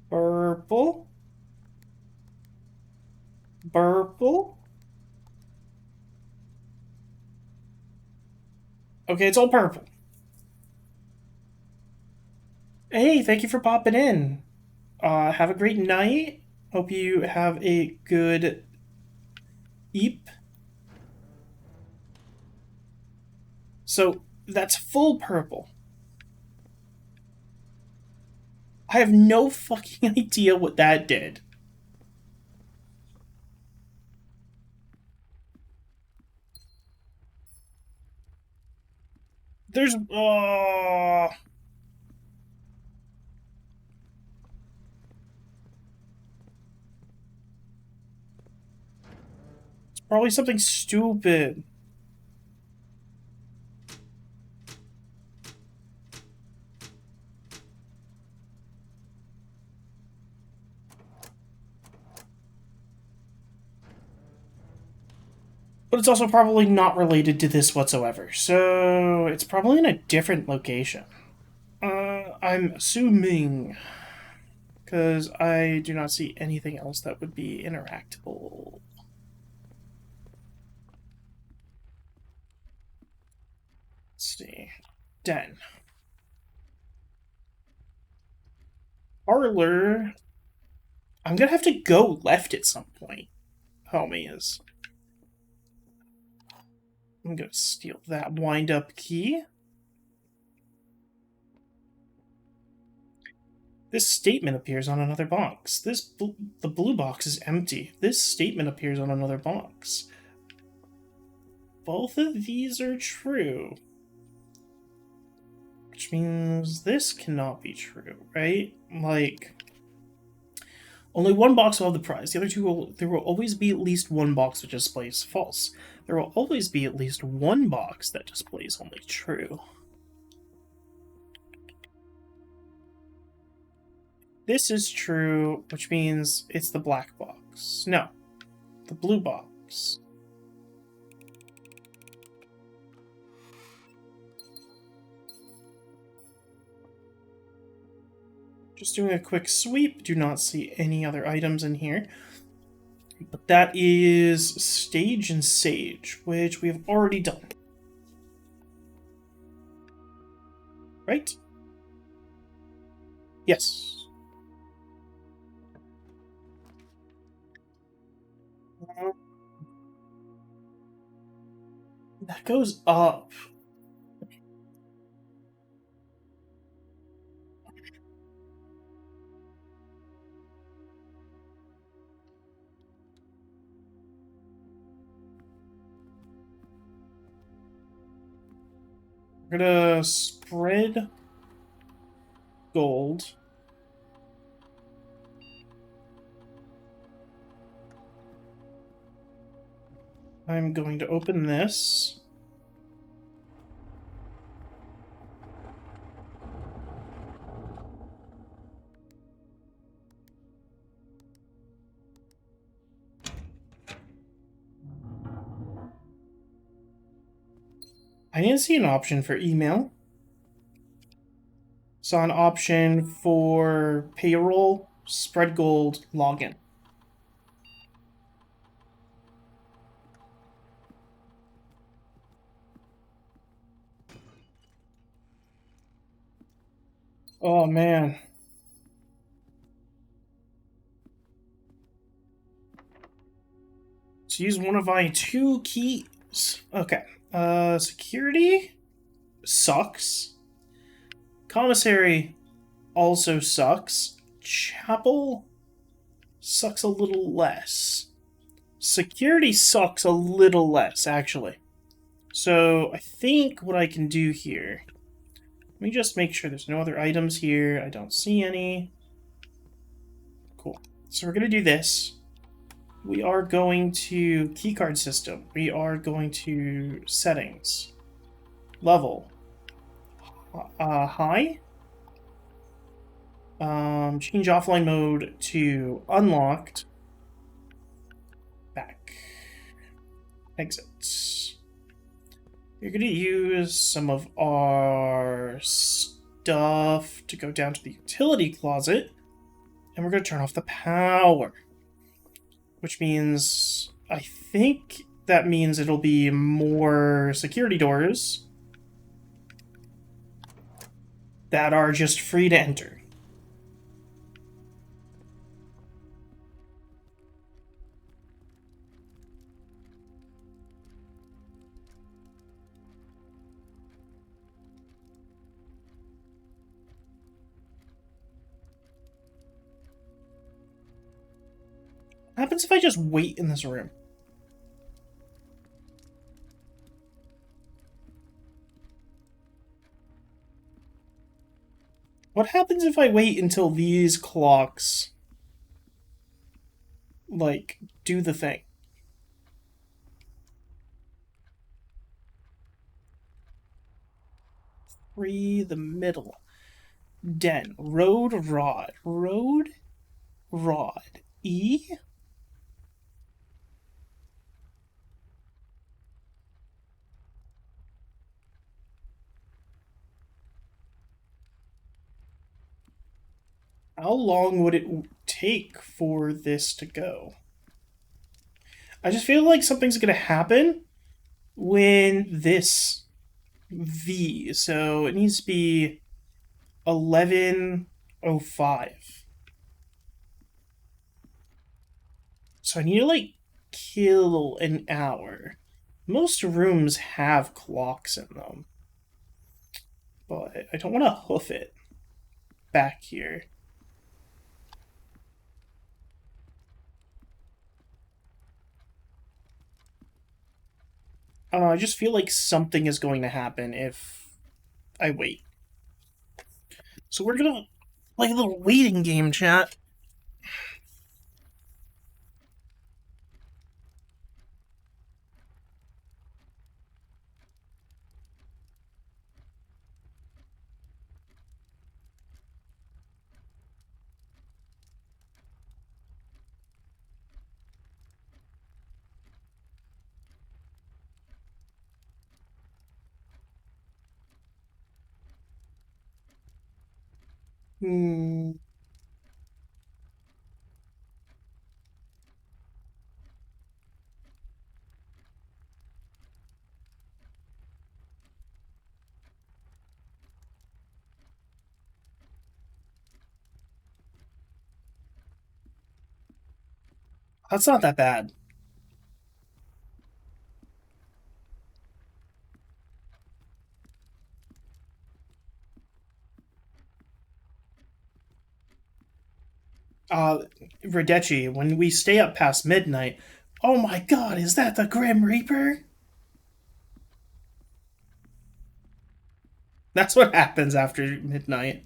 Speaker 1: Purple. Purple. Okay, it's all purple. Hey, thank you for popping in. Have a great night. Hope you have a good eep. So that's full purple. I have no fucking idea what that did. There's it's probably something stupid. But it's also probably not related to this whatsoever. So it's probably in a different location. I'm assuming, because I do not see anything else that would be interactable. Let's see. Den. Parlor. I'm gonna have to go left at some point. Homie is. I'm gonna steal that wind-up key. This statement appears on another box. The blue box is empty. This statement appears on another box. Both of these are true. Which means this cannot be true, right? Like, only one box will have the prize. The other two there will always be at least one box that displays false. There will always be at least one box that displays only true. This is true, which means it's the black box. No, the blue box. Just doing a quick sweep. Do not see any other items in here. But that is Stage and Sage, which we have already done. Right? Yes. That goes up. We're gonna spread gold. I'm going to open this. I didn't see an option for email. Saw an option for payroll, spread gold, login. Oh man. So use one of my two keys. Okay. Security sucks. Commissary also sucks. Chapel sucks a little less. Security sucks a little less, actually. So I think what I can do here, Let me just make sure there's no other items here. I don't see any. Cool. So we're going to do this. We are going to keycard system. We are going to settings. Level. High. Change offline mode to unlocked. Back. Exits. We're going to use some of our stuff to go down to the utility closet. And we're going to turn off the power. Which means, I think that means it'll be more security doors that are just free to enter. What happens if I just wait in this room? What happens if I wait until these clocks, like, do the thing? Free the middle. Den. Road rod. Road rod. E? How long would it take for this to go? I just feel like something's gonna happen when this V. So it needs to be 11:05. So I need to like kill an hour. Most rooms have clocks in them, but I don't want to hoof it back here. I don't know, I just feel like something is going to happen if I wait. So we're gonna play a little waiting game, chat. Hmm. That's not that bad. Radecci, when we stay up past midnight, oh my god, is that the Grim Reaper? That's what happens after midnight.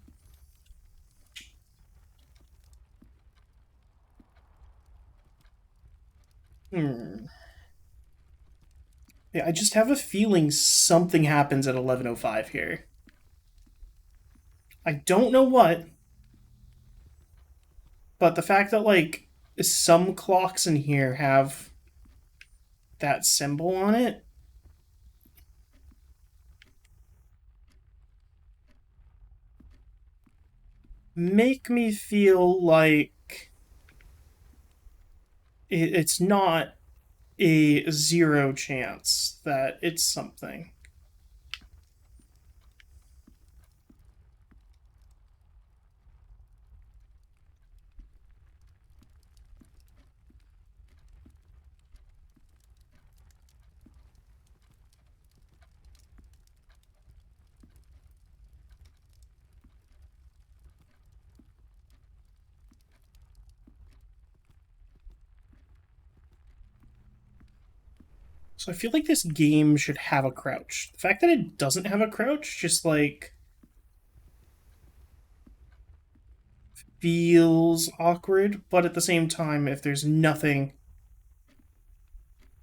Speaker 1: Hmm. Yeah, I just have a feeling something happens at 11:05 here. I don't know what, but the fact that like some clocks in here have that symbol on it make me feel like it's not a zero chance that it's something. So I feel like this game should have a crouch. The fact that it doesn't have a crouch just like feels awkward, but at the same time, if there's nothing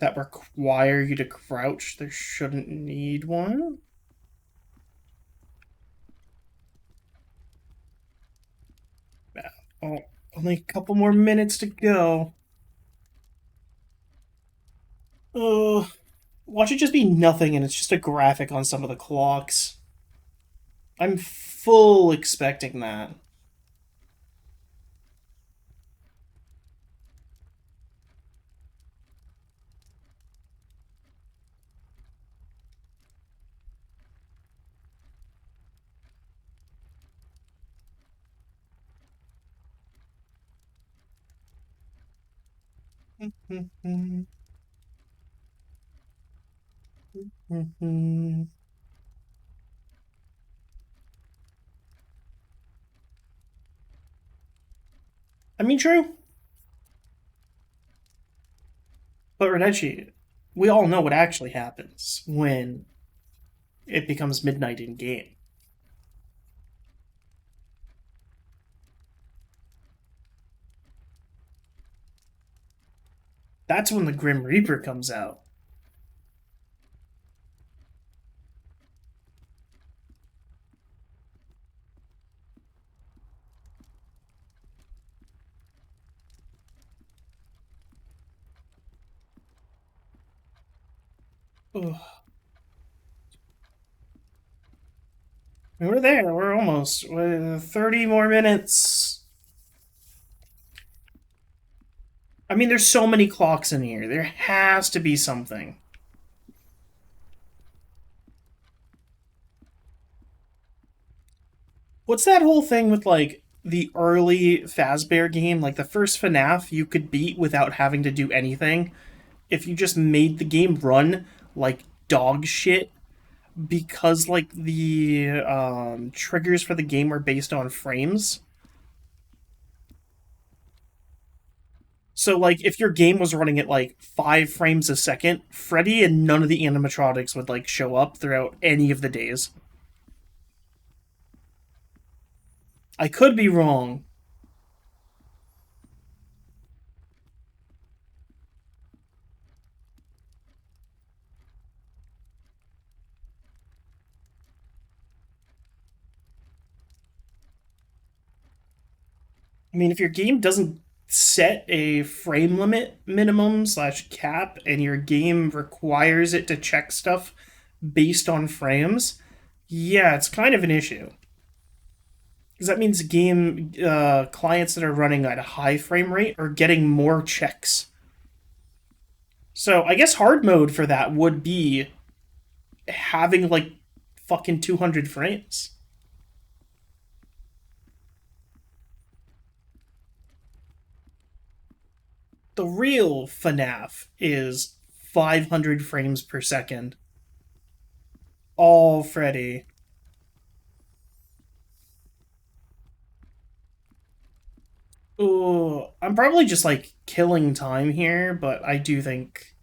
Speaker 1: that require you to crouch, there shouldn't need one. Oh, only a couple more minutes to go. Oh, watch it just be nothing and it's just a graphic on some of the clocks. I'm full expecting that. I mean, true. But Renechi, we all know what actually happens when it becomes midnight in game. That's when the Grim Reaper comes out. Ugh. We're there. We're almost. 30 more minutes. I mean, there's so many clocks in here. There has to be something. What's that whole thing with, like, the early Fazbear game? Like, the first FNAF you could beat without having to do anything if you just made the game run like dog shit because, like, the triggers for the game were based on frames. So, like, if your game was running at like 5 frames a second, Freddy and none of the animatronics would like show up throughout any of the days. I could be wrong. I mean, if your game doesn't set a frame limit minimum slash cap and your game requires it to check stuff based on frames, yeah, it's kind of an issue. Because that means game clients that are running at a high frame rate are getting more checks. So I guess hard mode for that would be having like fucking 200 frames. The real FNAF is 500 frames per second. All Freddy. Ooh, I'm probably just like killing time here, but I do think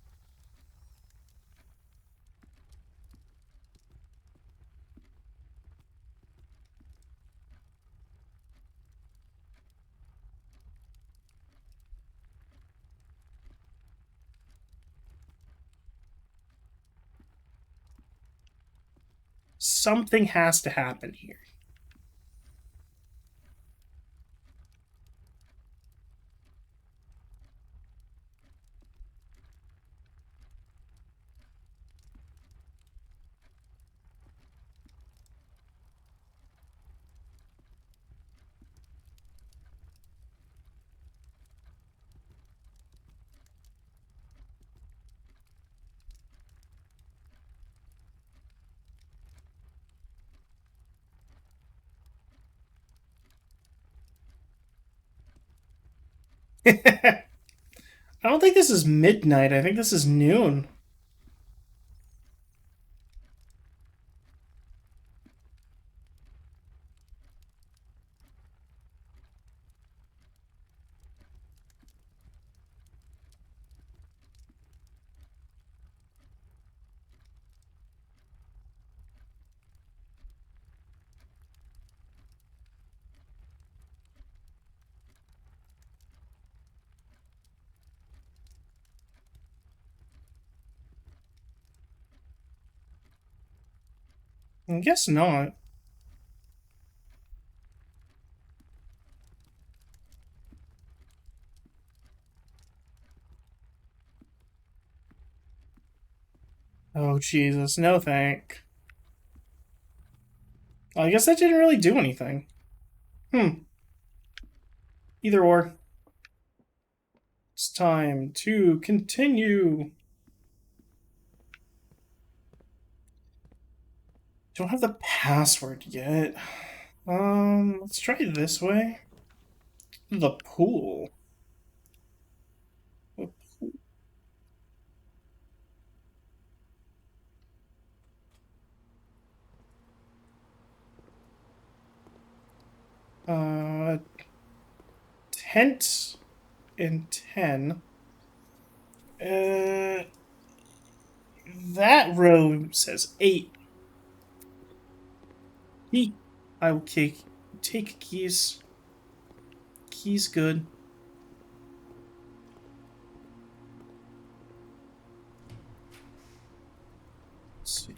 Speaker 1: something has to happen here. I don't think this is midnight. I think this is noon. I guess not. Oh, Jesus. No thank. Well, I guess that didn't really do anything. Either or. It's time to continue. Don't have the password yet. Let's try this way. The pool. Uh, tent in 10. Uh, that row says 8. Key. I will take keys. Keys good. Let's see.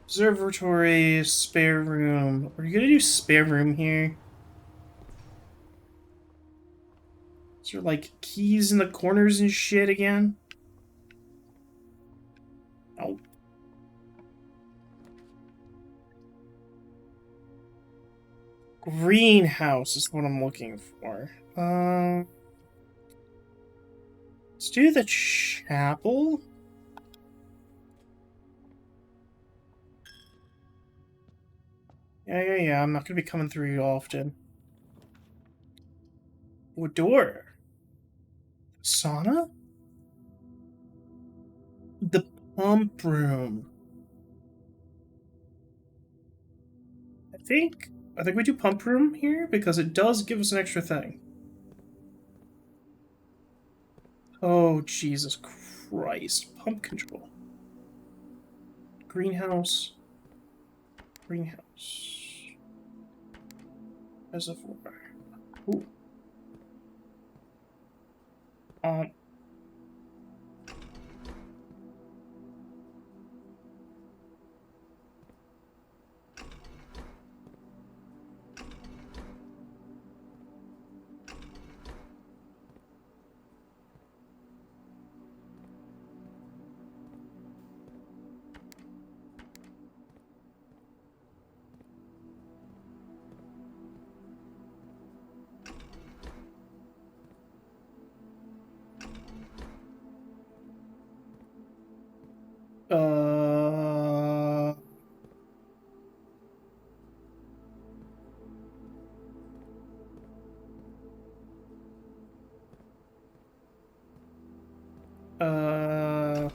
Speaker 1: Observatory, spare room. Are you gonna do spare room here? Is there like keys in the corners and shit again? Oh. Greenhouse is what I'm looking for. Let's do the chapel. Yeah. I'm not gonna be coming through often. What door? Sauna? The pump room. I think we do pump room here because it does give us an extra thing. Oh, Jesus Christ. Pump control. Greenhouse. Greenhouse. Reservoir. Ooh. Um. Uh. Uh.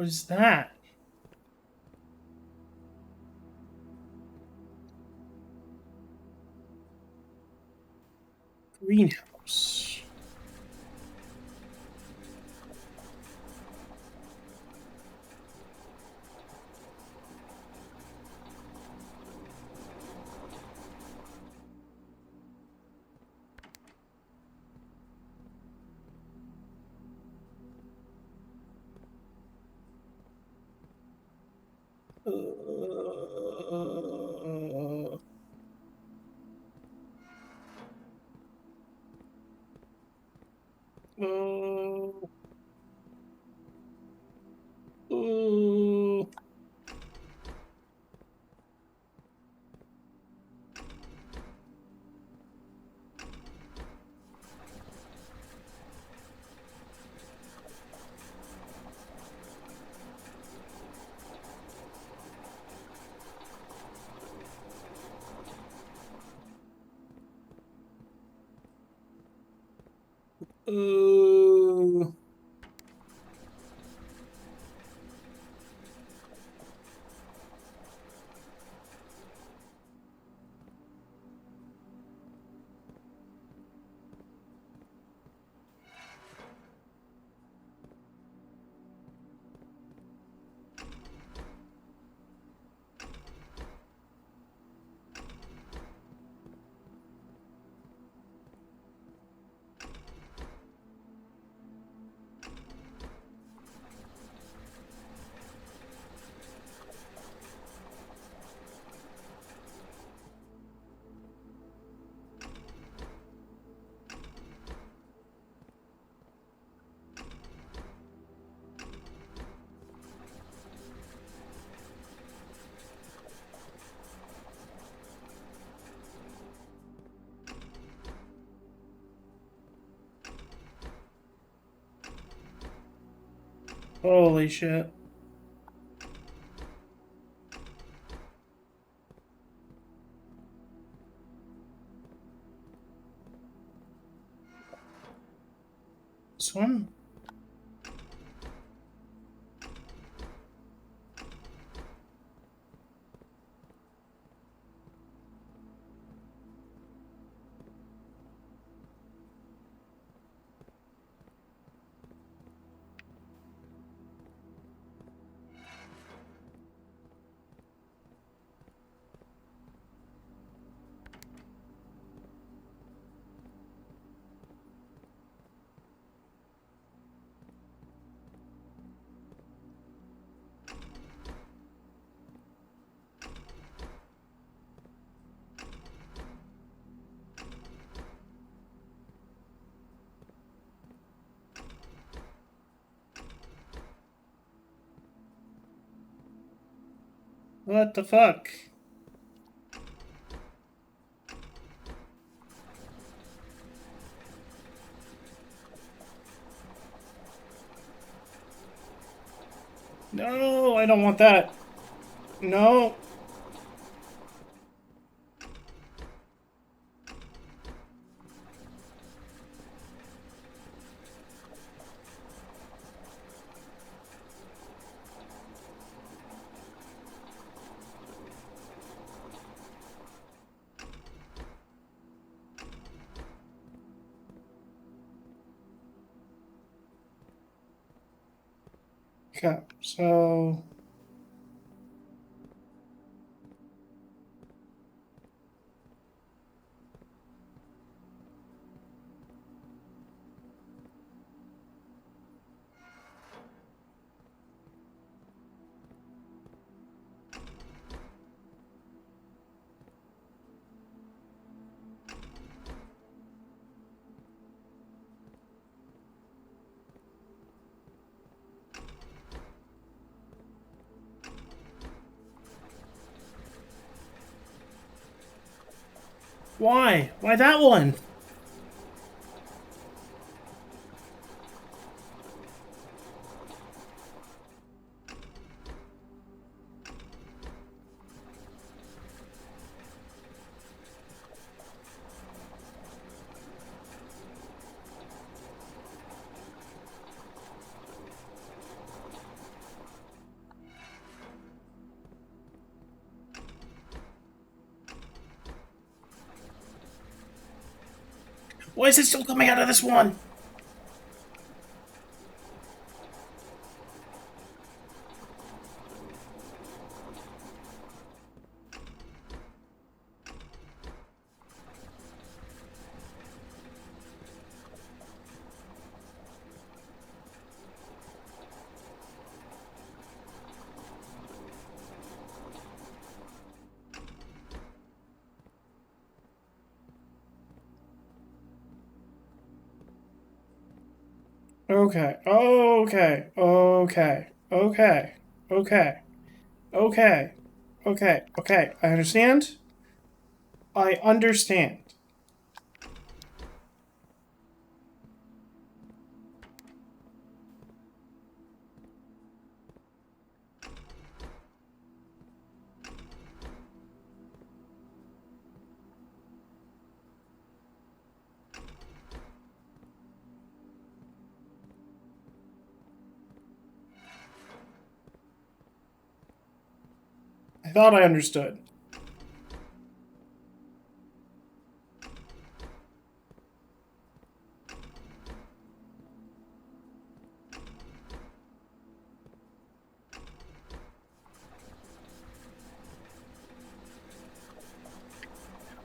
Speaker 1: What is that? Greenhouse. Uh, Uh, holy shit. Swim? What the fuck? No, I don't want that. No. Okay, so... Why? Why that one? Why is it still coming out of this one? Okay, okay, okay, okay, okay, okay, okay, okay. I understand. I understand. I thought I understood.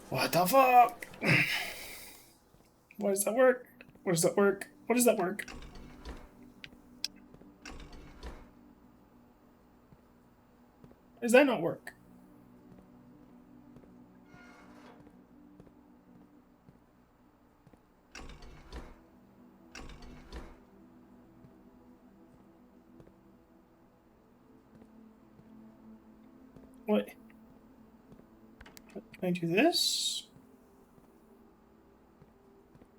Speaker 1: What the fuck? Why does that work? What does that work? What does that work? Does that not work? What? Can I do this?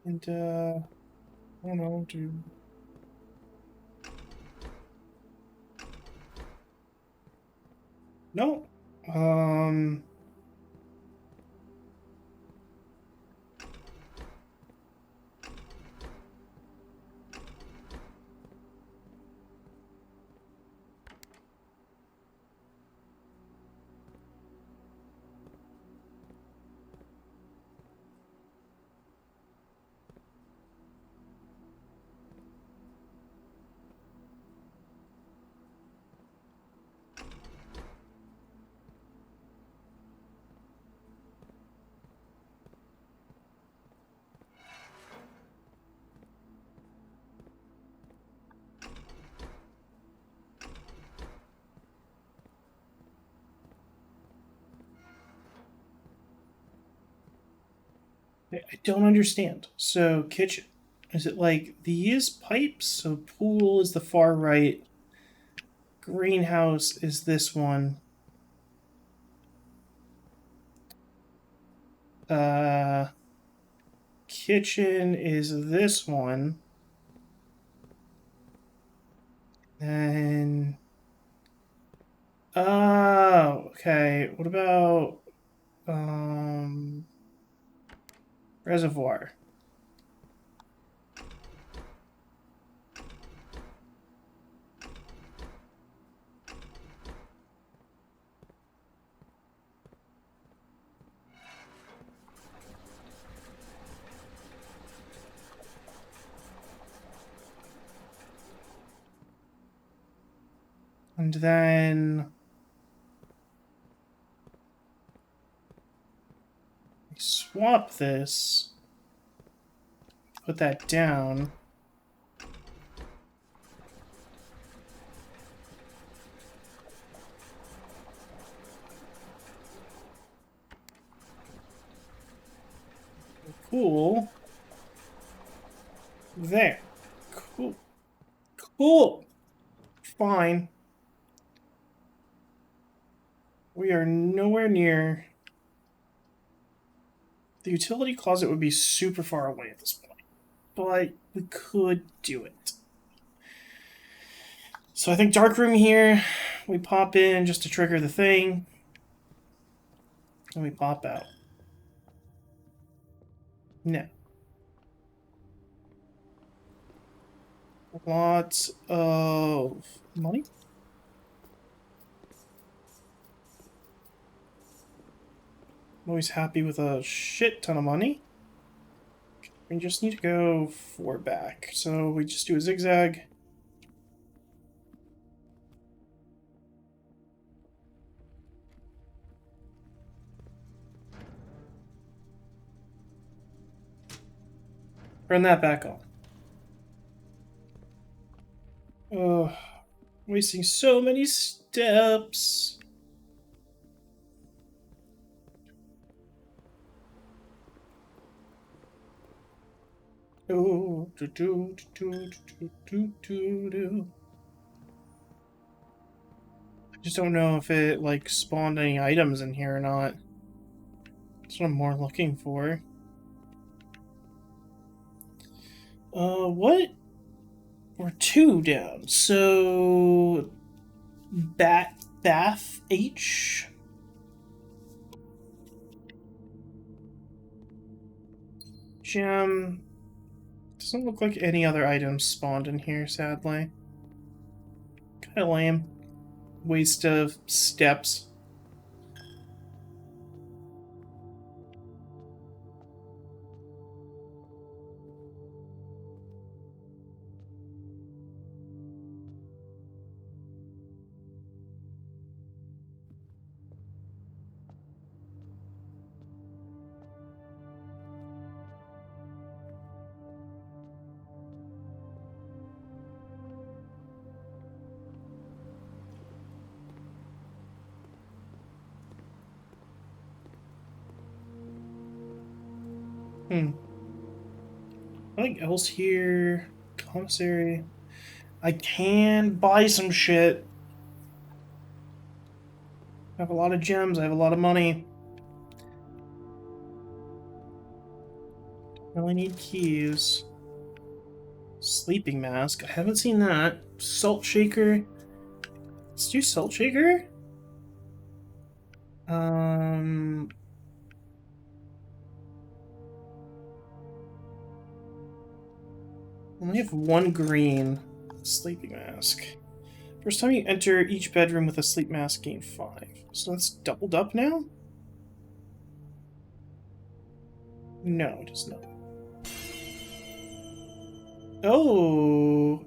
Speaker 1: And, I don't know, do... No. I don't understand. So, kitchen. Is it like these pipes? So, pool is the far right. Greenhouse is this one. Kitchen is this one. And... Oh, okay. What about... Reservoir. And then... swap this. Put that down. Cool. There. Cool. Cool. Fine. We are nowhere near... The utility closet would be super far away at this point, but we could do it. So I think dark room here, we pop in just to trigger the thing, and we pop out. No. Lots of money. I'm always happy with a shit ton of money. We just need to go 4 back. So we just do a zigzag. Turn that back on. Oh, wasting so many steps. Do, do, do, do, do, do, do, do. I just don't know if it, like, spawned any items in here or not. That's what I'm more looking for. What? We're 2 down, so... Bath H? Gem... Doesn't look like any other items spawned in here, sadly. Kinda lame. Waste of steps. Nothing else here. Commissary. I can buy some shit. I have a lot of gems. I have a lot of money. Really need keys. Sleeping mask. I haven't seen that. Salt shaker. Let's do salt shaker. Only have one green. Sleeping mask. First time you enter each bedroom with a sleep mask, gain 5. So that's doubled up now? No, it is not. Oh.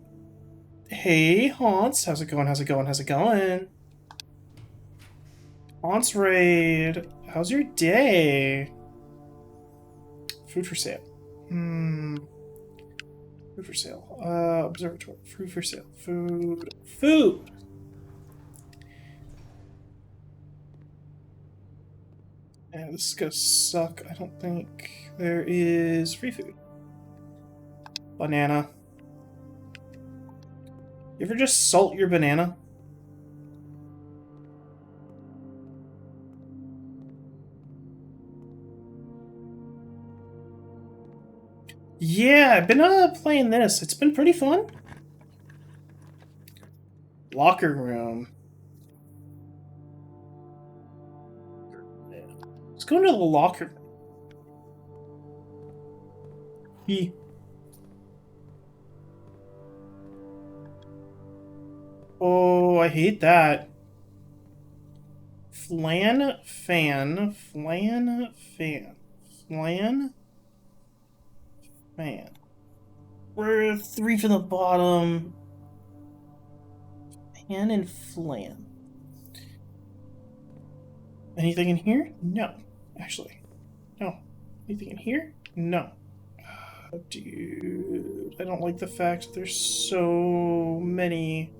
Speaker 1: Hey, Haunts. How's it going? How's it going? How's it going? Haunts Raid. How's your day? Food for sale. Food for sale. Observatory. Food for sale. Food. Food! Yeah, this is gonna suck. I don't think there is free food. Banana. You ever just salt your banana? Yeah, I've been playing this. It's been pretty fun. Locker room. Let's go into the locker room. Oh, I hate that. Flan fan. Flan fan. Flan fan. We're 3 from the bottom. Pan and flan. Anything in here? No. Actually. No. Anything in here? No. Dude, I don't like the fact that there's so many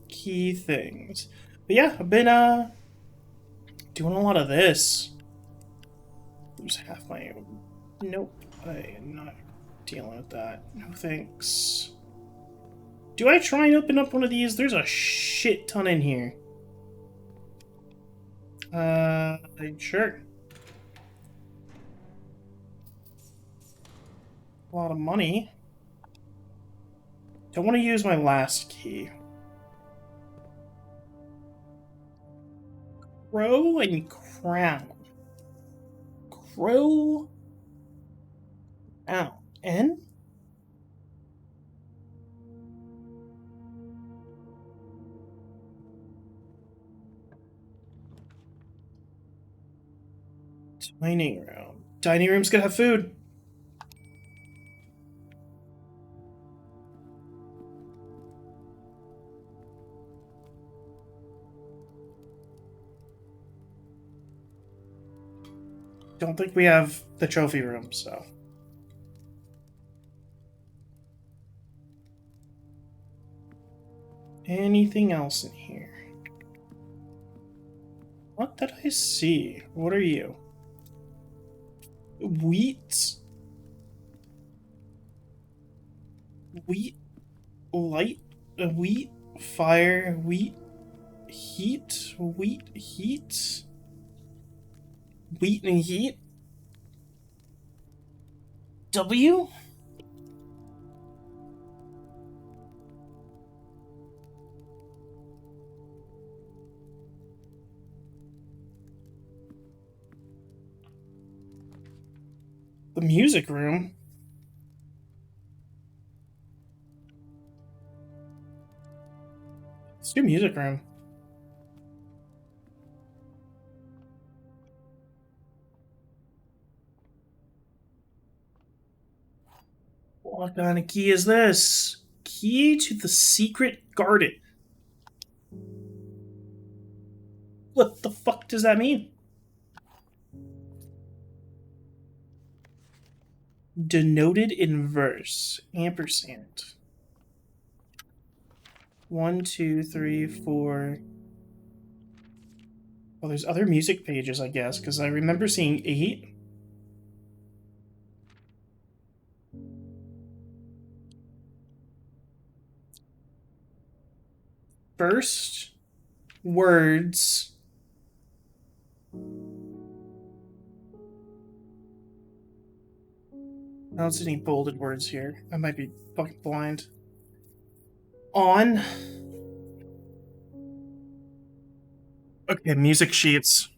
Speaker 1: key things. But yeah, I've been doing a lot of this. Lose half my... Nope, I am not dealing with that. No thanks. Do I try and open up one of these? There's a shit ton in here. Sure. A lot of money. Don't want to use my last key. Crow and crown. Crow. Ow. N? Dining room. Dining room's gonna have food. Don't think we have the trophy room, so. Anything else in here? What did I see? What are you? Wheat? Wheat? Light? Wheat? Fire? Wheat? Heat? Wheat? Heat? Wheat and heat? W? The music room? Let's do music room. What kind of key is this? Key to the secret garden. What the fuck does that mean? Denoted in verse. Ampersand. 1, 2, 3, 4. Oh, there's other music pages, I guess, because I remember seeing 8. First words. I don't see any bolded words here. I might be fucking blind. On. Okay, music sheets.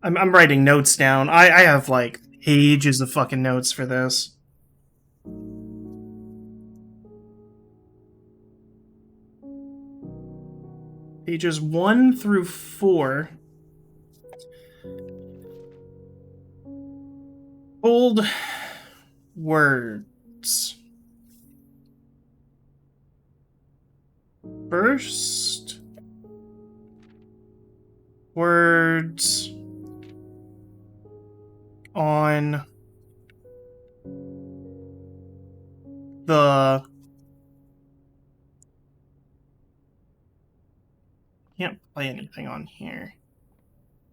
Speaker 1: I'm writing notes down. I have like pages of fucking notes for this. Pages 1 through 4. Old words. First words on the. Can't play anything on here.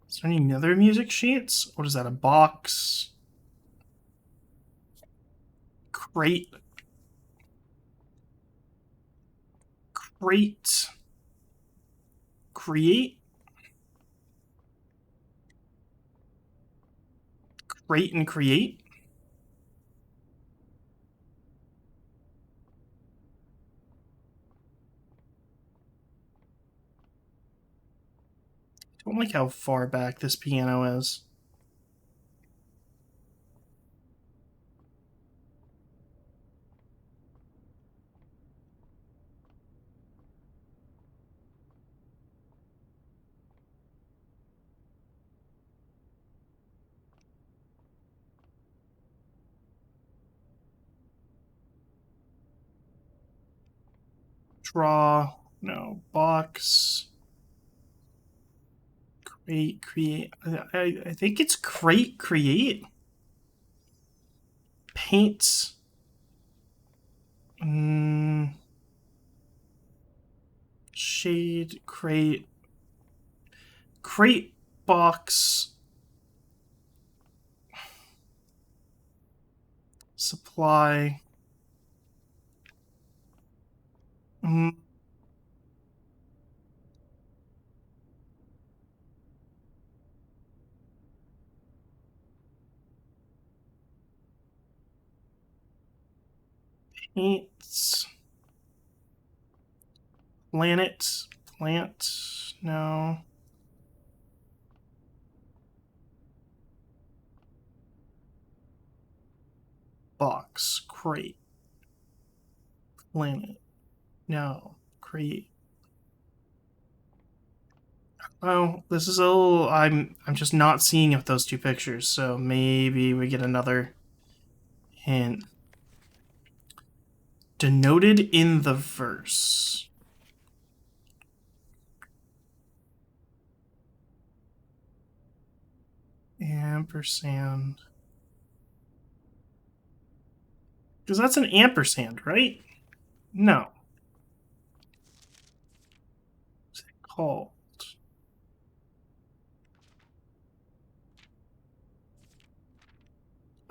Speaker 1: Is there any other music sheets? What is that? A box? Crate? Crate? Create? Crate and create? I don't like how far back this piano is. Draw. No. Box. Crate, create. I think it's crate, create. Paint. Shade, crate. Crate, box. Supply. Paints. Planet. Plant. No. Box. Crate. Planet. No. Create. Oh, this is a little. I'm just not seeing of those two pictures, so maybe we get another hint. Denoted in the verse. Ampersand. Because that's an ampersand, right? No. What's it called?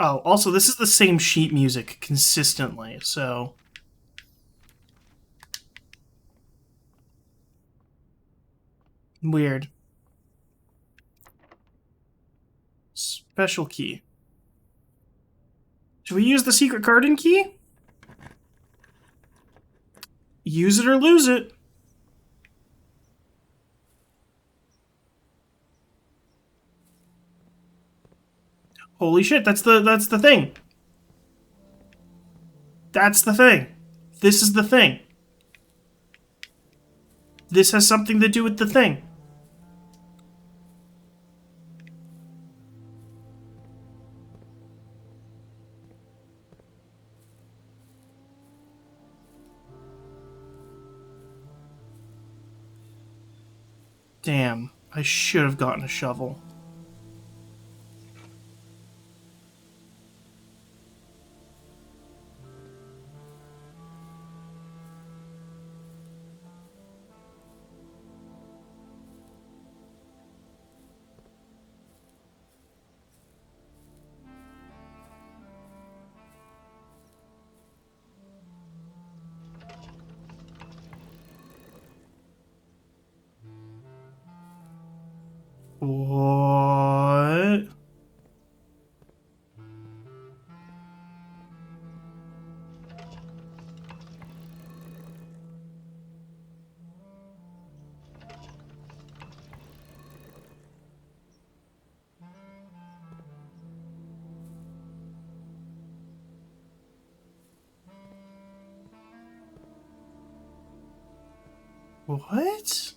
Speaker 1: Oh, also, this is the same sheet music consistently, so. Weird. Special key. Should we use the secret garden key? Use it or lose it. Holy shit, that's the thing. That's the thing. This is the thing. This has something to do with the thing. Damn, I should have gotten a shovel. What? What?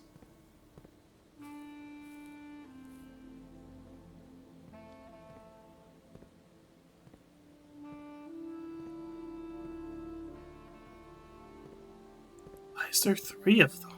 Speaker 1: Why is there 3 of them?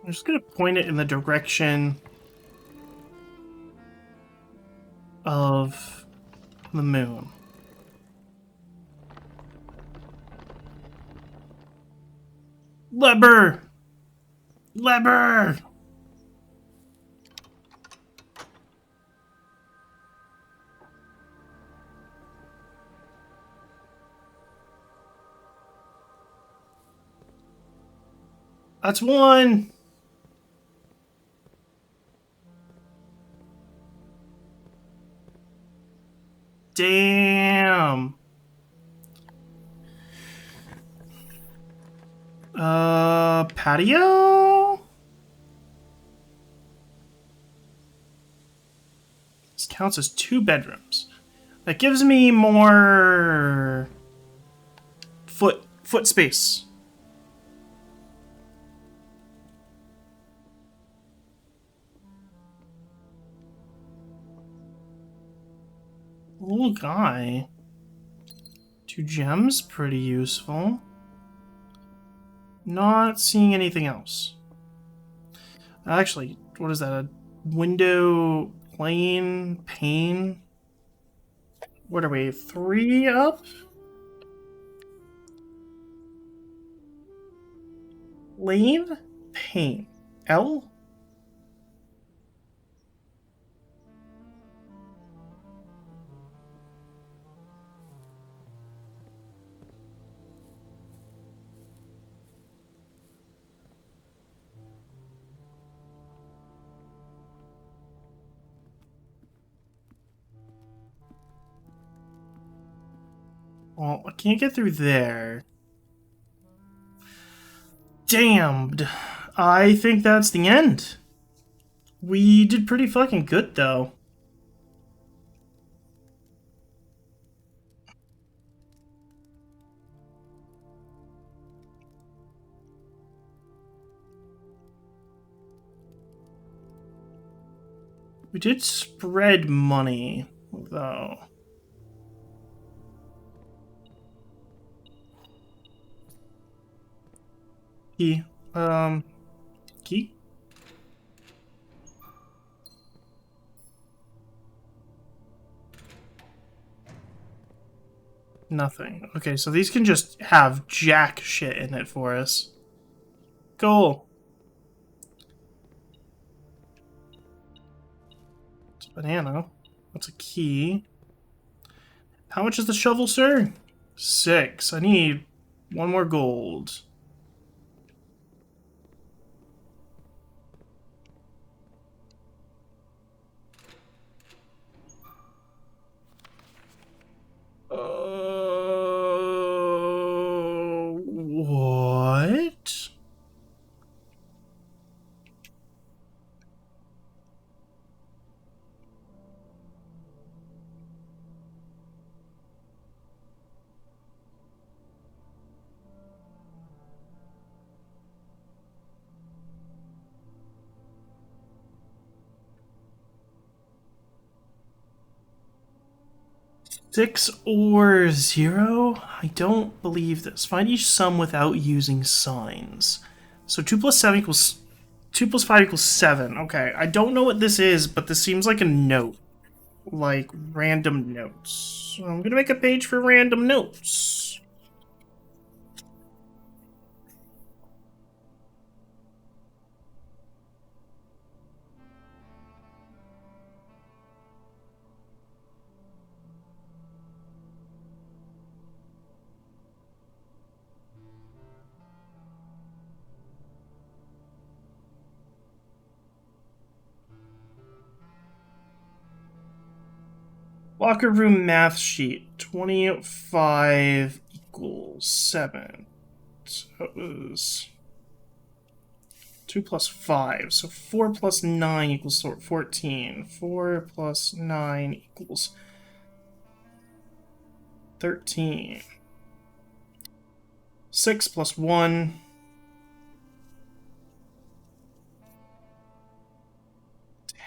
Speaker 1: I'm just gonna point it in the direction of the moon. Lever! Lever! That's 1! Damn! Patio? This counts as 2 bedrooms. That gives me more foot space. Little guy. 2 gems, pretty useful. Not seeing anything else. Actually, what is that? A window pane? What are we? 3 up? Lane? Pane. L? Well, I can't get through there. Damned. I think that's the end. We did pretty fucking good, though. We did spread money, though. Key. Key? Nothing. Okay, so these can just have jack shit in it for us. Cool. It's a banana. That's a key. How much is the shovel, sir? 6. I need 1 more gold. What? Six or 0? I don't believe this. Find each sum without using signs. So 2 plus 7 equals... 2 plus 5 equals 7. Okay, I don't know what this is, but this seems like a note. Like, random notes. So I'm gonna make a page for random notes. Locker room math sheet. 25 equals 7. So it was 2 plus 5. So 4 plus 9 equals 14. 4 plus 9 equals 13. 6 plus 1.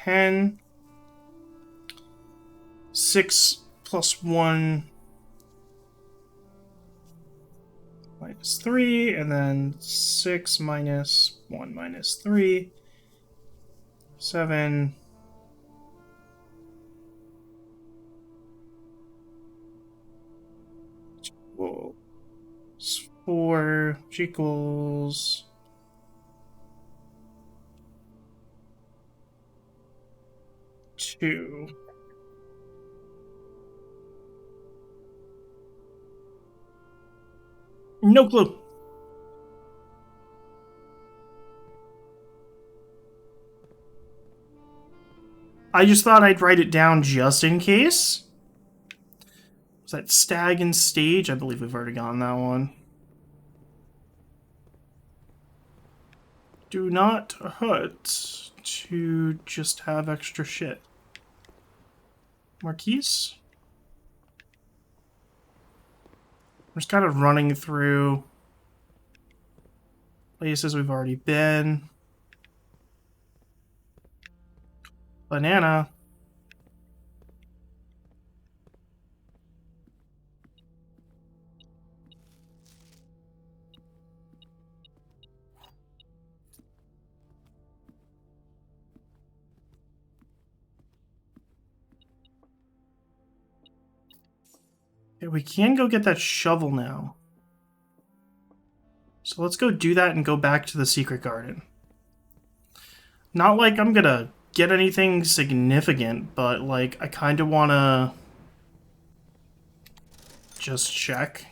Speaker 1: 10. 6 plus 1 minus 3, and then 6 minus 1 minus 3. 7. Equals 4, which equals 2. No clue. I just thought I'd write it down just in case. Was that Stag and Stage? I believe we've already gotten that one. Do not hurt to just have extra shit. More keys? I'm just kind of running through places we've already been. Banana. Okay, we can go get that shovel now. So let's go do that and go back to the secret garden. Not like I'm gonna get anything significant, but like I kind of want to just check.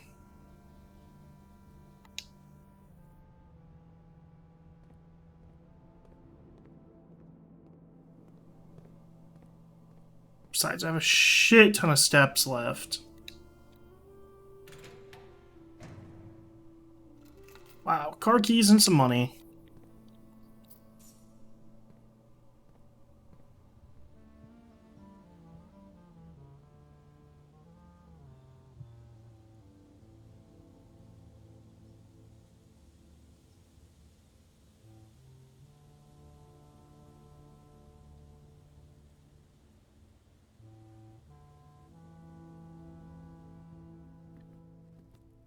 Speaker 1: Besides, I have a shit ton of steps left. Wow, car keys and some money.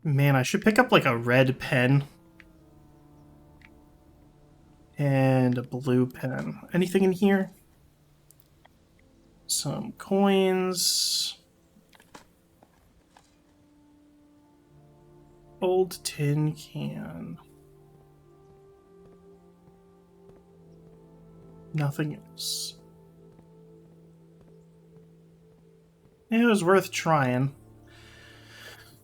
Speaker 1: Man, I should pick up like a red pen. And a blue pen. Anything in here? Some coins. Old tin can. Nothing else. It was worth trying.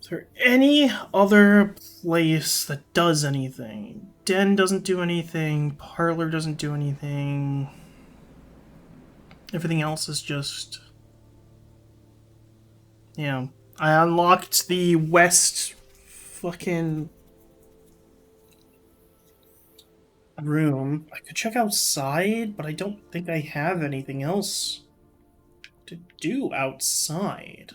Speaker 1: Is there any other place that does anything? Den doesn't do anything. Parlor doesn't do anything. Everything else is just... Yeah. I unlocked the west fucking room. I could check outside, but I don't think I have anything else to do outside.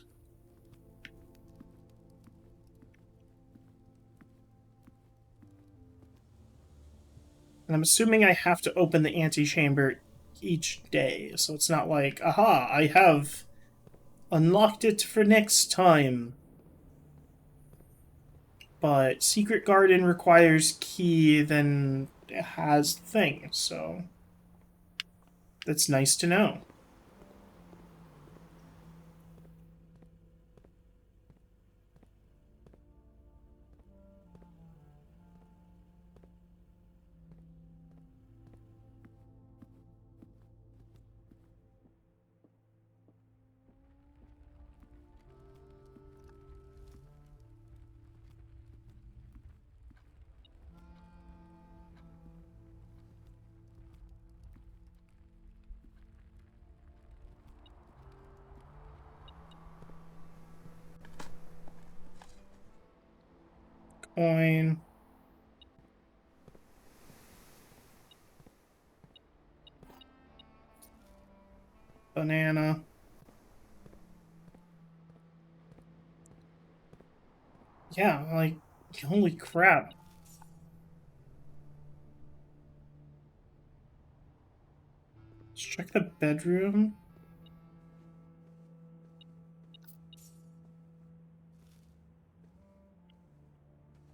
Speaker 1: And I'm assuming I have to open the antechamber each day, so it's not like, aha, I have unlocked it for next time. But Secret Garden requires key, then has things, so that's nice to know. Coin. Banana. Yeah, like, holy crap. Let's check the bedroom.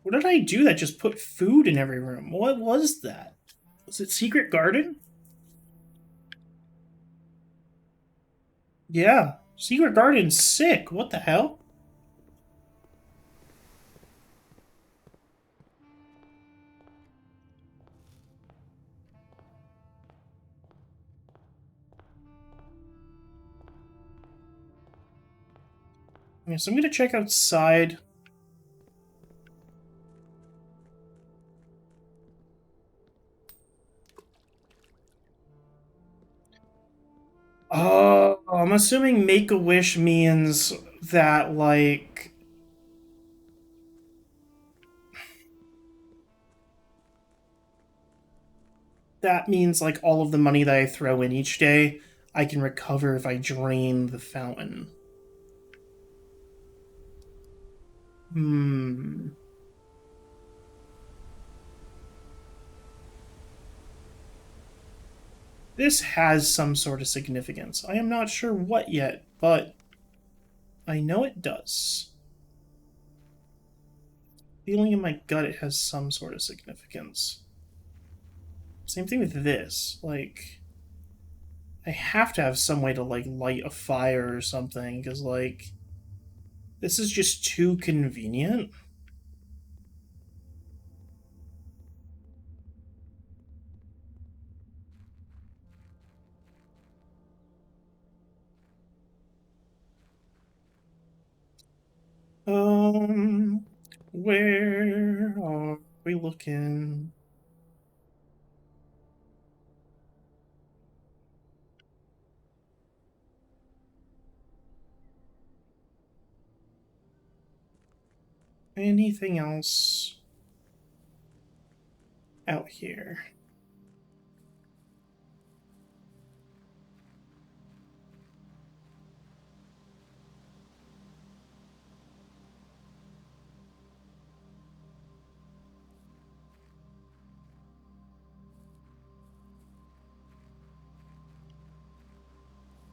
Speaker 1: What did I do that just put food in every room? What was that? Was it Secret Garden? Yeah. Secret Garden's sick. What the hell? Yeah, so I'm gonna check outside. Oh, I'm assuming Make-A-Wish means that, like... That means, like, all of the money that I throw in each day, I can recover if I drain the fountain. Hmm. This has some sort of significance. I am not sure what yet, but I know it does. Feeling in my gut it has some sort of significance. Same thing with this. Like, I have to have some way to, like, light a fire or something, because, like, this is just too convenient. Um, where are we looking? Anything else out here?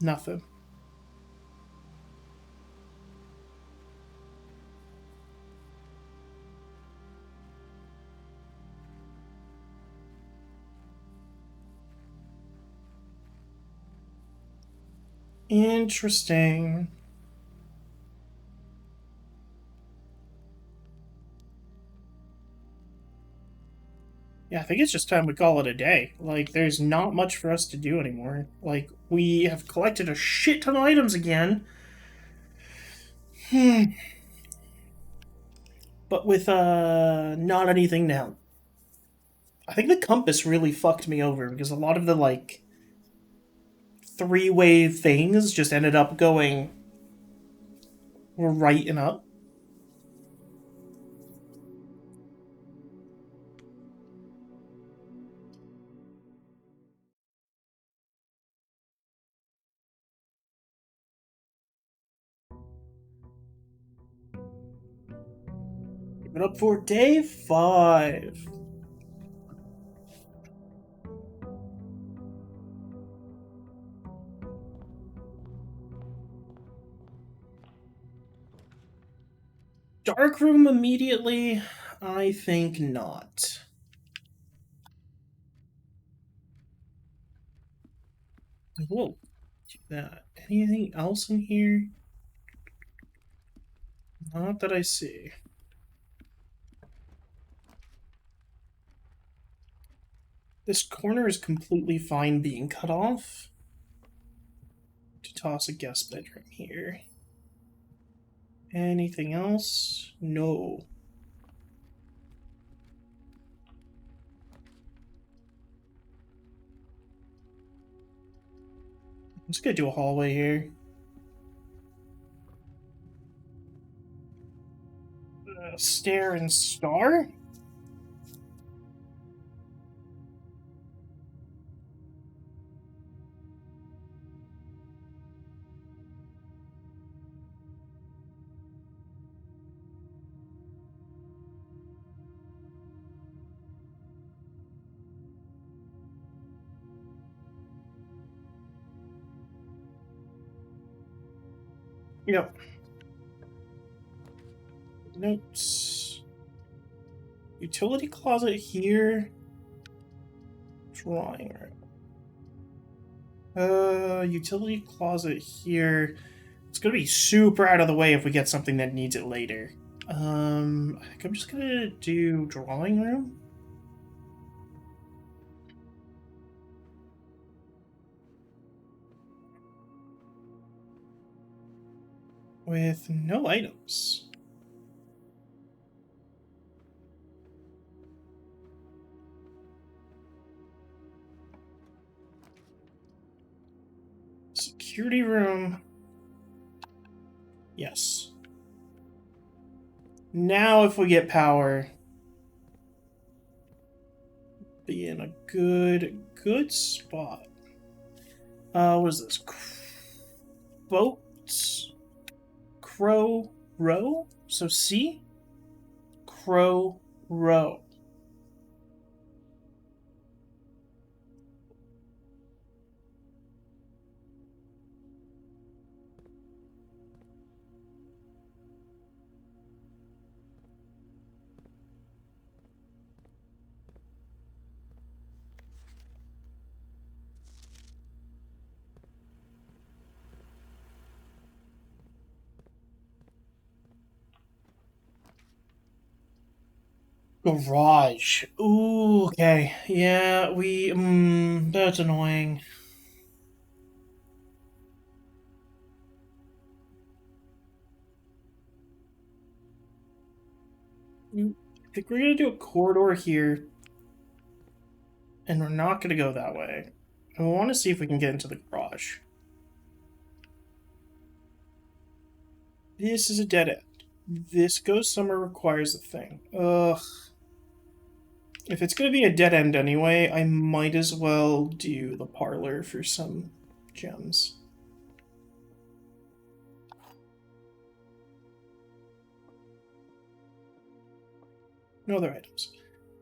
Speaker 1: Nothing. Interesting. Yeah, I think it's just time we call it a day. Like, there's not much for us to do anymore. Like, we have collected a shit ton of items again. But with, not anything now. I think the compass really fucked me over because a lot of the, like, three-way things just ended up going right and up. Give it up for day 5. Dark room immediately? I think not. We'll do that. Anything else in here? Not that I see. This corner is completely fine being cut off. To toss a guest bedroom here. Anything else? No. I'm just gonna do a hallway here. Stair and star? Yep. Notes. Utility closet here. Drawing room. Utility closet here. It's gonna be super out of the way if we get something that needs it later. I think I'm just gonna do drawing room. With no items. Security room. Yes. Now if we get power, be in a good spot. What is this? Boats? Crow Row? So C? Crow Row. Garage. Ooh, okay. Yeah, that's annoying. I think we're gonna do a corridor here, and we're not gonna go that way. And we want to see if we can get into the garage. This is a dead end. This goes somewhere requires a thing. Ugh. If it's gonna be a dead end anyway, I might as well do the parlor for some gems. No other items.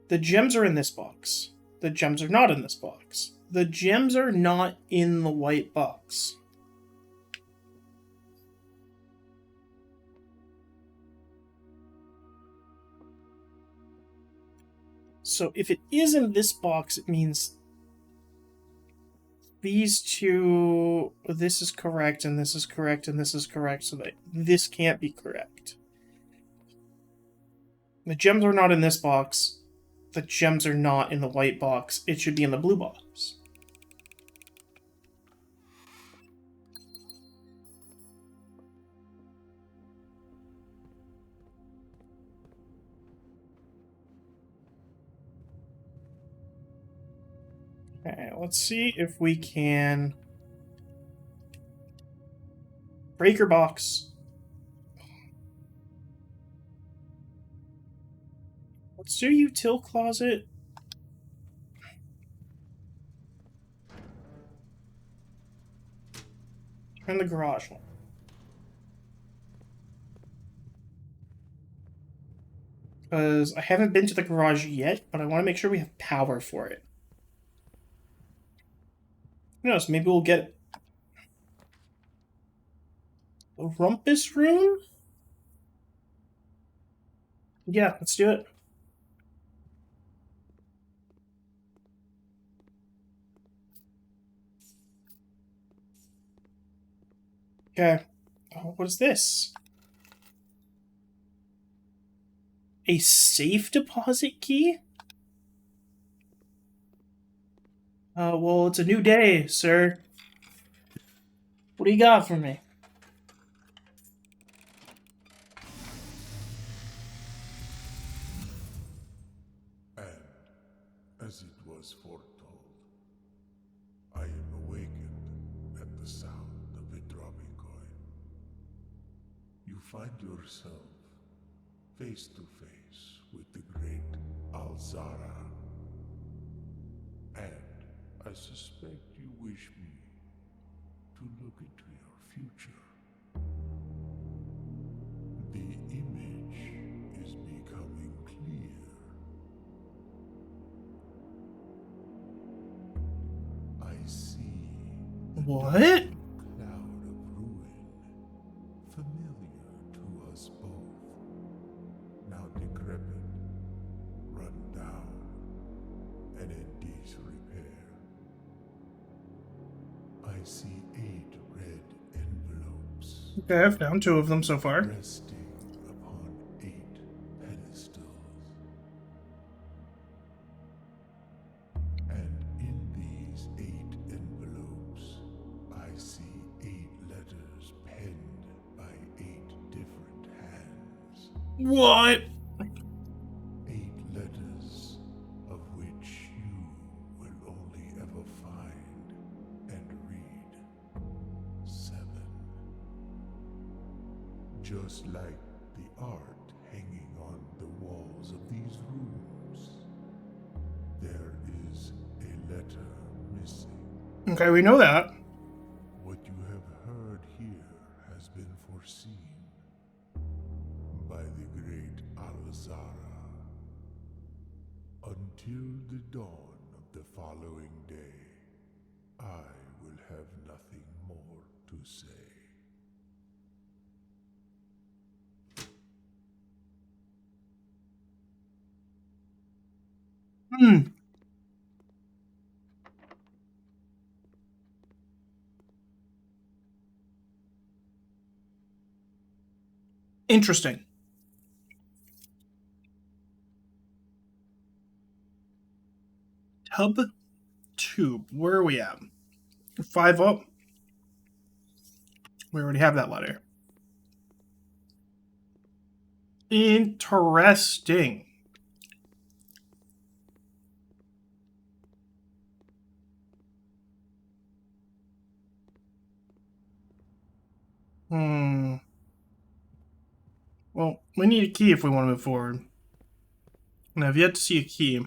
Speaker 1: The gems are in this box. The gems are not in this box. The gems are not in the white box. So if it is in this box, it means these two, this is correct, and this is correct, and this is correct, so that this can't be correct. The gems are not in this box. The gems are not in the white box. It should be in the blue box. Okay, let's see if we can... Breaker box. Let's do util closet. Turn the garage on. Because I haven't been to the garage yet, but I want to make sure we have power for it. Who knows, maybe we'll get it. The rumpus room? Yeah, let's do it. Okay. Oh, what is this? A safe deposit key? Well, it's a new day, sir. What do you got for me?
Speaker 2: And as it was foretold, I am awakened at the sound of a dropping coin. You find yourself face to face with the great Alzara. And I suspect you wish me to look into your future. The image is becoming clear. I see a
Speaker 1: What?
Speaker 2: dark cloud of ruin, familiar to us both, now decrepit, run down, and in disrepair. I see 8 red envelopes
Speaker 1: Okay, I've found 2 of them so far.
Speaker 2: resting upon 8 pedestals. And in these 8 envelopes, I see 8 letters penned by 8 different hands.
Speaker 1: What?
Speaker 2: 8 letters of which you will only ever find and read 7. Just like the art hanging on the walls of these rooms, there is a letter missing.
Speaker 1: Okay, we know that.
Speaker 2: What you have heard here has been foreseen by the great Alzara. Until the dawn of the following day, I will have nothing more to say.
Speaker 1: Hmm. Interesting. Tub tube. Where are we at? 5 up. We already have that letter. Interesting. Hmm. Well, we need a key if we want to move forward. And I've yet to see a key.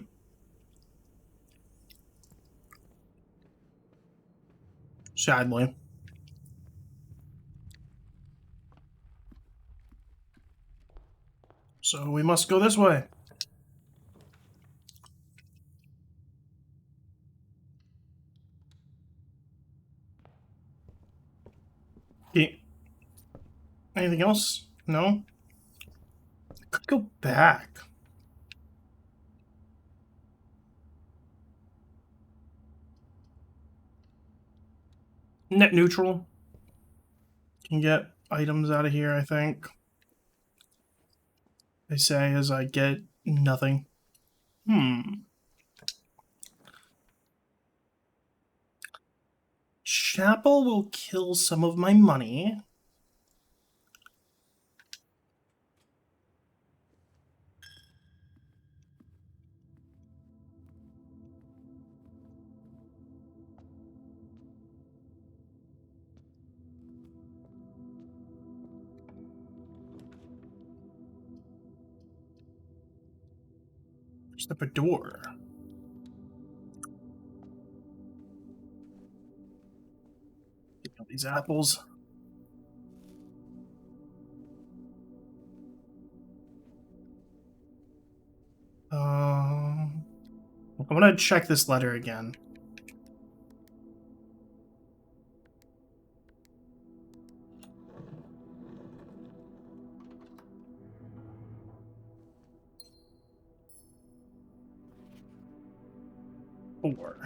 Speaker 1: Sadly. So we must go this way. Okay. Anything else? No? I could go back. Net neutral. Can get items out of here, I think. They say as I get nothing. Chapel will kill some of my money. There's the door. Get all these apples. I'm gonna check this letter again. Four.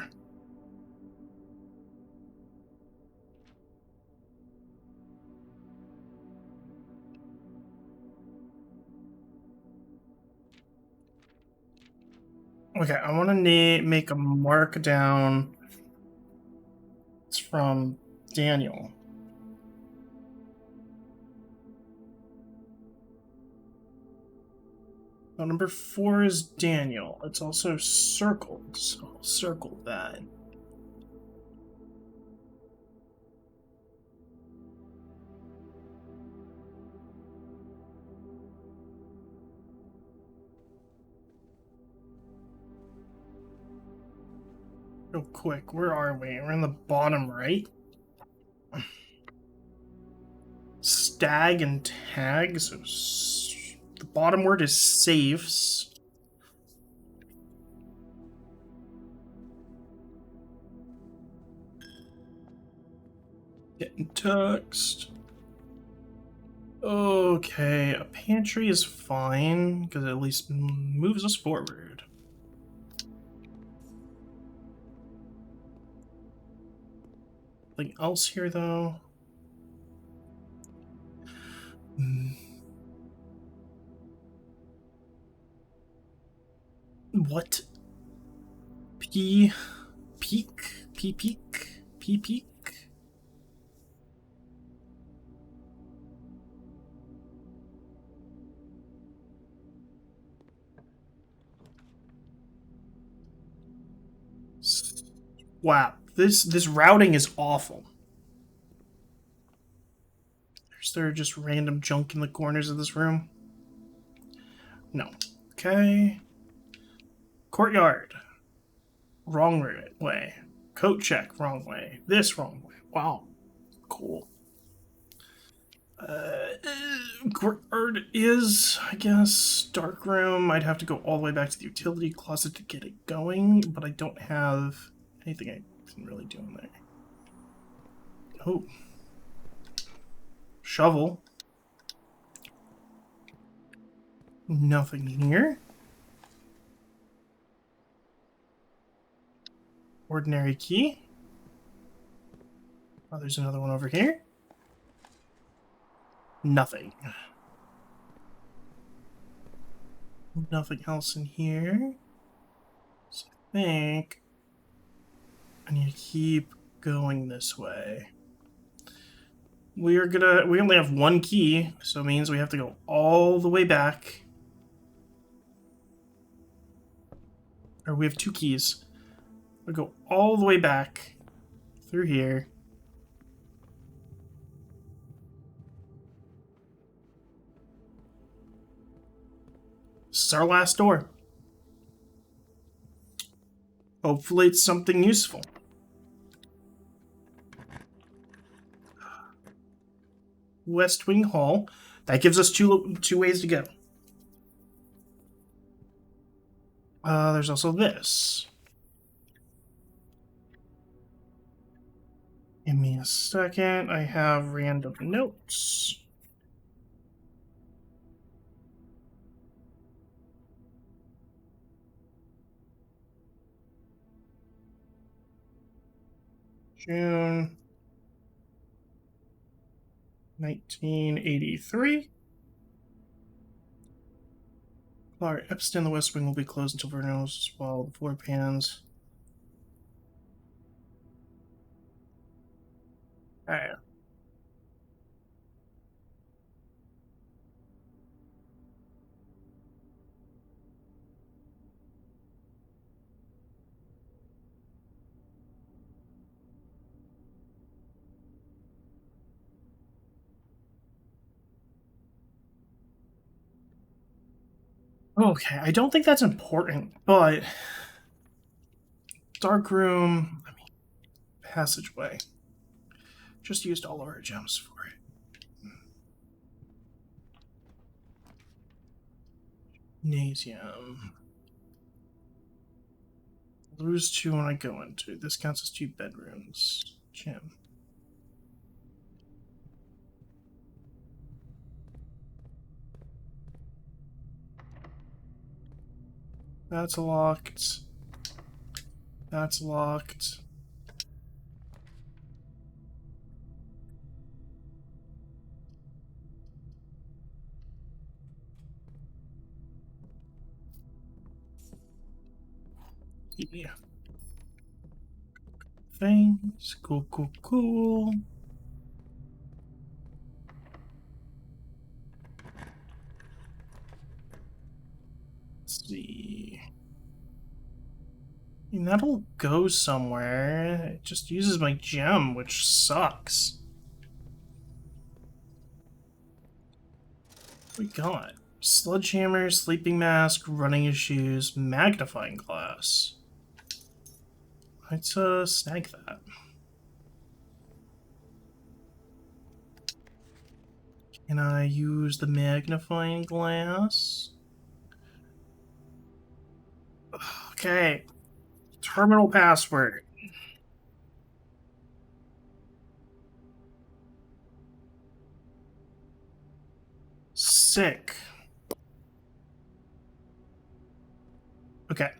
Speaker 1: Okay, I want to make a mark down. It's from Daniel. Well, number 4 is Daniel. It's also circled, so I'll circle that. Real quick, where are we? We're in the bottom right. Stag and tag. So the bottom word is safes. Getting text. Okay, a pantry is fine because it at least moves us forward. Anything else here though? What? Peak? Peak? Wow, this routing is awful. Is there just random junk in the corners of this room? No. Okay. Courtyard. Wrong way. Coat check. Wrong way. This wrong way. Wow. Cool. Courtyard is, I guess, dark room. I'd have to go all the way back to the utility closet to get it going, but I don't have anything I can really do in there. Oh. Shovel. Nothing here. Ordinary key. Oh, there's another one over here. Nothing. Nothing else in here. So I think I need to keep going this way. We only have one key, so it means we have to go all the way back. Or we have 2 keys. We'll go all the way back through here. This is our last door. Hopefully it's something useful. West Wing Hall. That gives us two ways to go. There's also this. Give me a second. I have random notes. June 1983. Alright, Epstein, the West Wing will be closed until Vernos while the 4 pans. Alright. Okay, I don't think that's important, but dark room, I mean, passageway. Just used all of our gems for it. Gymnasium. Lose 2 when I go into. This counts as 2 bedrooms. Gym. That's locked. That's locked. Yeah. Things. Cool, cool, cool. Let's see. I mean, that'll go somewhere. It just uses my gem, which sucks. What we got? Sledgehammer, sleeping mask, running shoes, magnifying glass. Let's snag that. Can I use the magnifying glass? Okay. Terminal password. Sick. Okay.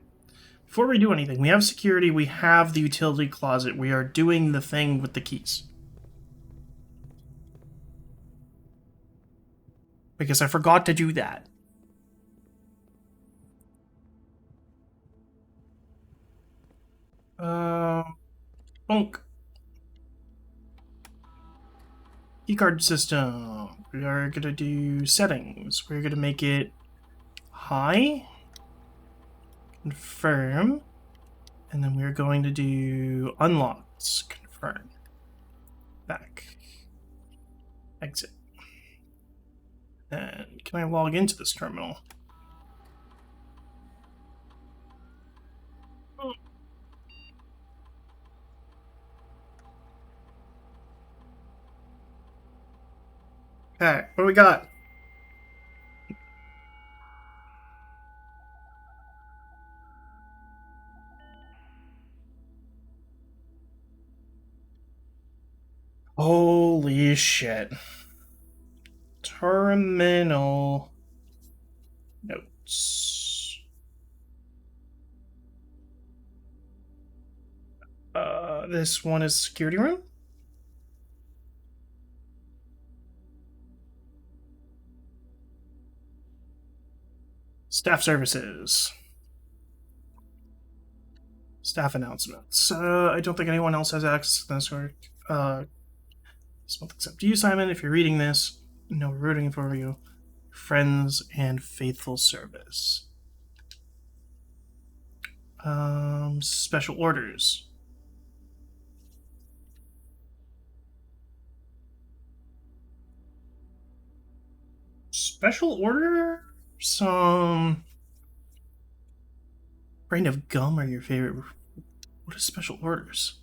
Speaker 1: Before we do anything, we have security, we have the utility closet, we are doing the thing with the keys. Because I forgot to do that. Bonk. Keycard system. We are gonna do settings. We're gonna make it high. Confirm. And then we're going to do unlocks. Confirm. Back. Exit. And can I log into this terminal? Okay, what do we got? Holy shit. Terminal notes. This one is security room? Staff services. Staff announcements. I don't think anyone else has access to this work. This month except you, Simon. If you're reading this, no, we're rooting for you. Friends and faithful service. Special orders. Special order? Some brand of gum are your favorite. What is special orders?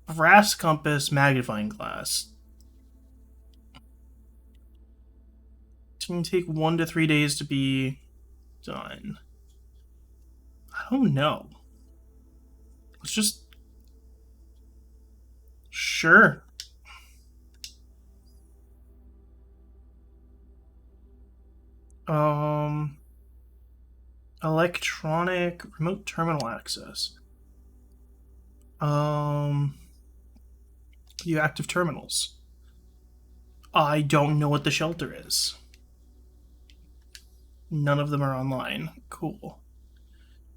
Speaker 1: Brass compass, magnifying glass. It's going to take 1 to 3 days to be done. I don't know. Let's just... Sure. Electronic remote terminal access. You active terminals. I don't know what the shelter is. None of them are online. Cool.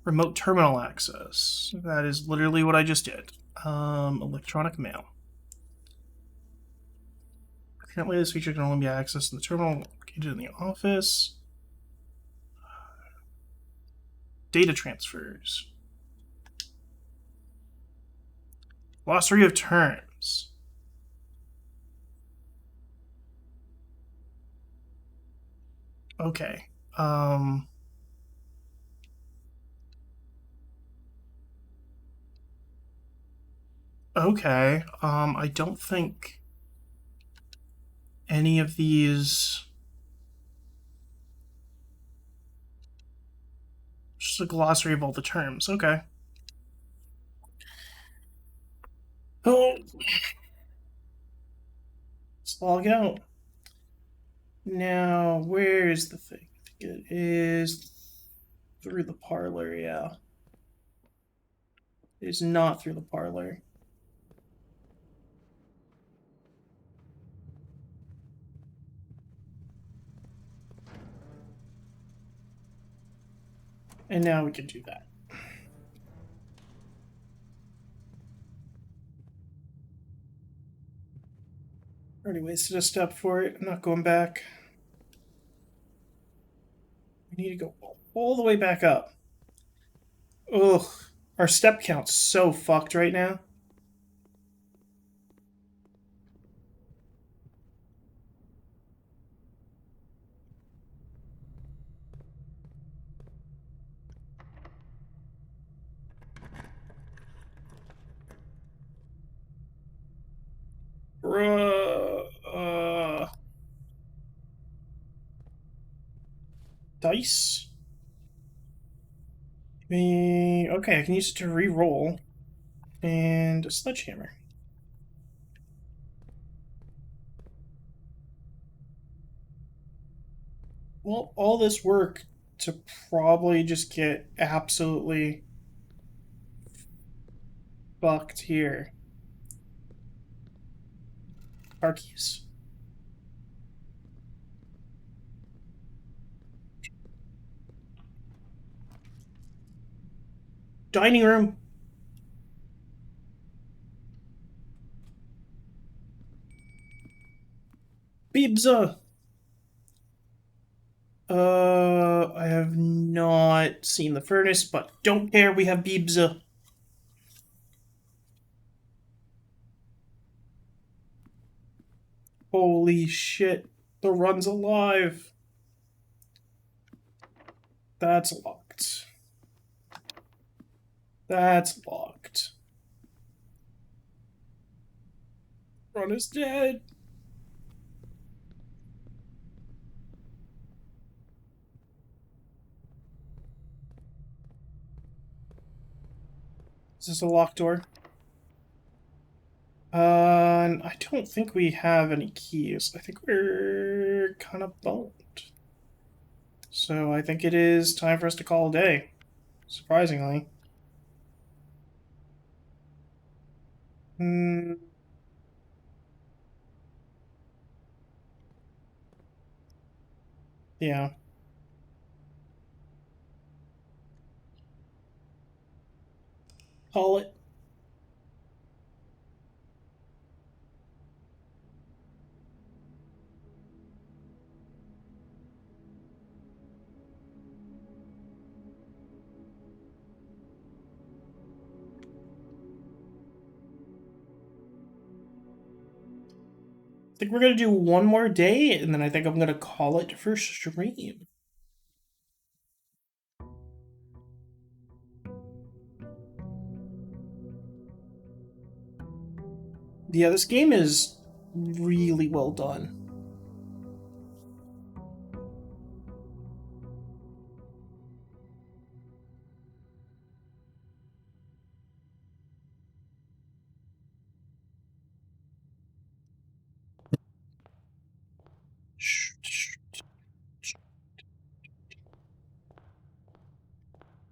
Speaker 1: Remote terminal access. That is literally what I just did. Electronic mail. Currently, this feature can only be accessed in the terminal located in the office. Data transfers. Glossary of terms. Okay. Okay. I don't think any of these... Just a glossary of all the terms. Okay. Oh. Let's log out. Now, where is the thing? I think it is through the parlor, yeah. It is not through the parlor. And now we can do that. Already wasted a step for it. I'm not going back. We need to go all the way back up. Ugh. Our step count's so fucked right now. Bruh. Dice. Okay, I can use it to re-roll. And a sledgehammer. Well, all this work to probably just get absolutely fucked here. Car keys. Dining room. Bibza. I have not seen the furnace, but don't care. We have Bibza. Holy shit. The run's alive. That's locked. That's locked. Run is dead. Is this a locked door? I don't think we have any keys. I think we're kind of boned. So I think it is time for us to call a day. Surprisingly. Hmm. Yeah. Call it. I think we're gonna do one more day, and then I think I'm gonna call it for stream. Yeah, this game is really well done.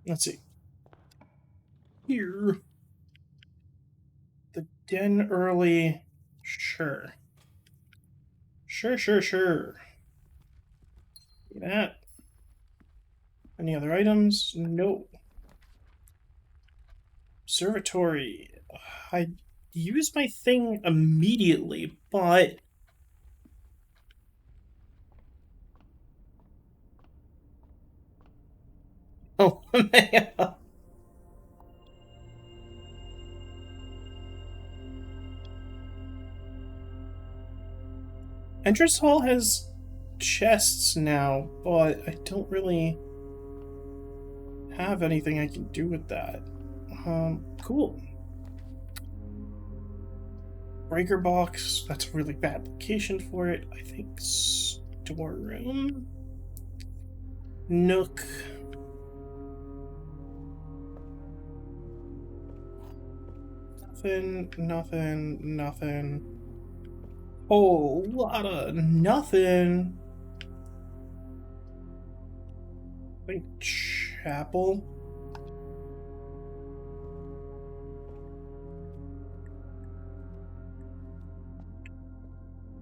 Speaker 1: Let's see. Here. The den early. Sure. Sure. That. Any other items? No. Observatory. I used my thing immediately, but. Oh, man. Entrance Hall has chests now, but I don't really have anything I can do with that. Cool. Breaker box, that's a really bad location for it. I think storeroom. Nook. Nothing. Whole lot of nothing. I think chapel.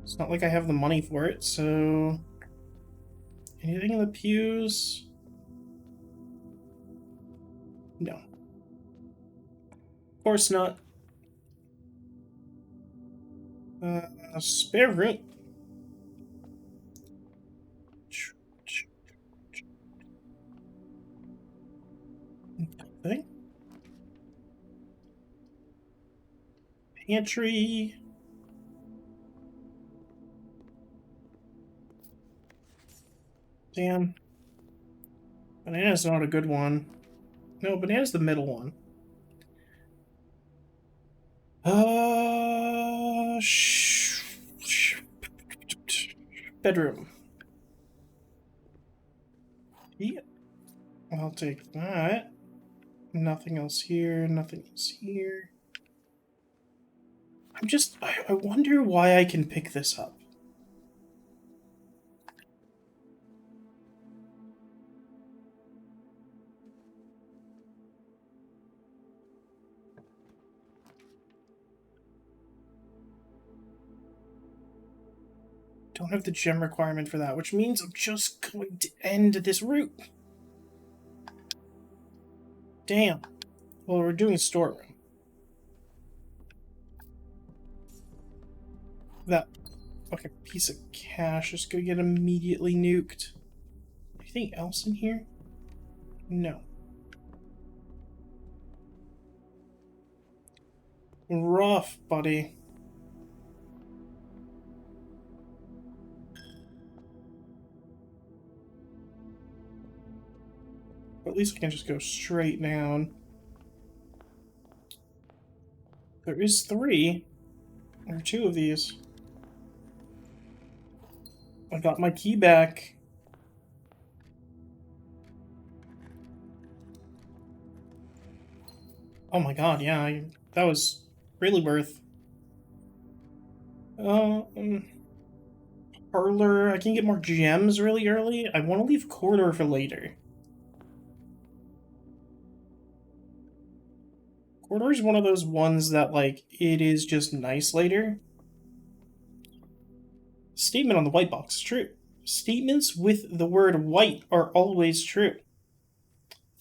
Speaker 1: It's not like I have the money for it, so. Anything in the pews? No. Of course not. Spare room. Thing. Pantry. Damn. Banana's not a good one. No, banana's the middle one. Bedroom. Yeah. I'll take that. Nothing else here, nothing else here. I wonder why I can pick this up. Don't have the gem requirement for that, which means I'm just going to end this route. Damn. Well, we're doing storeroom. That fucking piece of cash is gonna get immediately nuked. Anything else in here? No. Rough, buddy. But at least I can just go straight down. There is 3. Or 2 of these. I got my key back. Oh my god, yeah, that was really worth. Parlor, I can get more gems really early. I want to leave corridor for later. Corridor is one of those ones that, like, it is just nice later. Statement on the white box is true. Statements with the word white are always true.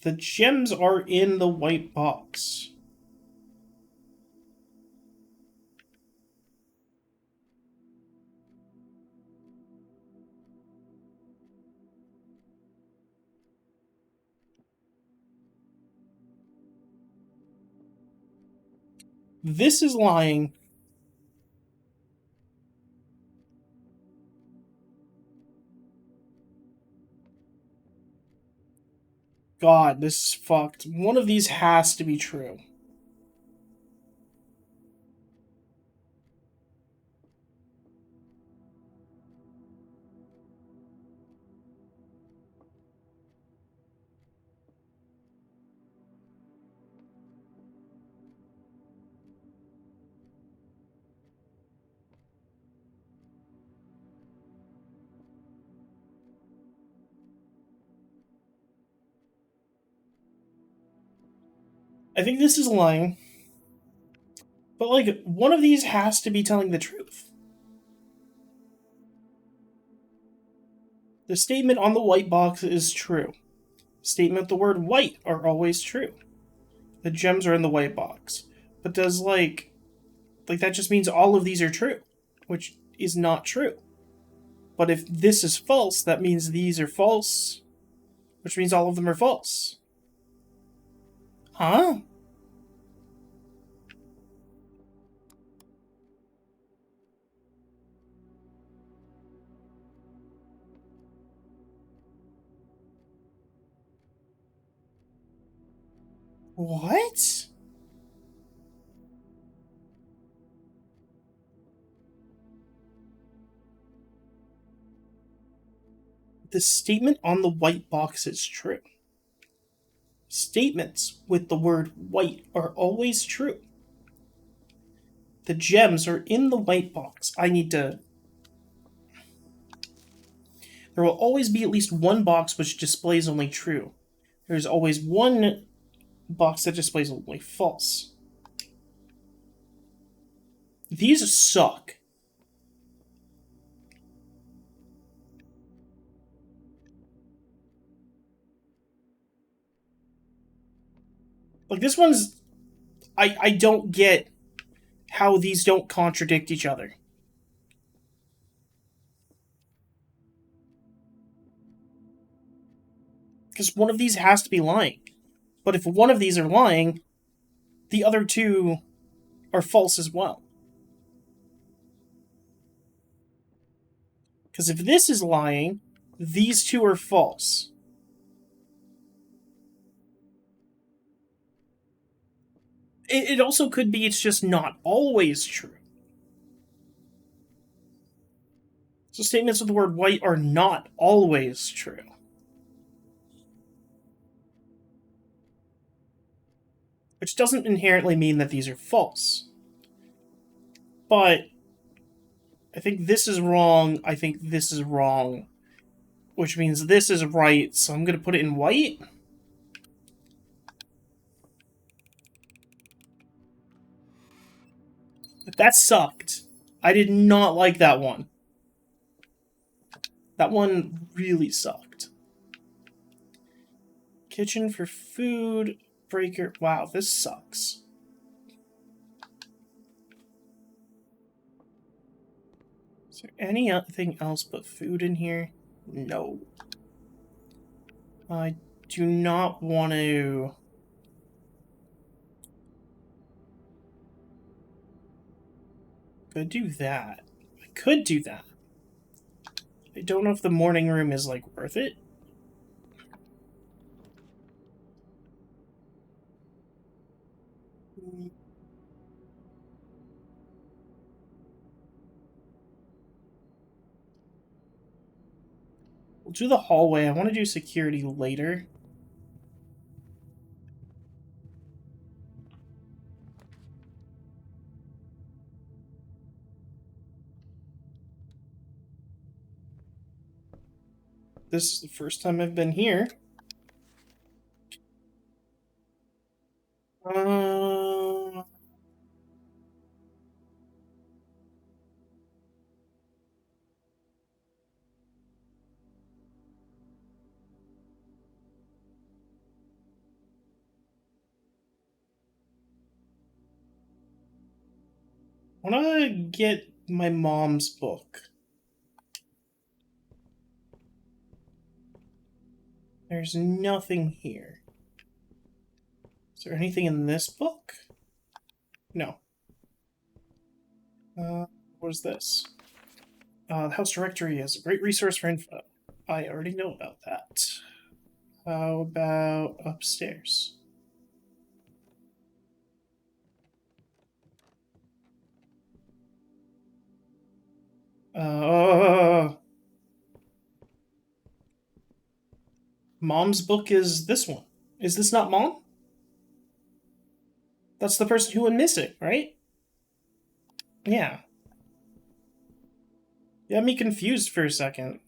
Speaker 1: The gems are in the white box. This is lying. God, this is fucked. One of these has to be true. I think this is lying. But, like, one of these has to be telling the truth. The statement on the white box is true. Statement with the word white are always true. The gems are in the white box. But does, like that just means all of these are true, which is not true. But if this is false, that means these are false, which means all of them are false. Huh? What? The statement on the white box is true. Statements with the word white are always true. The gems are in the white box. I need to... There will always be at least one box which displays only true. There's always one box that displays only false. These suck. Like, this one's... I don't get how these don't contradict each other. Because one of these has to be lying. But if one of these are lying, the other two are false as well. Because if this is lying, these two are false. It also could be it's just not always true. So statements with the word white are not always true. Which doesn't inherently mean that these are false. But I think this is wrong, I think this is wrong, which means this is right, so I'm going to put it in white. That sucked. I did not like that one. That one really sucked. Kitchen for food, breaker. Wow, this sucks. Is there anything else but food in here? No. I do not want to... Could do that. I could do that. I don't know if the morning room is, like, worth it. We'll do the hallway. I want to do security later. This is the first time I've been here. Uh... I want to get my mom's book. There's nothing here. Is there anything in this book? No. What is this? The house directory is a great resource for info. I already know about that. How about upstairs? Mom's book is this one. Is this not Mom? That's the person who went missing, right? Yeah. You had me confused for a second.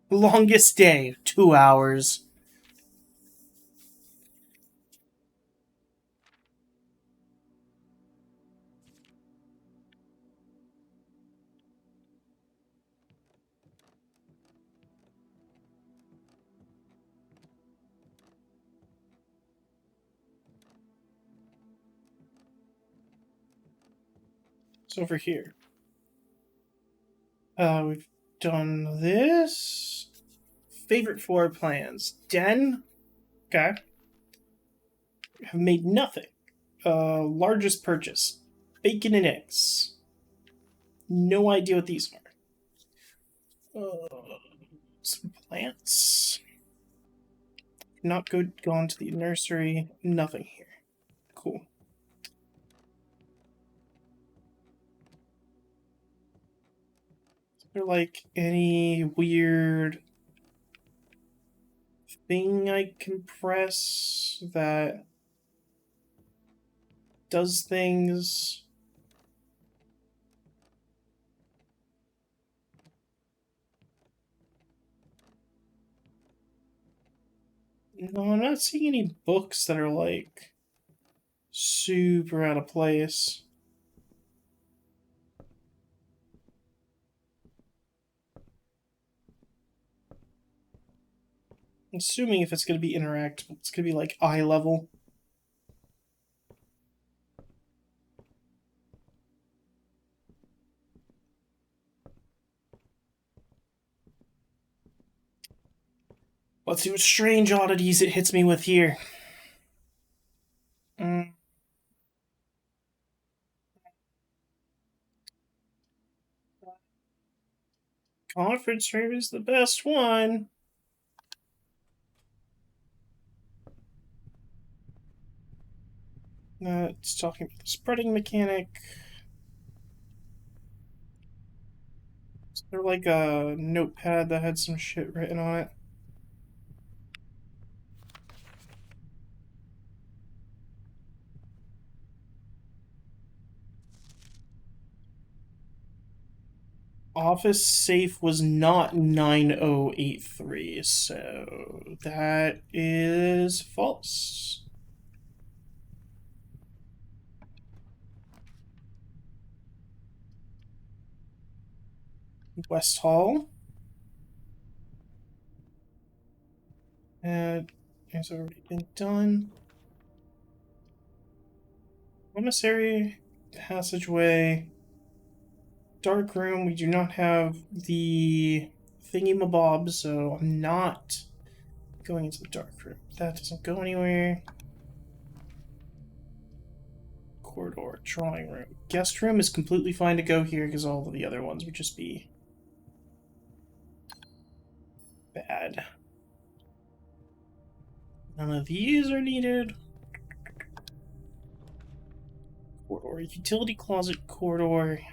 Speaker 1: Longest day, 2 hours. It's over here. We've done this. Favorite floor plans. Den. Okay. Have made nothing. Largest purchase. Bacon and eggs. No idea what these are. Some plants. Not good. Gone to the nursery. Nothing here. Cool. Is there like any weird thing I can press that does things? No, I'm not seeing any books that are like super out of place. I'm assuming if it's going to be interactable, it's going to be like eye level. Let's see what strange oddities it hits me with here. Conference room is the best one. It's talking about the spreading mechanic. Is there like a notepad that had some shit written on it? Office safe was not 9083, so that is false. West Hall. Has already been done. Commissary, passageway, dark room. We do not have the thingy-mabob, so I'm not going into the dark room. That doesn't go anywhere. Corridor, drawing room. Guest room is completely fine to go here because all of the other ones would just be bad. None of these are needed. Corridor, utility closet, corridor. I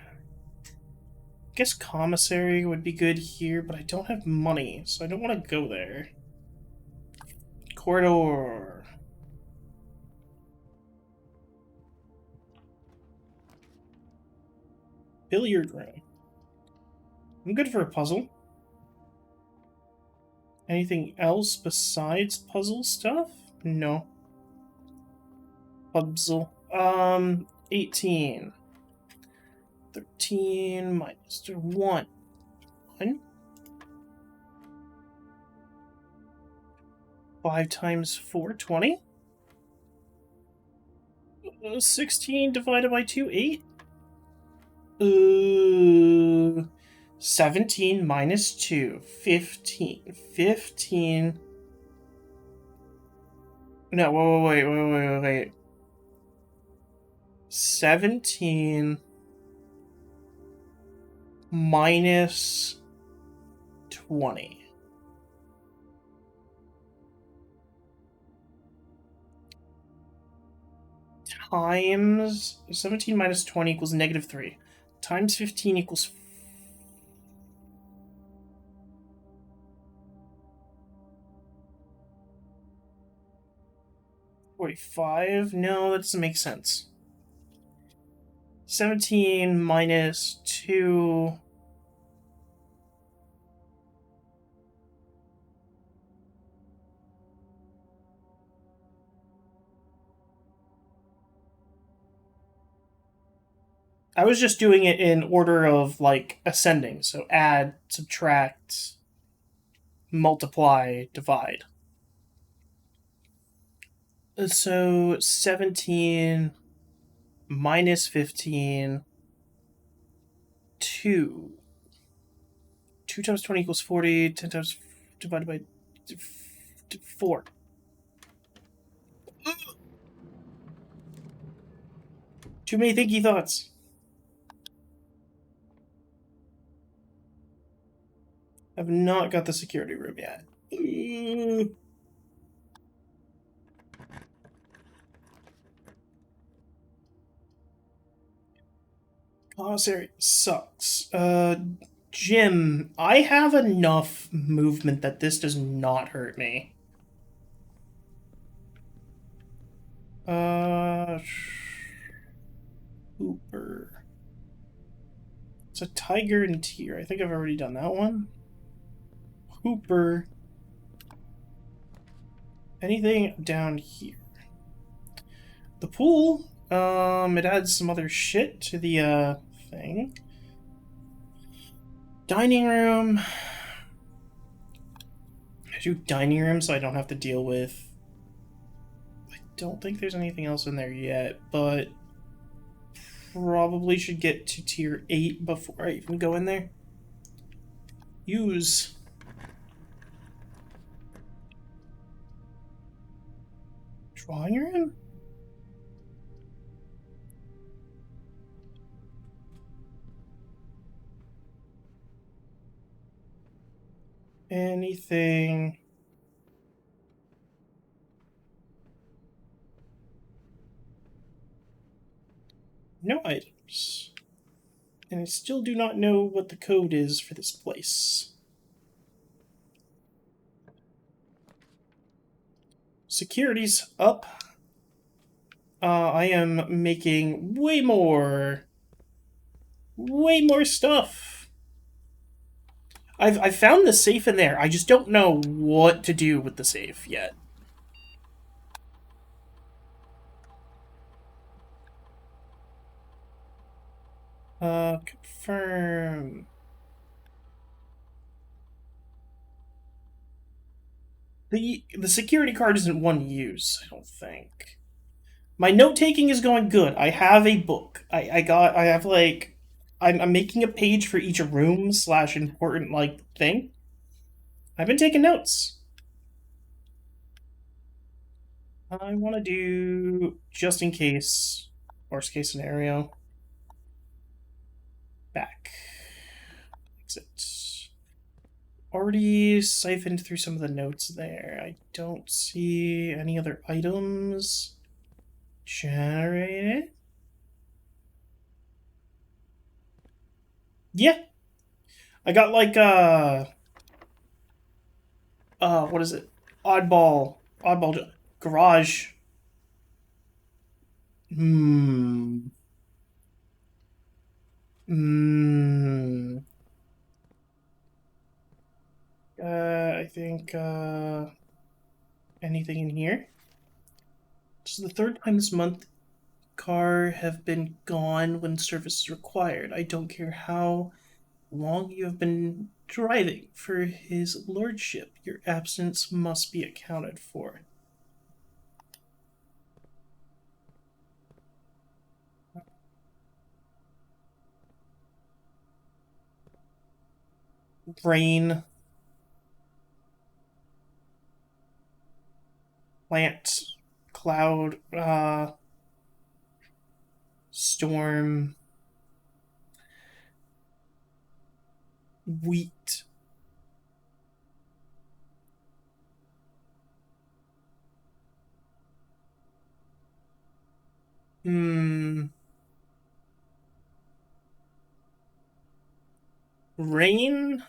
Speaker 1: guess commissary would be good here, but I don't have money, so I don't want to go there. Corridor. Billiard room. I'm good for a puzzle. Anything else besides puzzle stuff? No. Puzzle. 18. 13 minus 1. 1. 5 times 4, 20. 16 divided by 2, 8. 17 minus 2, 15. 15. No, wait. 17 minus 20. Times 17 minus 20 equals negative 3. Times 15 equals 45. No, that doesn't make sense. 17 minus 2. I was just doing it in order of, like, ascending. So add, subtract, multiply, divide. So 17 minus 15, 2. 2 times 20 equals 40. 10 times divided by 4. Too many thinky thoughts. I've not got the security room yet. Commissary sucks. Gym. I have enough movement that this does not hurt me. Hooper. It's a tiger and tier. I think I've already done that one. Hooper. Anything down here? The pool. It adds some other shit to the, thing. Dining room. I do dining room so I don't have to deal with... I don't think there's anything else in there yet, but probably should get to tier 8 before I even go in there. Use. drawing room? Anything? No items. And I still do not know what the code is for this place. Security's up. I am making way more stuff. I've found the safe in there. I just don't know what to do with the safe yet. Confirm. The security card isn't one use, I don't think. My note taking is going good. I have a book. I have like I'm making a page for each room / important like thing. I've been taking notes. I want to do just in case, worst case scenario. Back. Exit. Already siphoned through some of the notes there. I don't see any other items generated. Yeah. I got like what is it? Oddball garage. Hmm. Hmm. I think anything in here? This is the third time this month car have been gone when service is required. I don't care how long you have been driving for his lordship. Your absence must be accounted for. Rain, plant, cloud, storm, wheat. Hmm. Rain.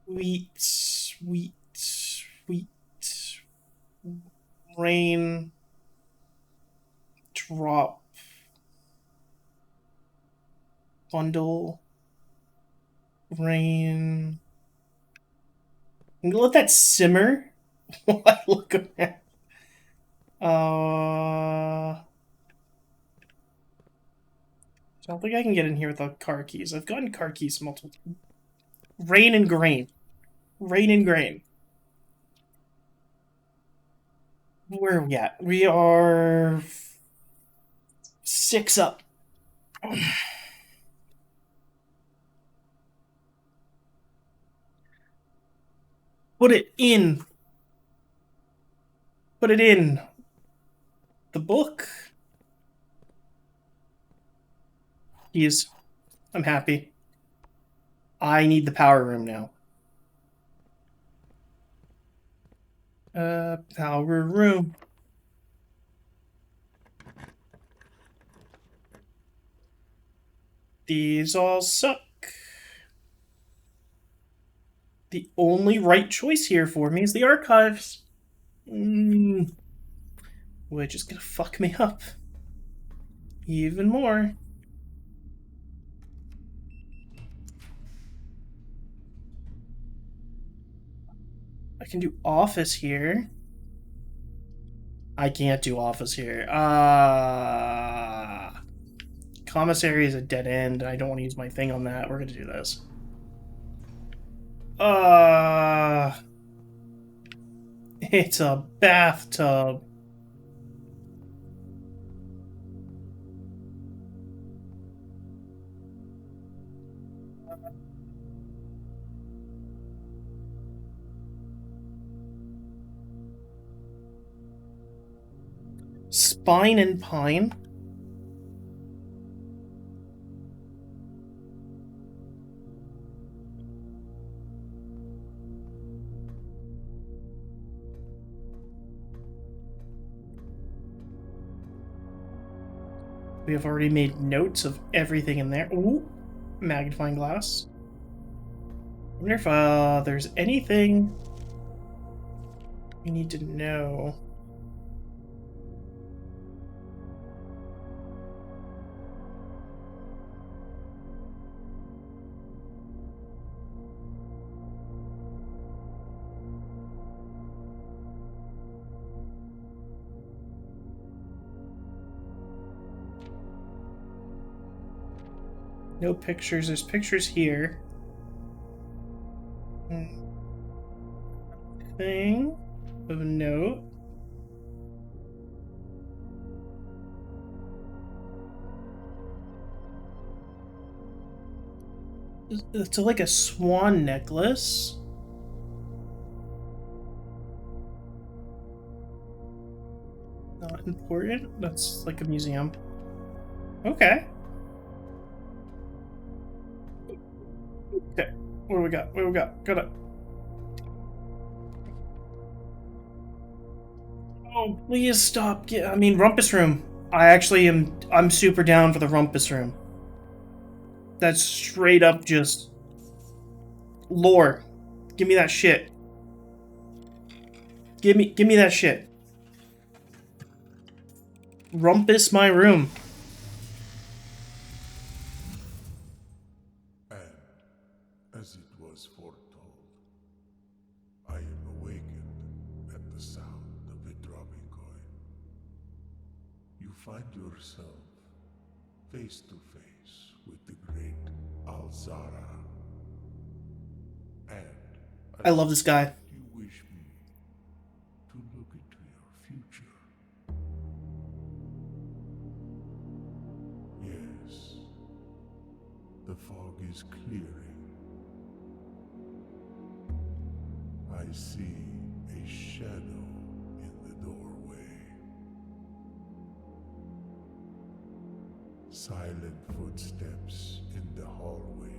Speaker 1: Wheat, wheat, wheat, rain, drop, bundle, rain. I'm gonna let that simmer while I look around. I don't think I can get in here without car keys. I've gotten car keys multiple times. Rain and grain. Rain and grain. Where are we at? We are 6 up. Put it in. Put it in. The book. Keys. I'm happy. I need the power room now. Power room. These all suck. The only right choice here for me is the archives. Which is gonna fuck me up. Even more. I can do office here. I can't do office here. Commissary is a dead end. I don't want to use my thing on that. We're gonna do this. Uh, it's a bathtub. Spine and pine. We have already made notes of everything in there. Ooh, magnifying glass. I wonder if there's anything we need to know. No pictures. There's pictures here. Thing of note. It's like a swan necklace. Not important. That's like a museum. Okay. Okay. What do we got? What do we got? Got it. Oh, please stop. I mean, rumpus room. I actually am. I'm super down for the rumpus room. That's straight up just lore. Give me that shit. Give me that shit. Rumpus my room.
Speaker 2: And as it was foretold, I am awakened at the sound of a dropping coin. You find yourself face to face with the great Alzara. And
Speaker 1: I love this guy.
Speaker 2: you wish me to look into your future. Yes, the fog is clearing. I see a shadow in the doorway. Silent footsteps in the hallways.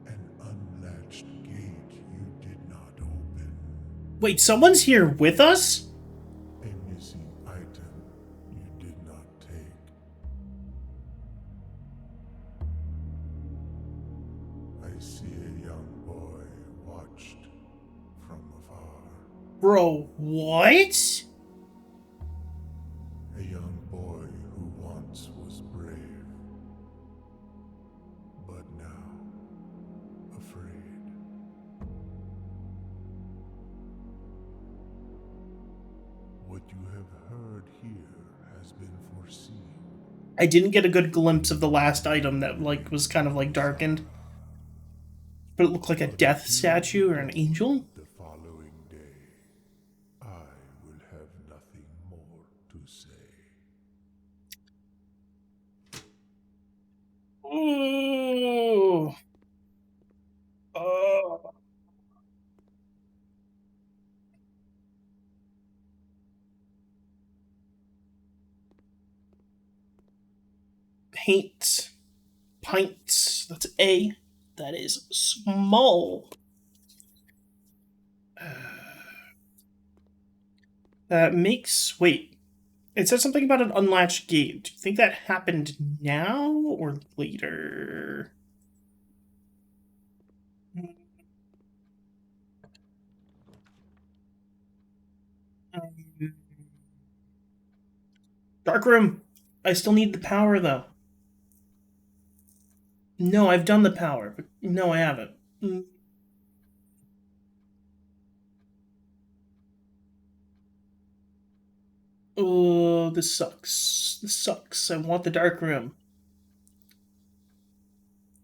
Speaker 2: An unlatched gate you did not open.
Speaker 1: Wait, someone's here with us?
Speaker 2: A missing item you did not take. I see a young boy watched from afar.
Speaker 1: Bro, what?
Speaker 2: A young boy who once was brave, but now afraid. What you have heard here has been foreseen.
Speaker 1: I didn't get a good glimpse of the last item that like was kind of like darkened. But it looked like a death statue or an angel?
Speaker 2: The following day, I will have nothing more to say.
Speaker 1: Ooh. Oh. Paint. Pints. That's A. That is small. That makes. Wait. It said something about an unlatched gate. Do you think that happened now or later? Dark room. I still need the power though. No, I've done the power, but no, I haven't. Oh, this sucks. This sucks. I want the dark room.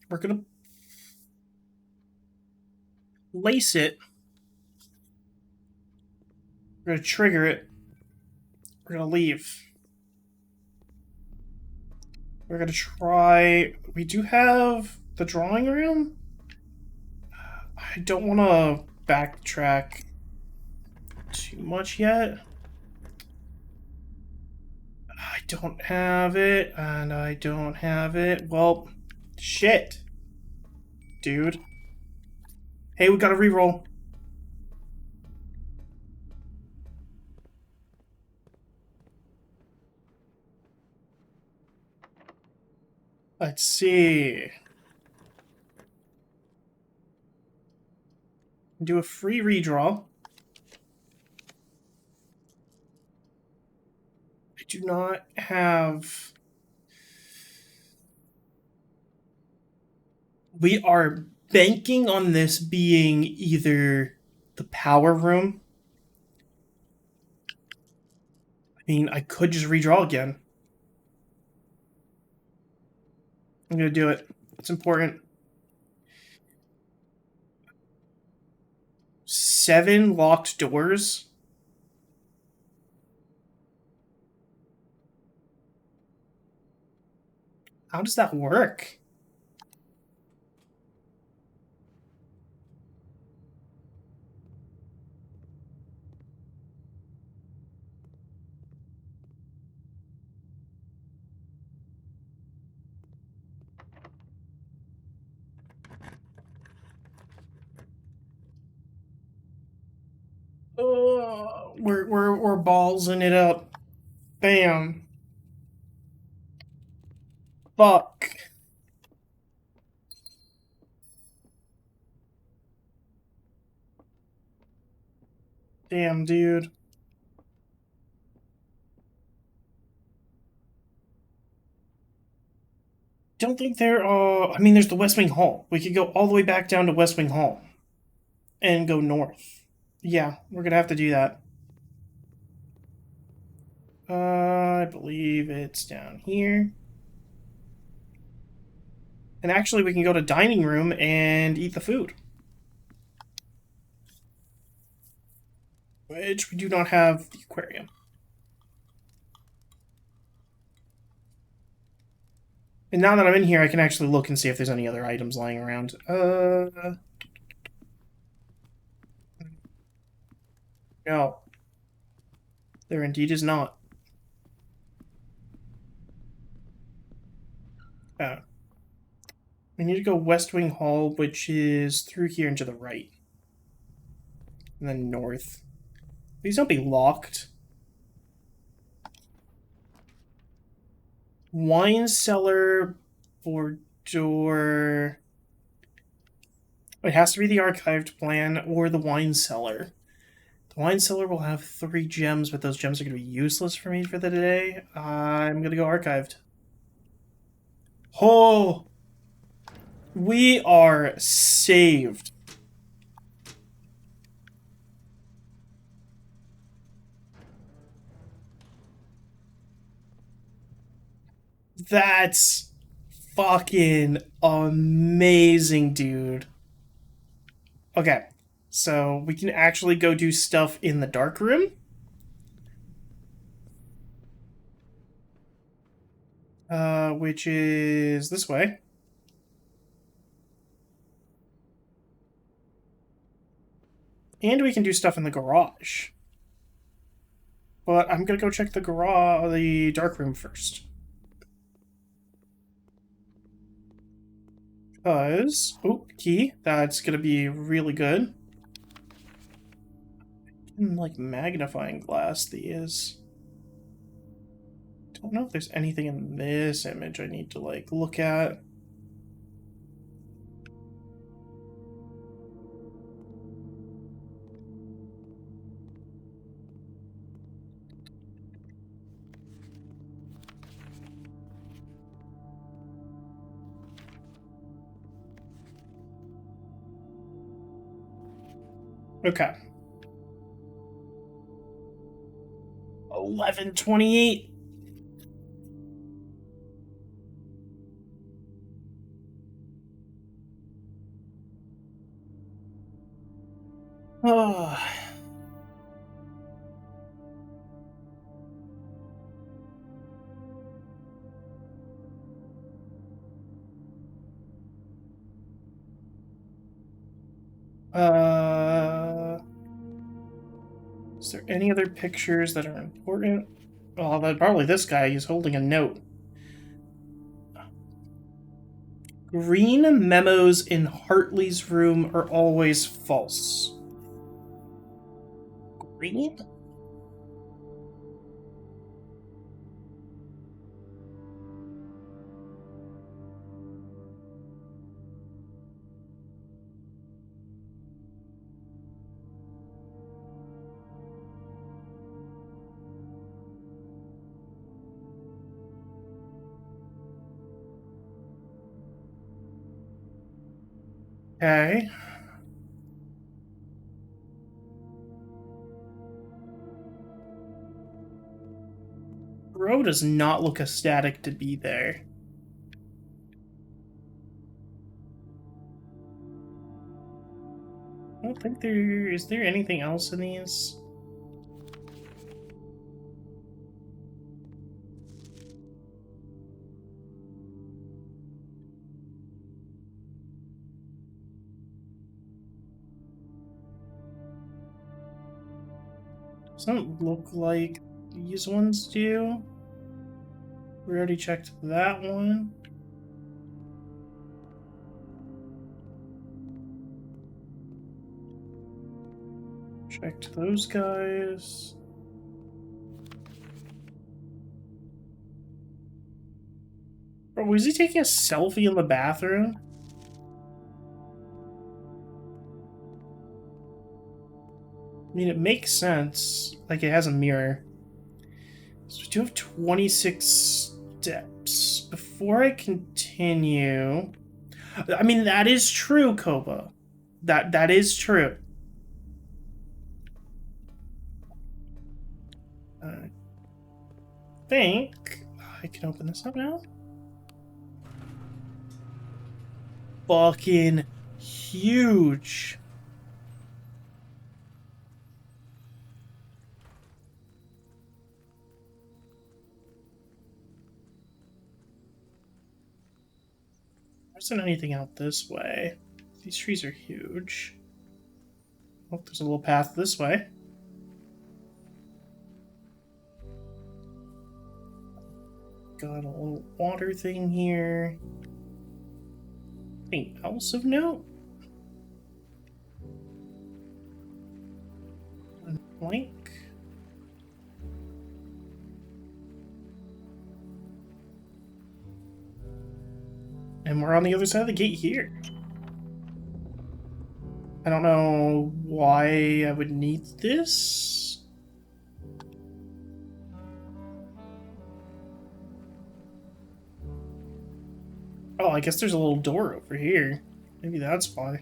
Speaker 1: We're gonna lace it. We're gonna trigger it. We're gonna leave. We're gonna try. We do have the drawing room. I don't want to backtrack too much yet. I don't have it, and I don't have it. Well, shit. Dude. Hey, we gotta reroll. Let's see. Do a free redraw. I do not have... We are banking on this being either the power room. I mean, I could just redraw again. I'm gonna do it. It's important. 7 locked doors. How does that work? We're ballsing it up. Bam. Fuck. Damn, dude. Don't think there are... I mean, there's the West Wing Hall. We could go all the way back down to West Wing Hall. And go north. Yeah, we're gonna have to do that. I believe it's down here. And actually, we can go to dining room and eat the food. Which we do not have the aquarium. And now that I'm in here, I can actually look and see if there's any other items lying around. No. There indeed is not. Oh. We need to go West Wing Hall, which is through here and to the right. And then north. These don't be locked. Wine cellar for door. It has to be the archived plan or the wine cellar. The wine cellar will have 3 gems, but those gems are going to be useless for me for the day. I'm going to go archived. Oh! We are saved. That's fucking amazing, dude. Okay, so we can actually go do stuff in the dark room. Which is this way. And we can do stuff in the garage. But I'm gonna go check the garage, the dark room first. Because, oh, key. That's gonna be really good. Like magnifying glass these. Don't know if there's anything in this image I need to like look at. Okay. 11:28. Oh. Is there any other pictures that are important? Oh, probably this guy. He's holding a note. Green memos in Hartley's room are always false. Green? Okay. Bro does not look ecstatic to be there. I don't think there is there anything else in these. Doesn't look like these ones do. We already checked that one. Checked those guys. Bro, was he taking a selfie in the bathroom? I mean, it makes sense. Like, it has a mirror. So we do have 26 steps. Before I continue... I mean, that is true, Koba. That is true. I think I can open this up now. Fucking huge. There isn't anything out this way. These trees are huge. Oh, there's a little path this way. Got a little water thing here. Anything else of note? Blank. And we're on the other side of the gate here. I don't know why I would need this. Oh, I guess there's a little door over here. Maybe that's why.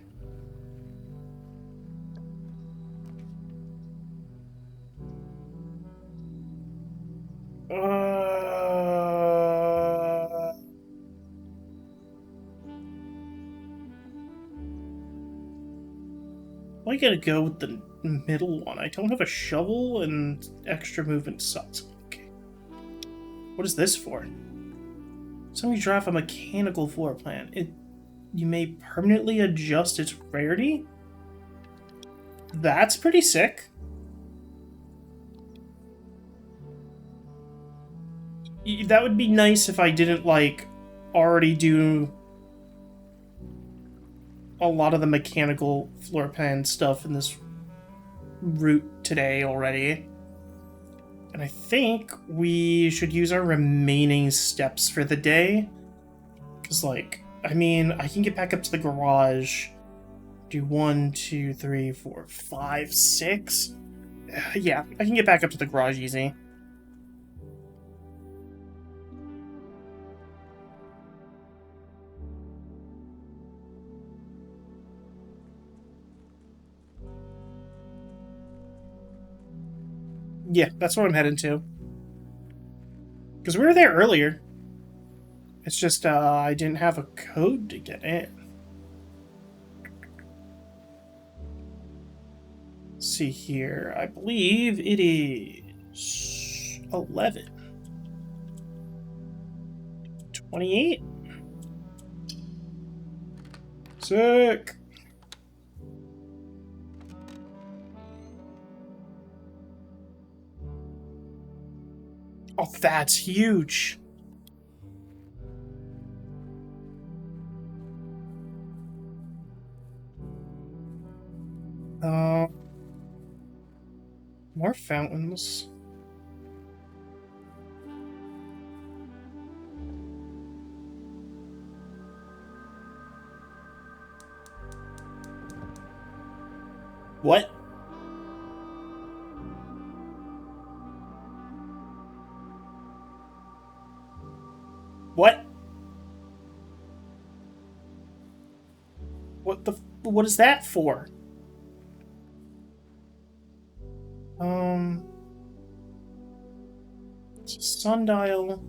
Speaker 1: I gotta go with the middle one. I don't have a shovel and extra movement sucks. Okay. What is this for? Somebody draw off a mechanical floor plan. You may permanently adjust its rarity? That's pretty sick. That would be nice if I didn't, like, already do a lot of the mechanical floor plan stuff in this route today already. And I think we should use our remaining steps for the day. Because, like, I mean, I can get back up to the garage. Do 1, 2, 3, 4, 5, 6. Yeah, I can get back up to the garage easy. Yeah, that's what I'm heading to. Because we were there earlier. It's just, I didn't have a code to get in. see here. I believe it is 11. 28. Sick. Oh, that's huge. Uh, more fountains. What? What? What is that for? Um, it's a sundial.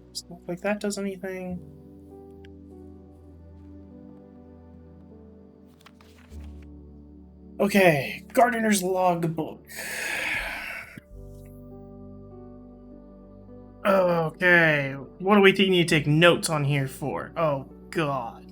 Speaker 1: Doesn't look like that does anything. Okay, Gardener's Logbook. Okay, what do we think you need to take notes on here for? Oh, God.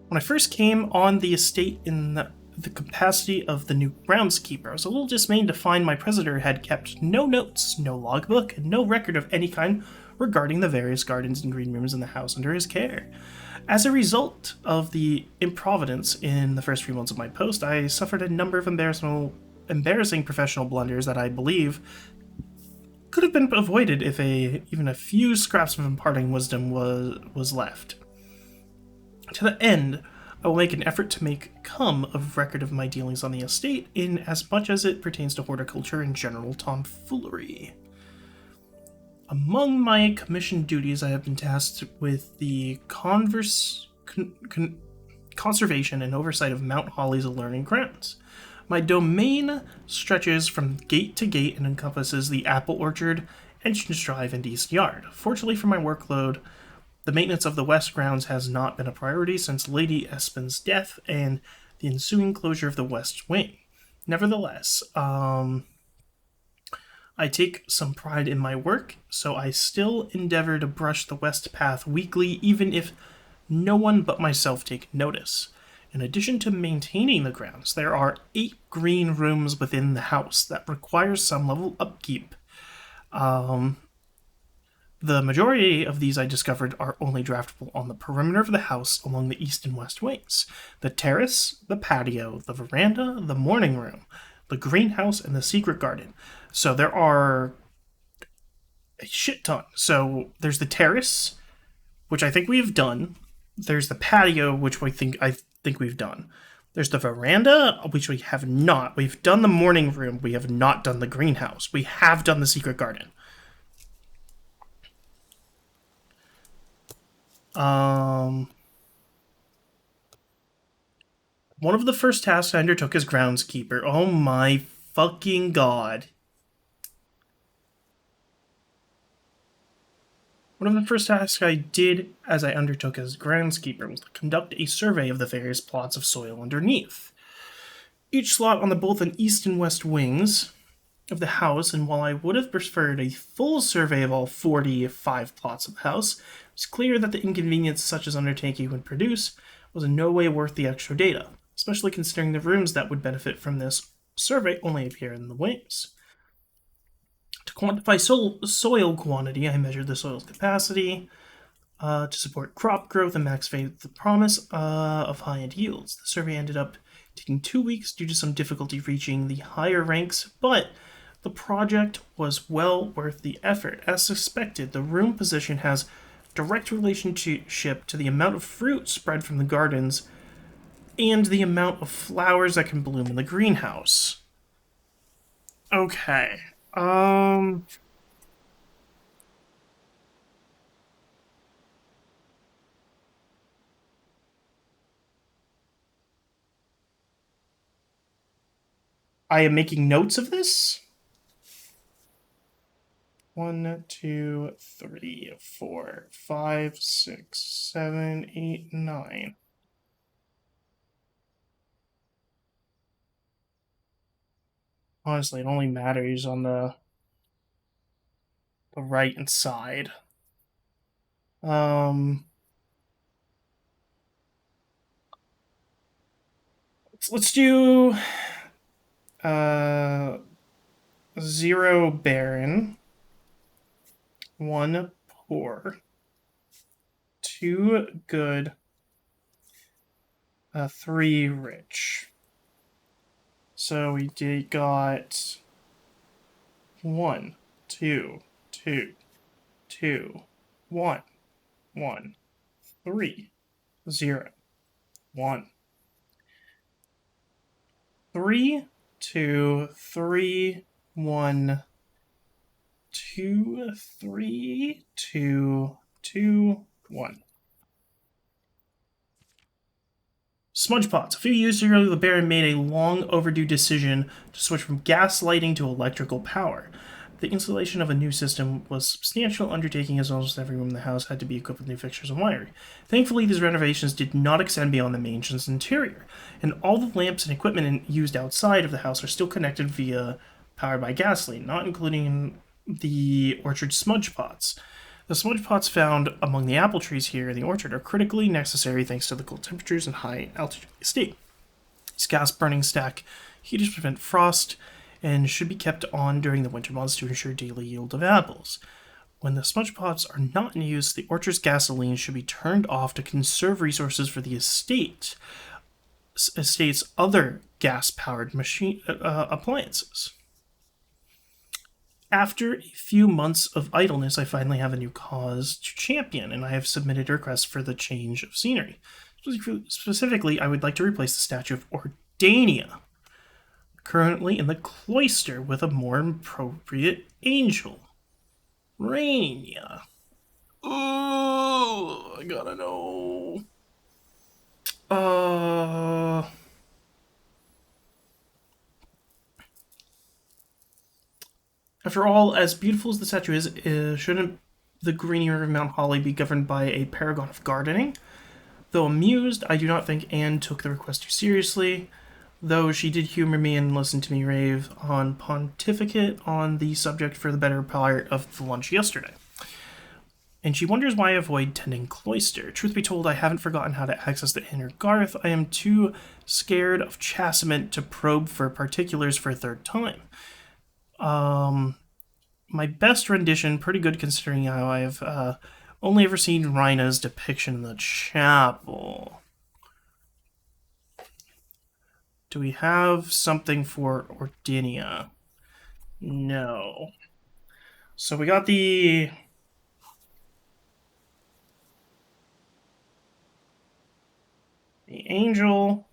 Speaker 1: When I first came on the estate in the capacity of the new groundskeeper, I was a little dismayed to find my presitor had kept no notes, no logbook, and no record of any kind regarding the various gardens and green rooms in the house under his care. As a result of the improvidence in the first few months of my post, I suffered a number of embarrassing professional blunders that I believe could have been avoided if even a few scraps of imparting wisdom was left. To that end, I will make an effort to make come of record of my dealings on the estate in as much as it pertains to horticulture and general tomfoolery. Among my commissioned duties, I have been tasked with the conservation and oversight of Mount Holly's learning grounds. My domain stretches from gate to gate and encompasses the apple orchard, entrance drive, and east yard. Fortunately for my workload, the maintenance of the west grounds has not been a priority since Lady Espen's death and the ensuing closure of the west wing. Nevertheless, I take some pride in my work, so I still endeavor to brush the west path weekly, even if no one but myself take notice. In addition to maintaining the grounds, there are 8 green rooms within the house that require some level of upkeep. The majority of these I discovered are only draftable on the perimeter of the house along the east and west wings. The terrace, the patio, the veranda, the morning room, the greenhouse, and the secret garden. So there are a shit ton. So there's the terrace, which I think we've done. There's the patio, which I think we've done. There's the veranda, which we have not. We've done the morning room. We have not done the greenhouse. We have done the secret garden. One of the first tasks I undertook as groundskeeper. Oh my fucking god. One of the first tasks I did as I undertook as groundskeeper was to conduct a survey of the various plots of soil underneath. Each slot on the both and east and west wings of the house, and while I would have preferred a full survey of all 45 plots of the house, it was clear that the inconvenience such as undertaking would produce was in no way worth the extra data, especially considering the rooms that would benefit from this survey only appear in the wings. To quantify soil quantity, I measured the soil's capacity to support crop growth and maximize the promise of high-end yields. The survey ended up taking 2 weeks due to some difficulty reaching the higher ranks, but the project was well worth the effort. As suspected, the room position has direct relationship to the amount of fruit spread from the gardens and the amount of flowers that can bloom in the greenhouse. Okay. I am making notes of this. 1, 2, 3, 4, 5, 6, 7, 8, 9. Honestly, it only matters on the right side. Um, let's do 0 barren, 1 poor, 2 good, 3 rich. So we got 1, 2, 2, 2, 1, 1, 3, 0, 1, 3, 2, 3, 1, 2, 3, 2, 2, 1. Smudge pots. A few years ago, the Baron made a long overdue decision to switch from gas lighting to electrical power. The installation of a new system was a substantial undertaking, as almost every room in the house had to be equipped with new fixtures and wiring. Thankfully, these renovations did not extend beyond the mansion's interior, and all the lamps and equipment used outside of the house are still connected via powered by gasoline, not including the orchard smudge pots. The smudge pots found among the apple trees here in the orchard are critically necessary thanks to the cold temperatures and high altitude of the estate. These gas burning stack heaters prevent frost and should be kept on during the winter months to ensure daily yield of apples. When the smudge pots are not in use, the orchard's gasoline should be turned off to conserve resources for the estate's other gas-powered machine appliances. After a few months of idleness, I finally have a new cause to champion, and I have submitted a request for the change of scenery. Specifically, I would like to replace the statue of Ordania, currently in the cloister, with a more appropriate angel, Rainia. Oh, I gotta know. Uh, After all, as beautiful as the statue is, shouldn't the green area of Mount Holly be governed by a paragon of gardening? Though amused, I do not think Anne took the request too seriously, though she did humor me and listen to me rave on pontificate on the subject for the better part of the lunch yesterday. And she wonders why I avoid tending cloister. Truth be told, I haven't forgotten how to access the inner garth. I am too scared of chastisement to probe for particulars for a third time. My best rendition, pretty good considering how I've only ever seen Rhina's depiction in the chapel. Do we have something for Ordinia? No. So we got the angel.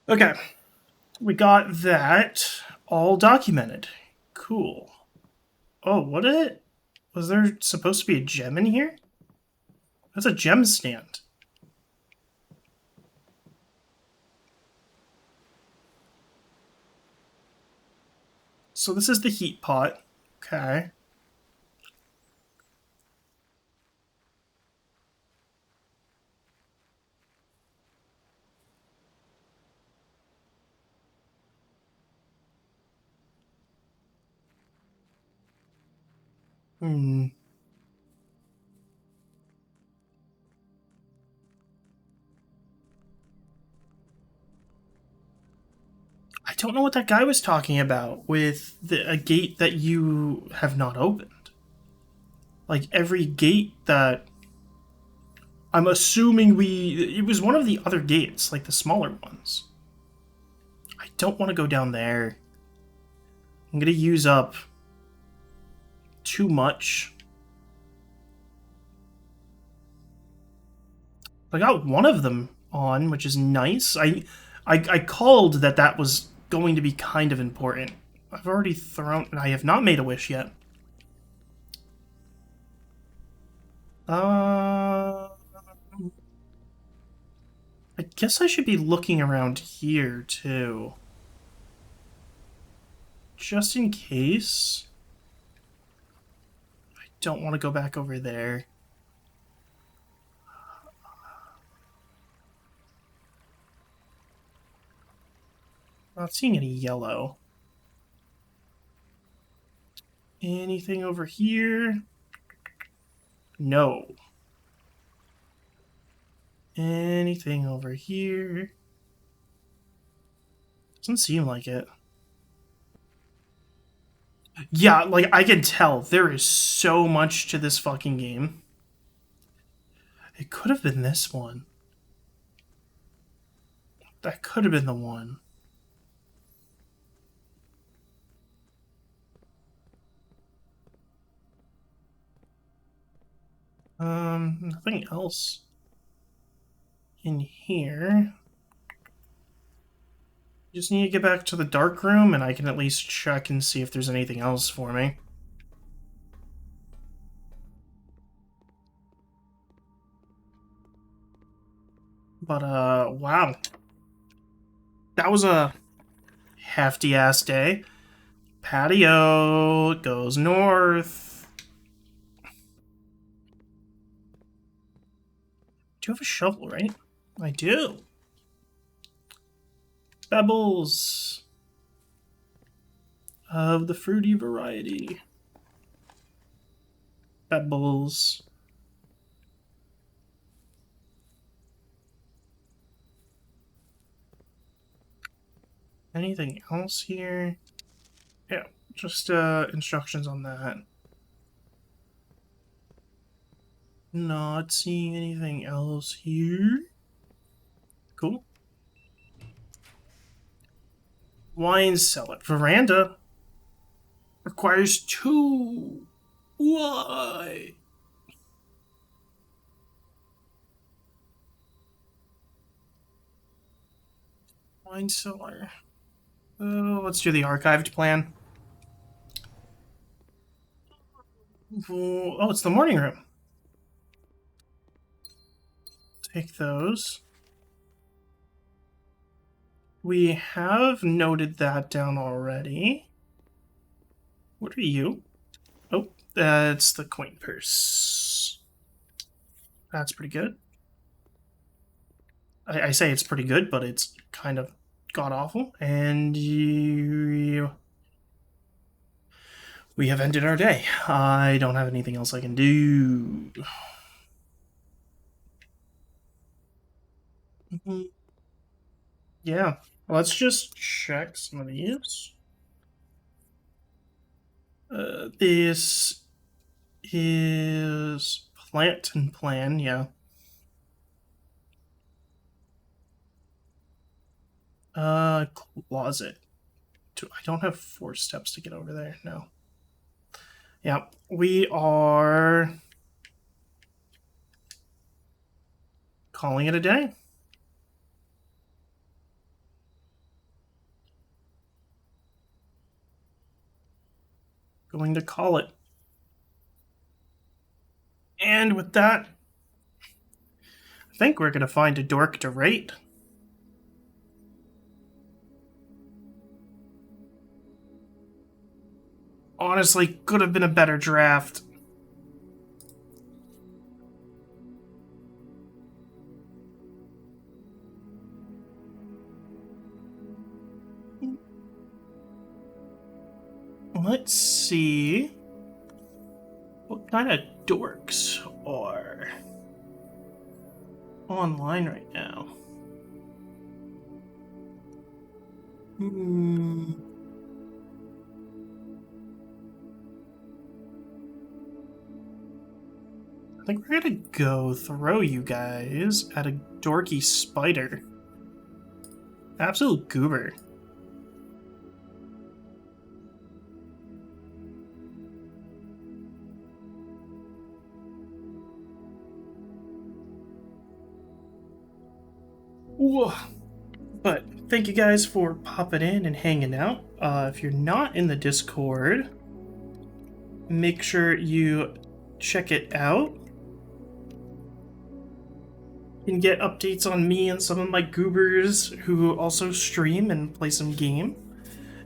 Speaker 1: Okay, we got that all documented. Cool. Oh, what it? Was there supposed to be a gem in here? That's a gem stand. So this is the heat pot. Okay. Hmm. I don't know what that guy was talking about with a gate that you have not opened. Like every gate that I'm assuming it was one of the other gates, like the smaller ones. I don't want to go down there. I'm gonna use up too much. I got one of them on, which is nice. I called that was going to be kind of important. I've already thrown. I have not made a wish yet. I guess I should be looking around here too, just in case. I don't want to go back over there. Not seeing any yellow. Anything over here? No. Anything over here? Doesn't seem like it. Yeah, like, I can tell. There is so much to this fucking game. It could have been this one. That could have been the one. Nothing else in here. Just need to get back to the dark room, and I can at least check and see if there's anything else for me. But, wow. That was a hefty-ass day. Patio goes north. Do you have a shovel, right? I do. Pebbles of the fruity variety. Pebbles. Anything else here? Yeah, just instructions on that. Not seeing anything else here. Cool. Wine cellar. Veranda requires 2. Why? Wine cellar. Oh, let's do the archived plan. Oh, it's the morning room. Take those. We have noted that down already. What are you? Oh, that's the coin purse. That's pretty good. I say it's pretty good, but it's kind of god-awful. And we have ended our day. I don't have anything else I can do. Yeah, let's just check some of these. This is plant and plan, yeah. Closet. I don't have 4 steps to get over there, no. Yeah, we are calling it a day. Going to call it. And with that, I think we're going to find a dork to rate. Honestly, could have been a better draft. Let's see what kind of dorks are online right now. Hmm. I think we're gonna go throw you guys at a dorky spider. Absolute goober. Whoa. But thank you guys for popping in and hanging out. If you're not in the Discord, make sure you check it out. You can get updates on me and some of my goobers who also stream and play some game.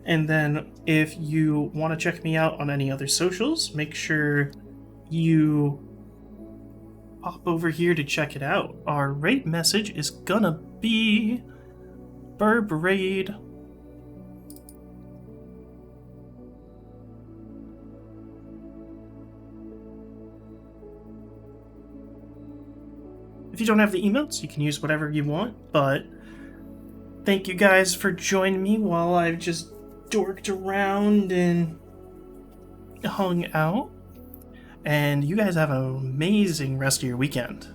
Speaker 1: And then if you want to check me out on any other socials, make sure you pop over here to check it out. Our rate message is gonna be Burb Raid. If you don't have the emotes, you can use whatever you want, but thank you guys for joining me while I've just dorked around and hung out. And you guys have an amazing rest of your weekend.